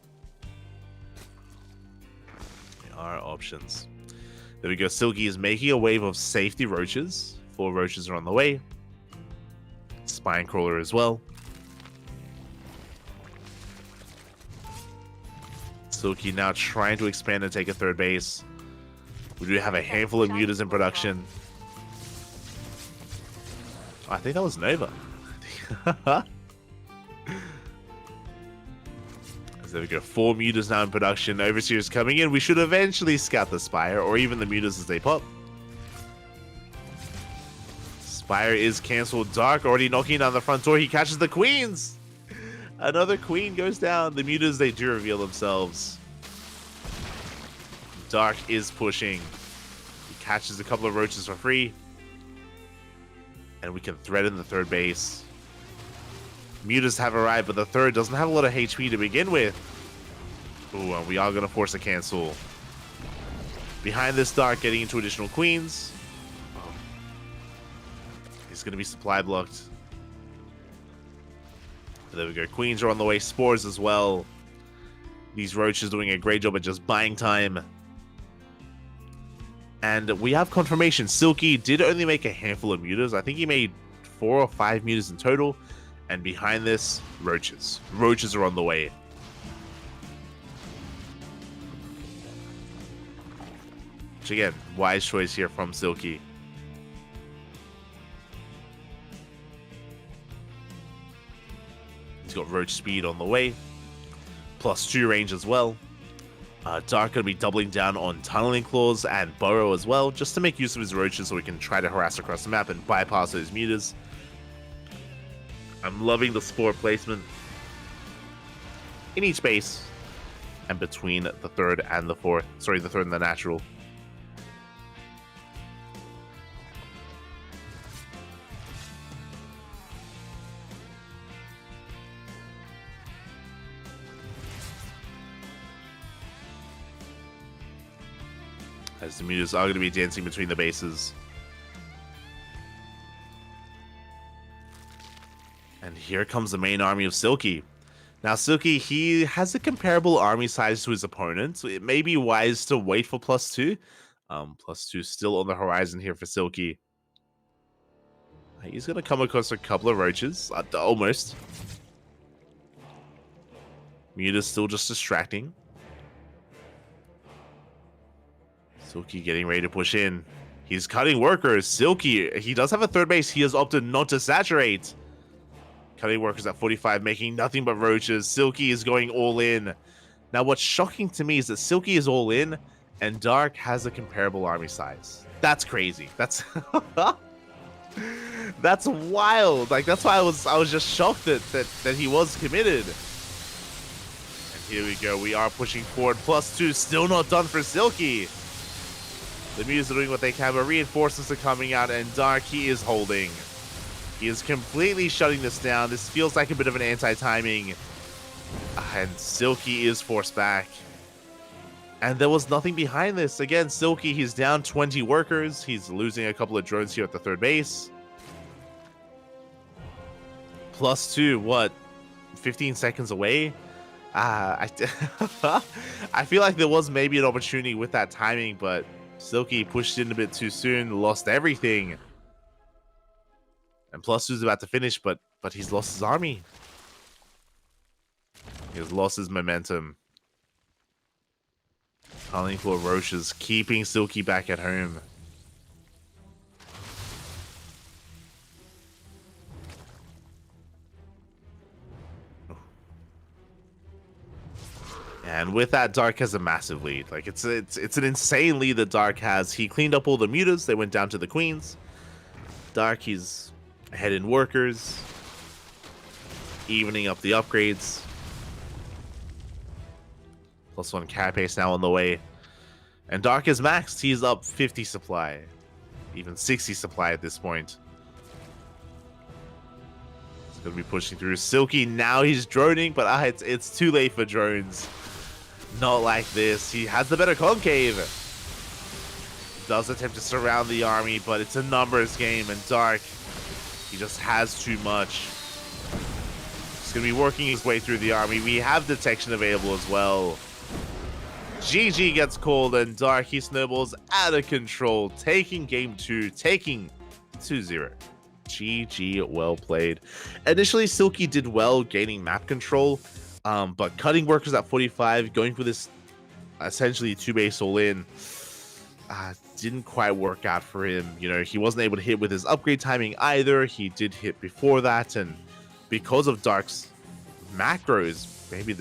They are options. There we go. Silky is making a wave of safety Roaches. 4 Roaches are on the way. Spine Crawler as well. Silky now trying to expand and take a third base. We do have a handful of mutas in production. I think that was Nova. There we go. 4 mutas now in production. Overseers coming in. We should eventually scout the Spire, or even the mutas as they pop. Spire is cancelled. Dark already knocking down the front door. He catches the queens. Another queen goes down. The mutas, they do reveal themselves. Dark is pushing. He catches a couple of roaches for free. And we can threaten the third base. Mutas have arrived, but the third doesn't have a lot of HP to begin with. Ooh, and we are going to force a cancel. Behind this Dark, getting into additional queens. Oh. He's going to be supply blocked. There we go. Queens are on the way. Spores as well. These roaches doing a great job at just buying time. And we have confirmation. Silky did only make a handful of mutas. I think he made 4 or 5 mutas in total. And behind this, roaches. Roaches are on the way. Which again, wise choice here from Silky. He's got roach speed on the way. +2 range as well. Dark going to be doubling down on tunneling claws and burrow as well, just to make use of his roaches so we can try to harass across the map and bypass those mutas. I'm loving the spore placement in each base and between the third and the fourth. Sorry, the third and the natural. As the mutas are going to be dancing between the bases. And here comes the main army of Silky. Now, Silky, he has a comparable army size to his opponent, so it may be wise to wait for +2. +2 still on the horizon here for Silky. He's going to come across a couple of roaches, almost. Muta's still just distracting. Silky getting ready to push in. He's cutting workers. Silky, he does have a third base. He has opted not to saturate. Cutting workers at 45, making nothing but roaches. Silky is going all in. Now, what's shocking to me is that Silky is all in, and Dark has a comparable army size. That's crazy. That's that's wild. Like, that's why I was just shocked that he was committed. And here we go. We are pushing forward. +2, still not done for Silky. The mutas are doing what they can, but reinforcements are coming out, and Dark, he is holding. He is completely shutting this down. This feels like a bit of an anti-timing. And Silky is forced back. And there was nothing behind this. Again, Silky, he's down 20 workers. He's losing a couple of drones here at the third base. +2, what? 15 seconds away? I feel like there was maybe an opportunity with that timing, but Silky pushed in a bit too soon, lost everything. And +2's about to finish, but he's lost his army. He has lost his momentum. Calling for roaches, keeping Silky back at home. And with that, Dark has a massive lead. Like, it's an insane lead that Dark has. He cleaned up all the mutas. They went down to the queens. Dark, he's ahead in workers, evening up the upgrades. +1 carapace now on the way. And Dark is maxed. He's up 50 supply. Even 60 supply at this point. He's going to be pushing through. Silky, now he's droning, but it's too late for drones. Not like this. He has the better concave. Does attempt to surround the army, but it's a numbers game, and Dark, he just has too much. He's going to be working his way through the army. We have detection available as well. GG gets called, and Dark, he snowballs out of control, taking game 2, taking 2-0. GG, well played. Initially, Silky did well gaining map control, but cutting workers at 45, going for this essentially 2-base all in. didn't quite work out for him. You know, he wasn't able to hit with his upgrade timing either. He did hit before that, and because of Dark's macros, maybe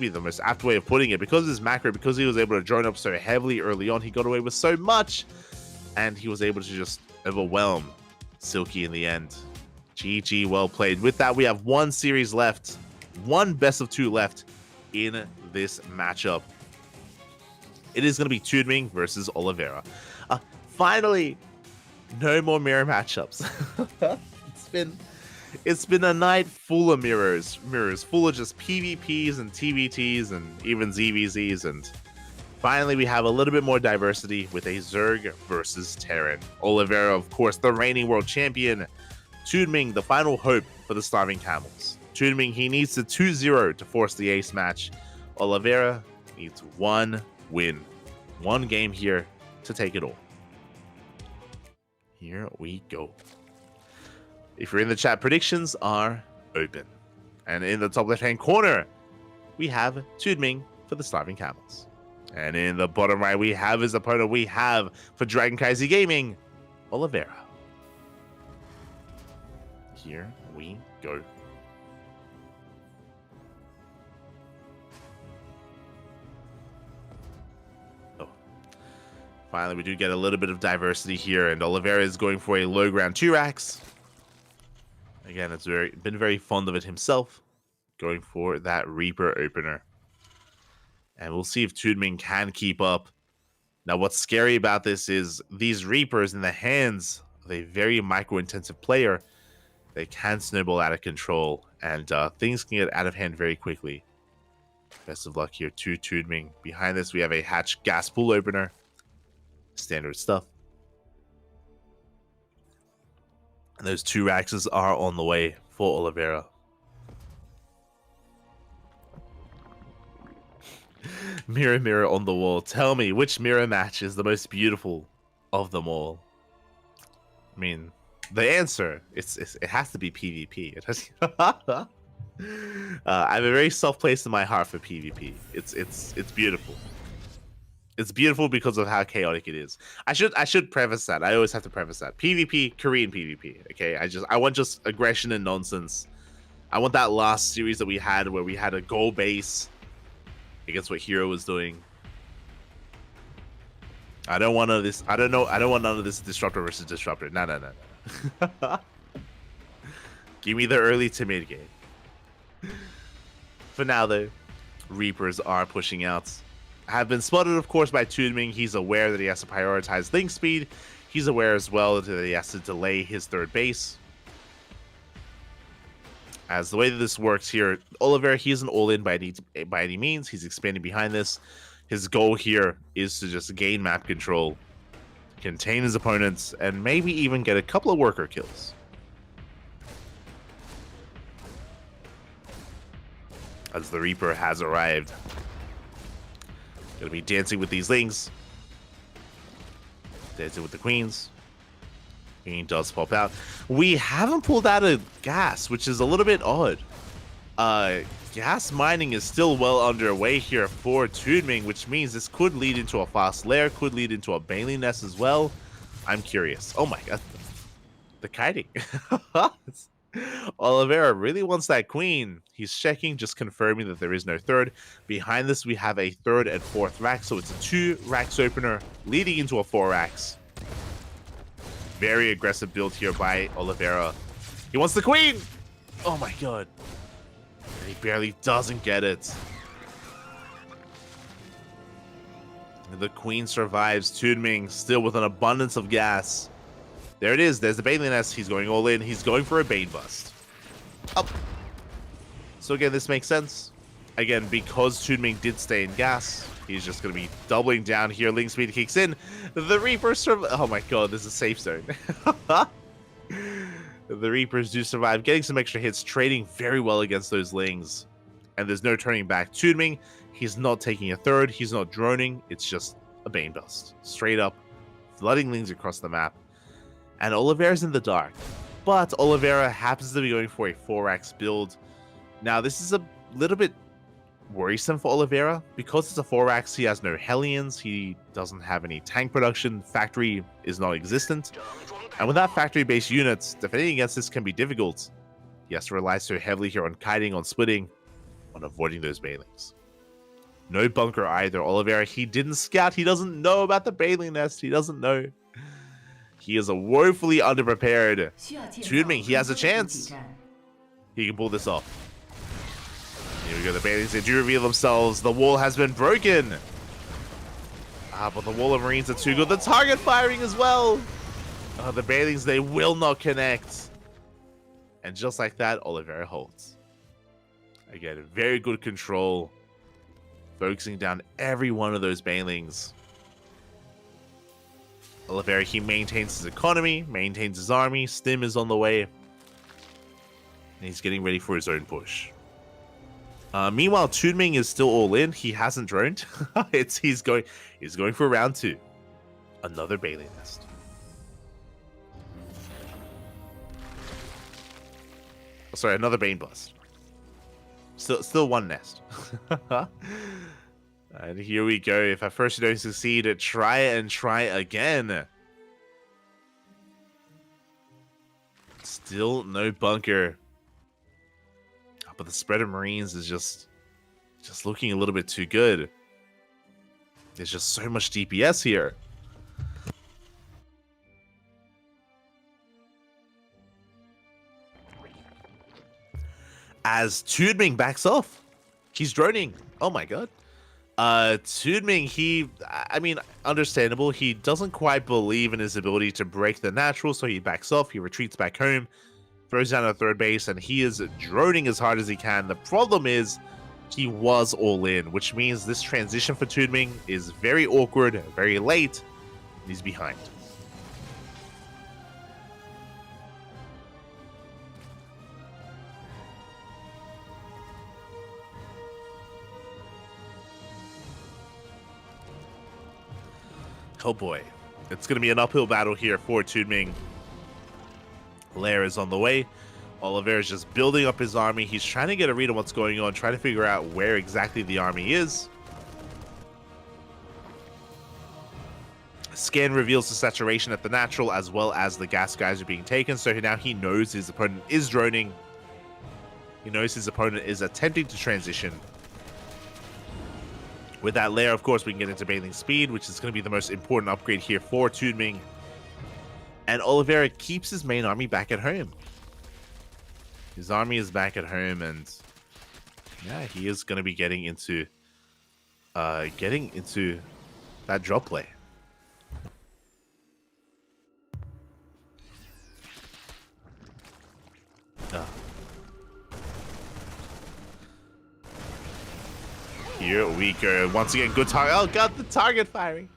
the most apt way of putting it, because of his macro, because he was able to drone up so heavily early on, he got away with so much, and he was able to just overwhelm Silky in the end. GG, well played. With that, we have one series left, one best of 2 left in this matchup. It is going to be Tudming versus Oliveira. Finally, no more mirror matchups. It's been a night full of mirrors, full of just PvPs and TVTs and even ZVZs, and finally we have a little bit more diversity with a Zerg versus Terran. Oliveira, of course, the reigning world champion. Tudming, the final hope for the Starving Camels. Tudming, he needs the 2-0 to force the ace match. Oliveira needs one win. One game here to take it all. Here we go. If you're in the chat, predictions are open. And in the top left-hand corner, we have Tudming for the Starving Camels. And in the bottom right, we have his opponent. We have, for CranKy Gaming, Oliveira. Here we go. Finally, we do get a little bit of diversity here, and Oliveira is going for a low ground 2 racks. Again, it's been very fond of it himself, going for that Reaper opener. And we'll see if Tudming can keep up. Now, what's scary about this is these Reapers in the hands of a very micro-intensive player, they can snowball out of control, and things can get out of hand very quickly. Best of luck here to Tudming. Behind this, we have a Hatch gas pool opener. Standard stuff. And those 2 Raxes are on the way for Oliveira. Mirror, mirror on the wall, tell me which mirror match is the most beautiful of them all. I mean, the answer it has to be PvP. It has. I have a very soft place in my heart for PvP. It's beautiful. It's beautiful because of how chaotic it is. I should preface that. I always have to preface that. PvP, Korean PvP. Okay, I want just aggression and nonsense. I want that last series that we had where we had a goal base against what Hero was doing. I don't want this. I don't want none of this disruptor versus disruptor. No. Give me the early to mid game. For now, though, Reapers are pushing out. Have been spotted, of course, by Tudming. He's aware that he has to prioritize link speed. He's aware as well that he has to delay his 3rd base. As the way that this works here, Oliveira, he isn't all in by any means. He's expanding behind this. His goal here is to just gain map control, contain his opponents, and maybe even get a couple of worker kills. As the Reaper has arrived. Gonna be dancing with these lings. Dancing with the queens. Queen does pop out. We haven't pulled out a gas, which is a little bit odd. Gas mining is still well underway here for Tudming, which means this could lead into a fast lair, could lead into a Bailey nest as well. I'm curious. Oh my god. The kiting. Oliveira really wants that queen. He's checking, just confirming that there is no 3rd. Behind this, we have a 3rd and 4th rack, so it's a 2 racks opener leading into a 4 racks. Very aggressive build here by Oliveira. He wants the queen! Oh my god. And he barely doesn't get it. And the queen survives. Tudming still with an abundance of gas. There it is. There's the Bailey nest. He's going all in. He's going for a Bane bust. Up. So again, this makes sense. Again, because Tudming did stay in gas, he's just going to be doubling down here. Link speed kicks in. The Reaper oh my god, this is a safe zone. The Reapers do survive, getting some extra hits, trading very well against those Lings. And there's no turning back. Tudming, he's not taking a 3rd. He's not droning. It's just a Bane bust. Straight up, flooding Lings across the map. And Oliveira's in the dark. But Oliveira happens to be going for a 4x build. Now, this is a little bit worrisome for Oliveira. Because it's a 4-axe, he has no Hellions, he doesn't have any tank production, factory is non-existent. And without factory-based units, defending against this can be difficult. He has to rely so heavily here on kiting, on splitting, on avoiding those Banelings. No bunker either. Oliveira, he didn't scout. He doesn't know about the Baneling nest. He doesn't know. He is a woefully underprepared. Tunming, he has a chance. He can pull this off. Here we go. The Banelings, they do reveal themselves. The wall has been broken. But the wall of Marines are too good. The target firing as well. The Banelings, they will not connect. And just like that, Oliveira holds. Again, very good control. Focusing down every one of those Banelings. Oliveira, he maintains his economy, maintains his army. Stim is on the way. And he's getting ready for his own push. Meanwhile, Tunming is still all in. He hasn't droned. He's going for round 2. Another Baneling nest. Oh, sorry, another Bane Blast. Still one nest. And here we go. If at first you don't succeed, try and try again. Still no bunker. But the spread of Marines is just looking a little bit too good. There's just so much DPS here. As Tunming backs off. He's droning. Oh my god. Tunming, I mean, understandable. He doesn't quite believe in his ability to break the natural, so he backs off. He retreats back home, throws down a third base, and he is droning as hard as he can. The problem is he was all in, which means this transition for Tunming is very awkward, very late, and he's behind. Oh boy, it's going to be an uphill battle here for Tunming. Lair is on the way. Oliveira is just building up his army. He's trying to get a read on what's going on, trying to figure out where exactly the army is. Scan reveals the saturation at the natural as well as the gas guys are being taken, so now he knows his opponent is droning. He knows his opponent is attempting to transition. With that layer, of course, we can get into Baneling Speed, which is going to be the most important upgrade here for Tunming. And Oliveira keeps his main army back at home. His army is back at home, and yeah, he is going to be getting into that drop play. Here we go. Once again, good target. Oh god, the target firing.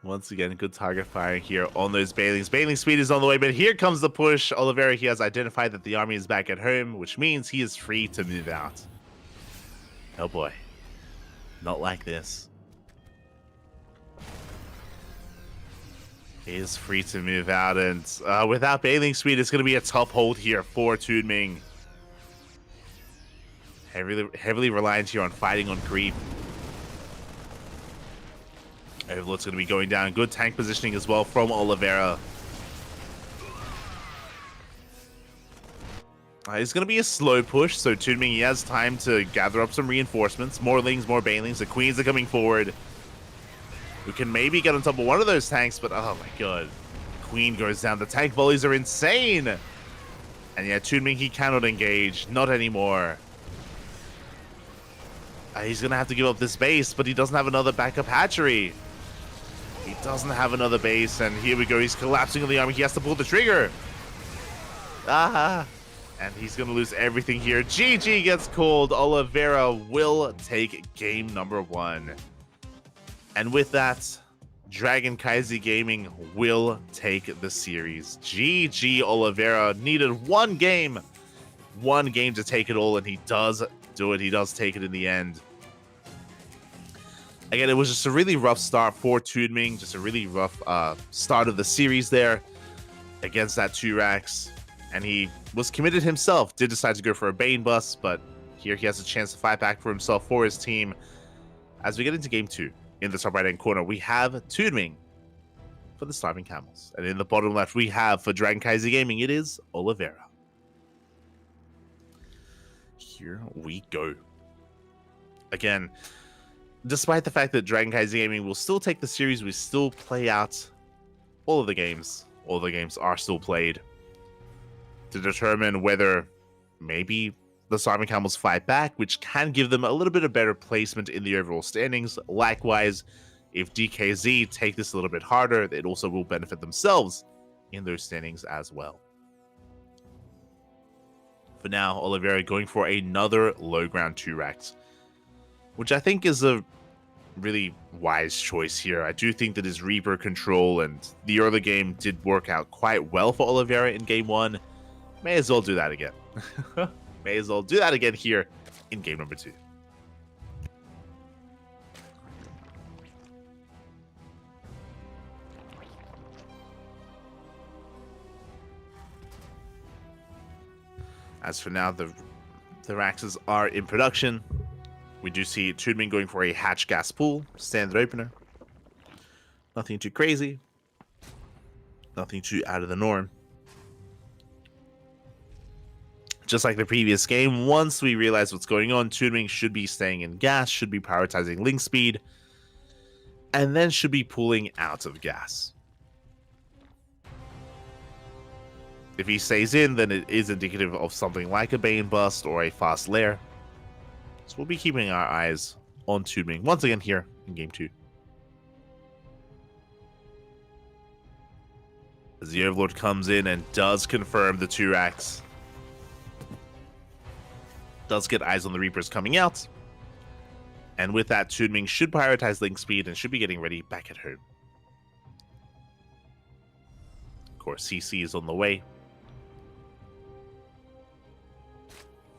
Once again, good target firing here on those Banelings. Baneling Speed is on the way, but here comes the push. Oliveira, he has identified that the army is back at home, which means he is free to move out. Oh boy. Not like this. He is free to move out, and without Baneling Speed, it's going to be a tough hold here for Tunming. Heavily reliant here on fighting on creep. Overlord's going to be going down. Good tank positioning as well from Oliveira. It's going to be a slow push, so Tunming, he has time to gather up some reinforcements. More Lings, more Banelings. The Queens are coming forward. We can maybe get on top of one of those tanks, but oh my god. Queen goes down. The tank volleys are insane. And yeah, Tunming, he cannot engage. Not anymore. He's going to have to give up this base, but he doesn't have another backup hatchery. He doesn't have another base, and here we go. He's collapsing on the army. He has to pull the trigger. And he's going to lose everything here. GG gets called. Oliveira will take game number 1. And with that, Dragon Kaiser Gaming will take the series. GG Oliveira needed one game to take it all, and he does do it. He does take it in the end. Again, it was just a really rough start for Tunming. Just a really rough start of the series there against that 2-Rax. And he was committed himself. Did decide to go for a Bane bus, but Here he has a chance to fight back for himself, for his team. As we get into game 2, in the top right-hand corner, we have Toonming for the Starving Camels. And in the bottom left, we have, for CranKy Gaming, it is Oliveira. Here we go. Again, despite the fact that CranKy Gaming will still take the series, we still play out all of the games. All the games are still played to determine whether maybe the Starving Camels fight back, which can give them a little bit of better placement in the overall standings. Likewise, if DKZ take this a little bit harder, it also will benefit themselves in those standings as well. For now, Oliveira going for another low ground 2-racked, which I think is a really wise choice here. I do think that his Reaper control and the early game did work out quite well for Oliveira in game 1. May as well do that again. May as well do that again here in game number 2. As for now, the Raxes are in production. We do see Toonming going for a hatch gas pool, standard opener. Nothing too crazy. Nothing too out of the norm. Just like the previous game, once we realize what's going on, Toonming should be staying in gas, should be prioritizing link speed, and then should be pulling out of gas. If he stays in, then it is indicative of something like a Bane Bust or a fast lair. So we'll be keeping our eyes on Toonming once again here in game 2. As the Overlord comes in and does confirm the 2 racks. Does get eyes on the Reapers coming out. And with that, Toonming should prioritize link speed and should be getting ready back at home. Of course, CC is on the way.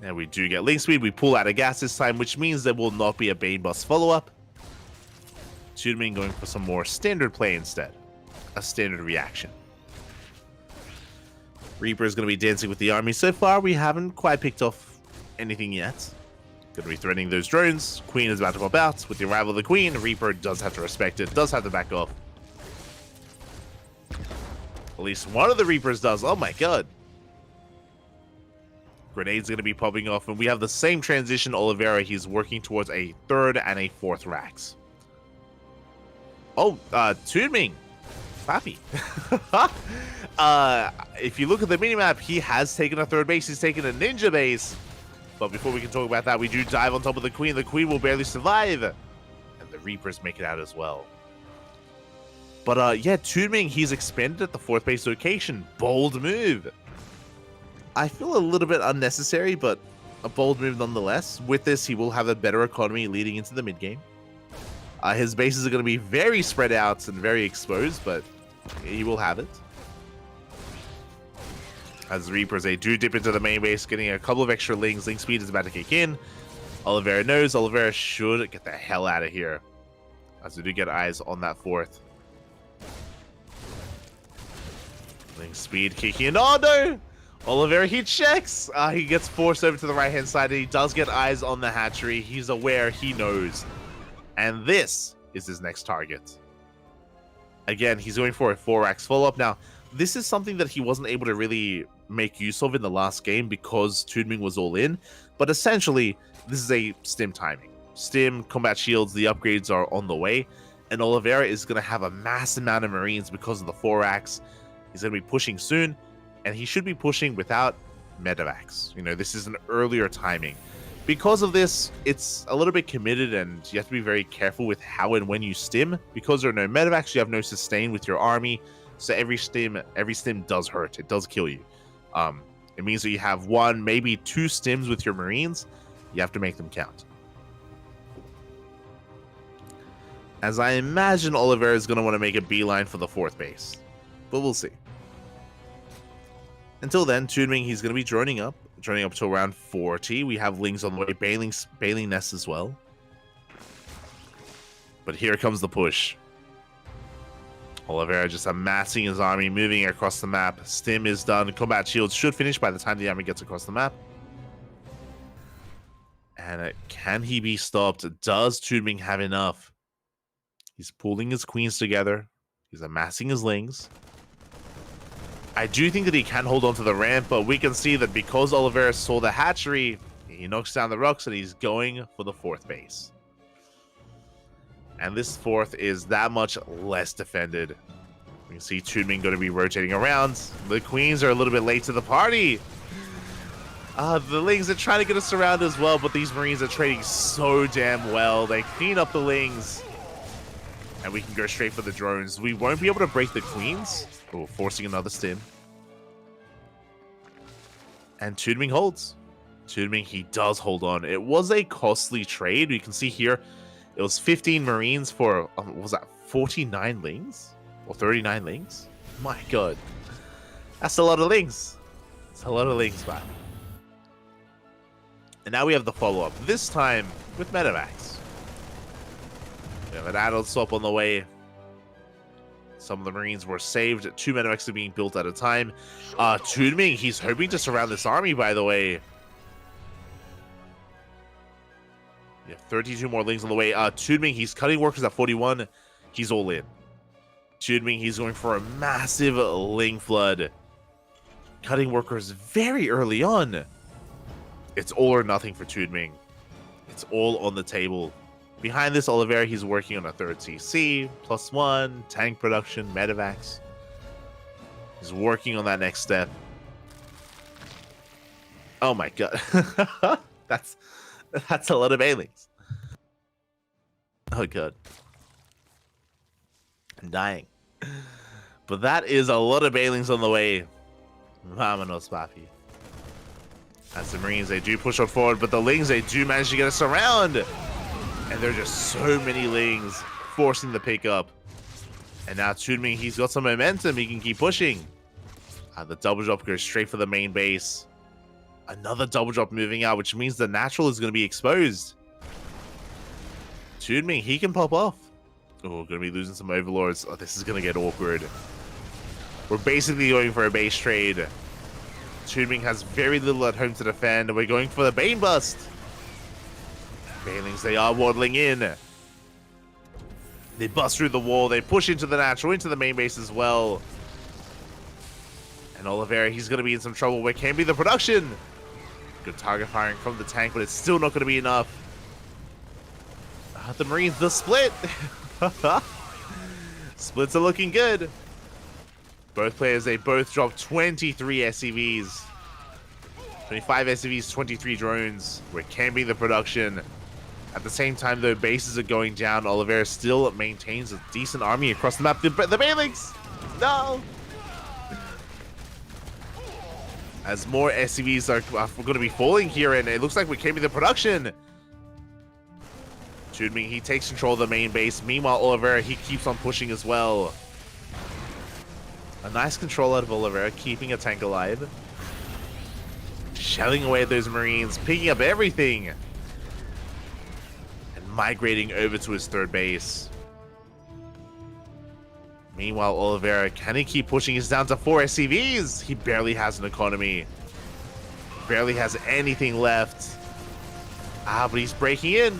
And we do get link speed. We pull out of gas this time, which means there will not be a Bane Bust follow-up. Toonming going for some more standard play instead. A standard reaction. Reaper is going to be dancing with the army. So far, we haven't quite picked off anything yet. Going to be threatening those drones. Queen is about to pop out. With the arrival of the Queen, Reaper does have to respect it. Does have to back off. At least one of the Reapers does. Oh my god. Grenades going to be popping off. And we have the same transition. Oliveira, he's working towards a 3rd and a 4th racks. Oh, Toonming. Pappy. If you look at the minimap, he has taken a 3rd base. He's taken a ninja base. But before we can talk about that, we do dive on top of the Queen. The Queen will barely survive. And the Reapers make it out as well. But yeah, Toonming, he's expanded at the 4th base location. Bold move. I feel a little bit unnecessary, but a bold move nonetheless. With this, he will have a better economy leading into the mid-game. His bases are going to be very spread out and very exposed, but he will have it. As the Reapers, they do dip into the main base, getting a couple of extra links. Link speed is about to kick in. Oliveira knows. Oliveira should get the hell out of here. As we do get eyes on that 4th. Link speed kicking in. Oh no! Oliveira, he checks. He gets forced over to the right-hand side. And he does get eyes on the hatchery. He's aware. He knows. And this is his next target. Again, he's going for a 4x follow-up. Now, this is something that he wasn't able to really make use of in the last game because Toonming was all in. But essentially, this is a stim timing. Stim, combat shields, the upgrades are on the way. And Oliveira is going to have a mass amount of Marines because of the 4x. He's going to be pushing soon. And he should be pushing without medevacs. You know, this is an earlier timing. Because of this, it's a little bit committed and you have to be very careful with how and when you stim. Because there are no medevacs, you have no sustain with your army. So every stim does hurt. It does kill you. It means that you have 1, maybe 2 stims with your Marines. You have to make them count. As I imagine Oliveira is going to want to make a beeline for the 4th base. But we'll see. Until then, Toonming, he's going to be droning up to around 40. We have Lings on the way, Bailing Nest as well. But here comes the push. Oliveira just amassing his army, moving across the map. Stim is done. Combat shields should finish by the time the army gets across the map. And can he be stopped? Does Tudming have enough? He's pulling his queens together. He's amassing his lings. I do think that he can hold on to the ramp, but we can see that because Oliveira saw the hatchery, he knocks down the rocks and he's going for the 4th base. And this 4th is that much less defended. We can see Tudming going to be rotating around. The queens are a little bit late to the party. The lings are trying to get us around as well, but these marines are trading so damn well. They clean up the lings. And we can go straight for the drones. We won't be able to break the queens. Oh, forcing another stim. And Tudming holds. Tudming, he does hold on. It was a costly trade. You can see here, it was 15 marines for, what was that, 49 lings? Or 39 lings? My god. That's a lot of lings. It's a lot of lings, man. And now we have the follow-up. This time with Medivacs. We have an adult swap on the way. Some of the marines were saved. 2 Medivacs are being built at a time. Tudming, he's hoping to surround this army, by the way. We have 32 more lings on the way. Tudming, he's cutting workers at 41. He's all in. Tudming, he's going for a massive ling flood. Cutting workers very early on. It's all or nothing for Tudming. It's all on the table. Behind this, Oliveira, he's working on a 3rd CC, +1, tank production, Medivacs. He's working on that next step. Oh my god. That's a lot of aliens. Oh god. I'm dying. But that is a lot of aliens on the way. Vámonos, papi. As the marines, they do push on forward, but the lings, they do manage to get us around. And there are just so many lings forcing the pickup. And now Tudming, he's got some momentum. He can keep pushing. The double drop goes straight for the main base. Another double drop moving out, which means the natural is going to be exposed. Tudming, he can pop off. Oh, going to be losing some overlords. Oh, this is going to get awkward. We're basically going for a base trade. Tudming has very little at home to defend. We're going for the Bane Bust. Banelings, they are waddling in. They bust through the wall. They push into the natural, into the main base as well. And Oliveira, he's going to be in some trouble. Where can be the production? Good target firing from the tank, but it's still not going to be enough. The Marines, the split. Splits are looking good. Both players, they both dropped 23 SCVs. 25 SCVs, 23 drones. Where can be the production? At the same time, though, bases are going down. Oliveira still maintains a decent army across the map. The Banelings! No! As more SCVs are going to be falling here, and it looks like we came in the production. Tudming, he takes control of the main base. Meanwhile, Oliveira, he keeps on pushing as well. A nice control out of Oliveira, keeping a tank alive. Shelling away at those Marines, picking up everything. And migrating over to his 3rd base. Meanwhile, Oliveira, can he keep pushing? He's down to 4 SCVs. He barely has an economy. Barely has anything left. But he's breaking in.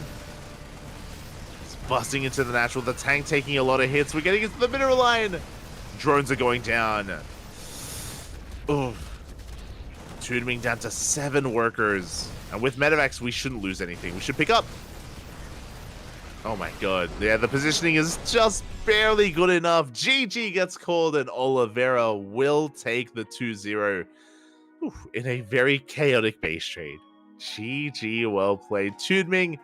He's busting into the natural. The tank taking a lot of hits. We're getting into the mineral line. Drones are going down. Oof. Tudming down to 7 workers. And with Medivacs, we shouldn't lose anything. We should pick up. Oh my god. Yeah, the positioning is just barely good enough. GG gets called, and Oliveira will take the 2-0 in a very chaotic base trade. GG, well played. Tudming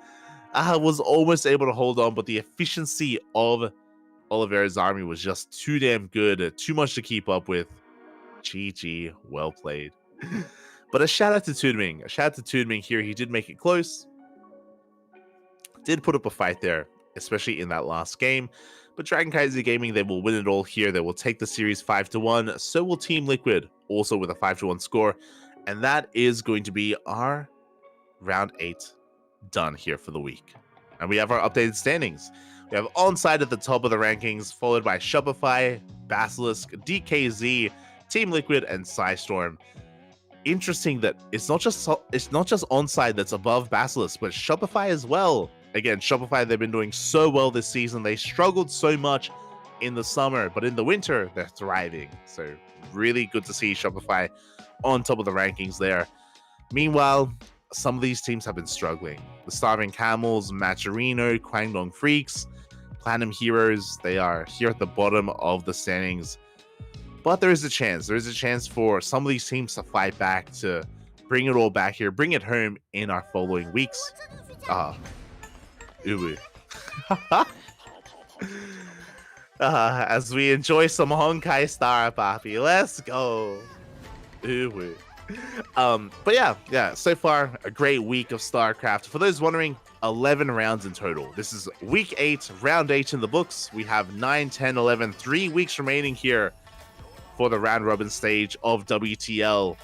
was almost able to hold on, but the efficiency of Oliveira's army was just too damn good. Too much to keep up with. GG, well played. But a shout out to Tudming. A shout out to Tudming here. He did make it close. Did put up a fight there, especially in that last game. But CranKy Gaming, they will win it all here. They will take the series 5-1. So will Team Liquid, also with a 5-1 score. And that is going to be our round 8 done here for the week. And we have our updated standings. We have Onside at the top of the rankings, followed by Shopify, Basilisk, DKZ, Team Liquid, and Psystorm. interesting that it's not just Onside that's above Basilisk, but Shopify as well. Again, Shopify, they've been doing so well this season. They struggled so much in the summer, but in the winter, they're thriving. So really good to see Shopify on top of the rankings there. Meanwhile, some of these teams have been struggling. The Starving Camels, Macherino, Kwangdong Freaks, Platinum Heroes, they are here at the bottom of the standings. But there is a chance. There is a chance for some of these teams to fight back, to bring it all back here, bring it home in our following weeks. Uwu. As we enjoy some Honkai Star, Papi. Let's go. Uwu. But yeah, so far a great week of StarCraft. For those wondering, 11 rounds in total. This is week 8, round 8 in the books. We have 9, 10, 11, 3 weeks remaining here for the round robin stage of WTL.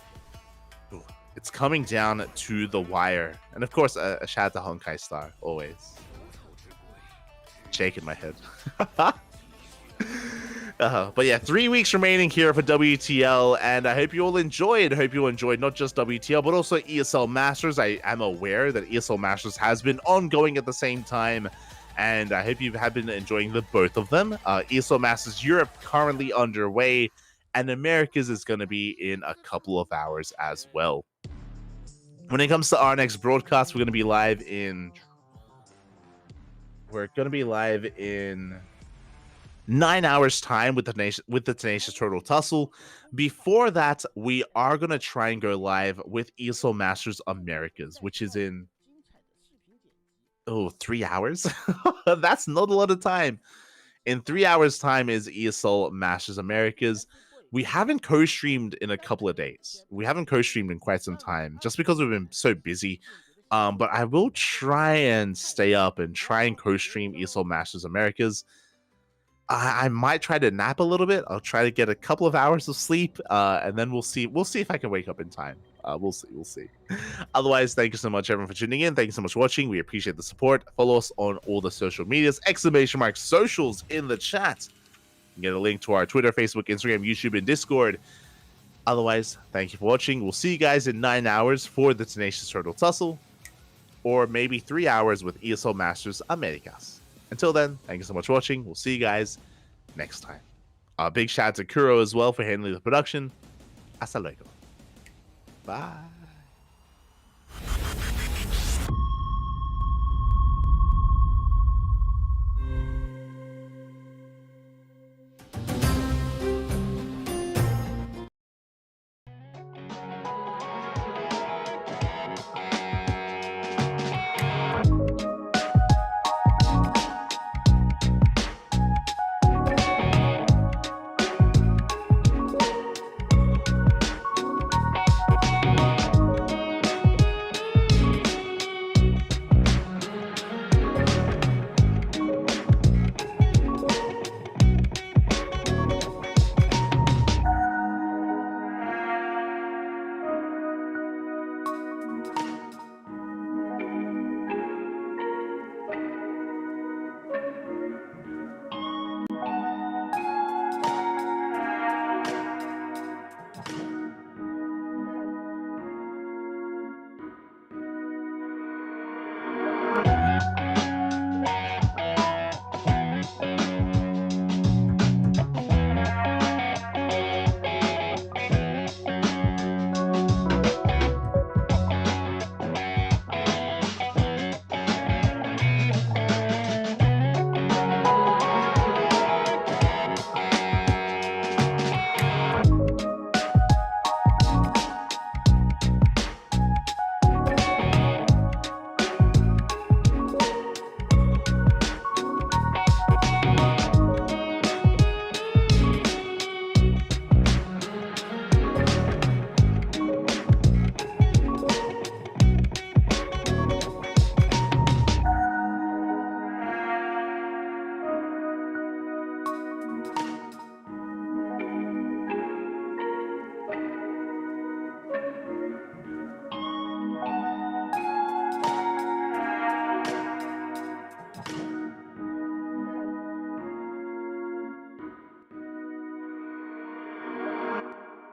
Ooh, it's coming down to the wire. And of course, a shout out to Honkai Star, always. Shaking my head. But yeah, 3 weeks remaining here for WTL, and I hope you all enjoyed. I hope you enjoyed not just WTL, but also ESL Masters. I am aware that ESL Masters has been ongoing at the same time, and I hope you have been enjoying the both of them. ESL Masters Europe currently underway, and Americas is going to be in a couple of hours as well. When it comes to our next broadcast, we're going to be live in 9 hours time with the Tenacious Turtle Tussle. Before that, we are going to try and go live with ESL Masters Americas, which is in 3 hours. That's not a lot of time. In 3 hours time is ESL Masters Americas. We haven't co-streamed in a couple of days. We haven't co-streamed in quite some time, just because we've been so busy. But I will try and stay up and try and co-stream ESL Masters Americas. I might try to nap a little bit. I'll try to get a couple of hours of sleep, and then we'll see. We'll see if I can wake up in time. We'll see. Otherwise, thank you so much, everyone, for tuning in. Thank you so much for watching. We appreciate the support. Follow us on all the social medias. ! Socials in the chat. You can get a link to our Twitter, Facebook, Instagram, YouTube, and Discord. Otherwise, thank you for watching. We'll see you guys in 9 hours for the Tenacious Turtle Tussle, or maybe 3 hours with ESL Masters Americas. Until then, thank you so much for watching. We'll see you guys next time. Big shout out to Kuro as well for handling the production. Hasta luego. Bye.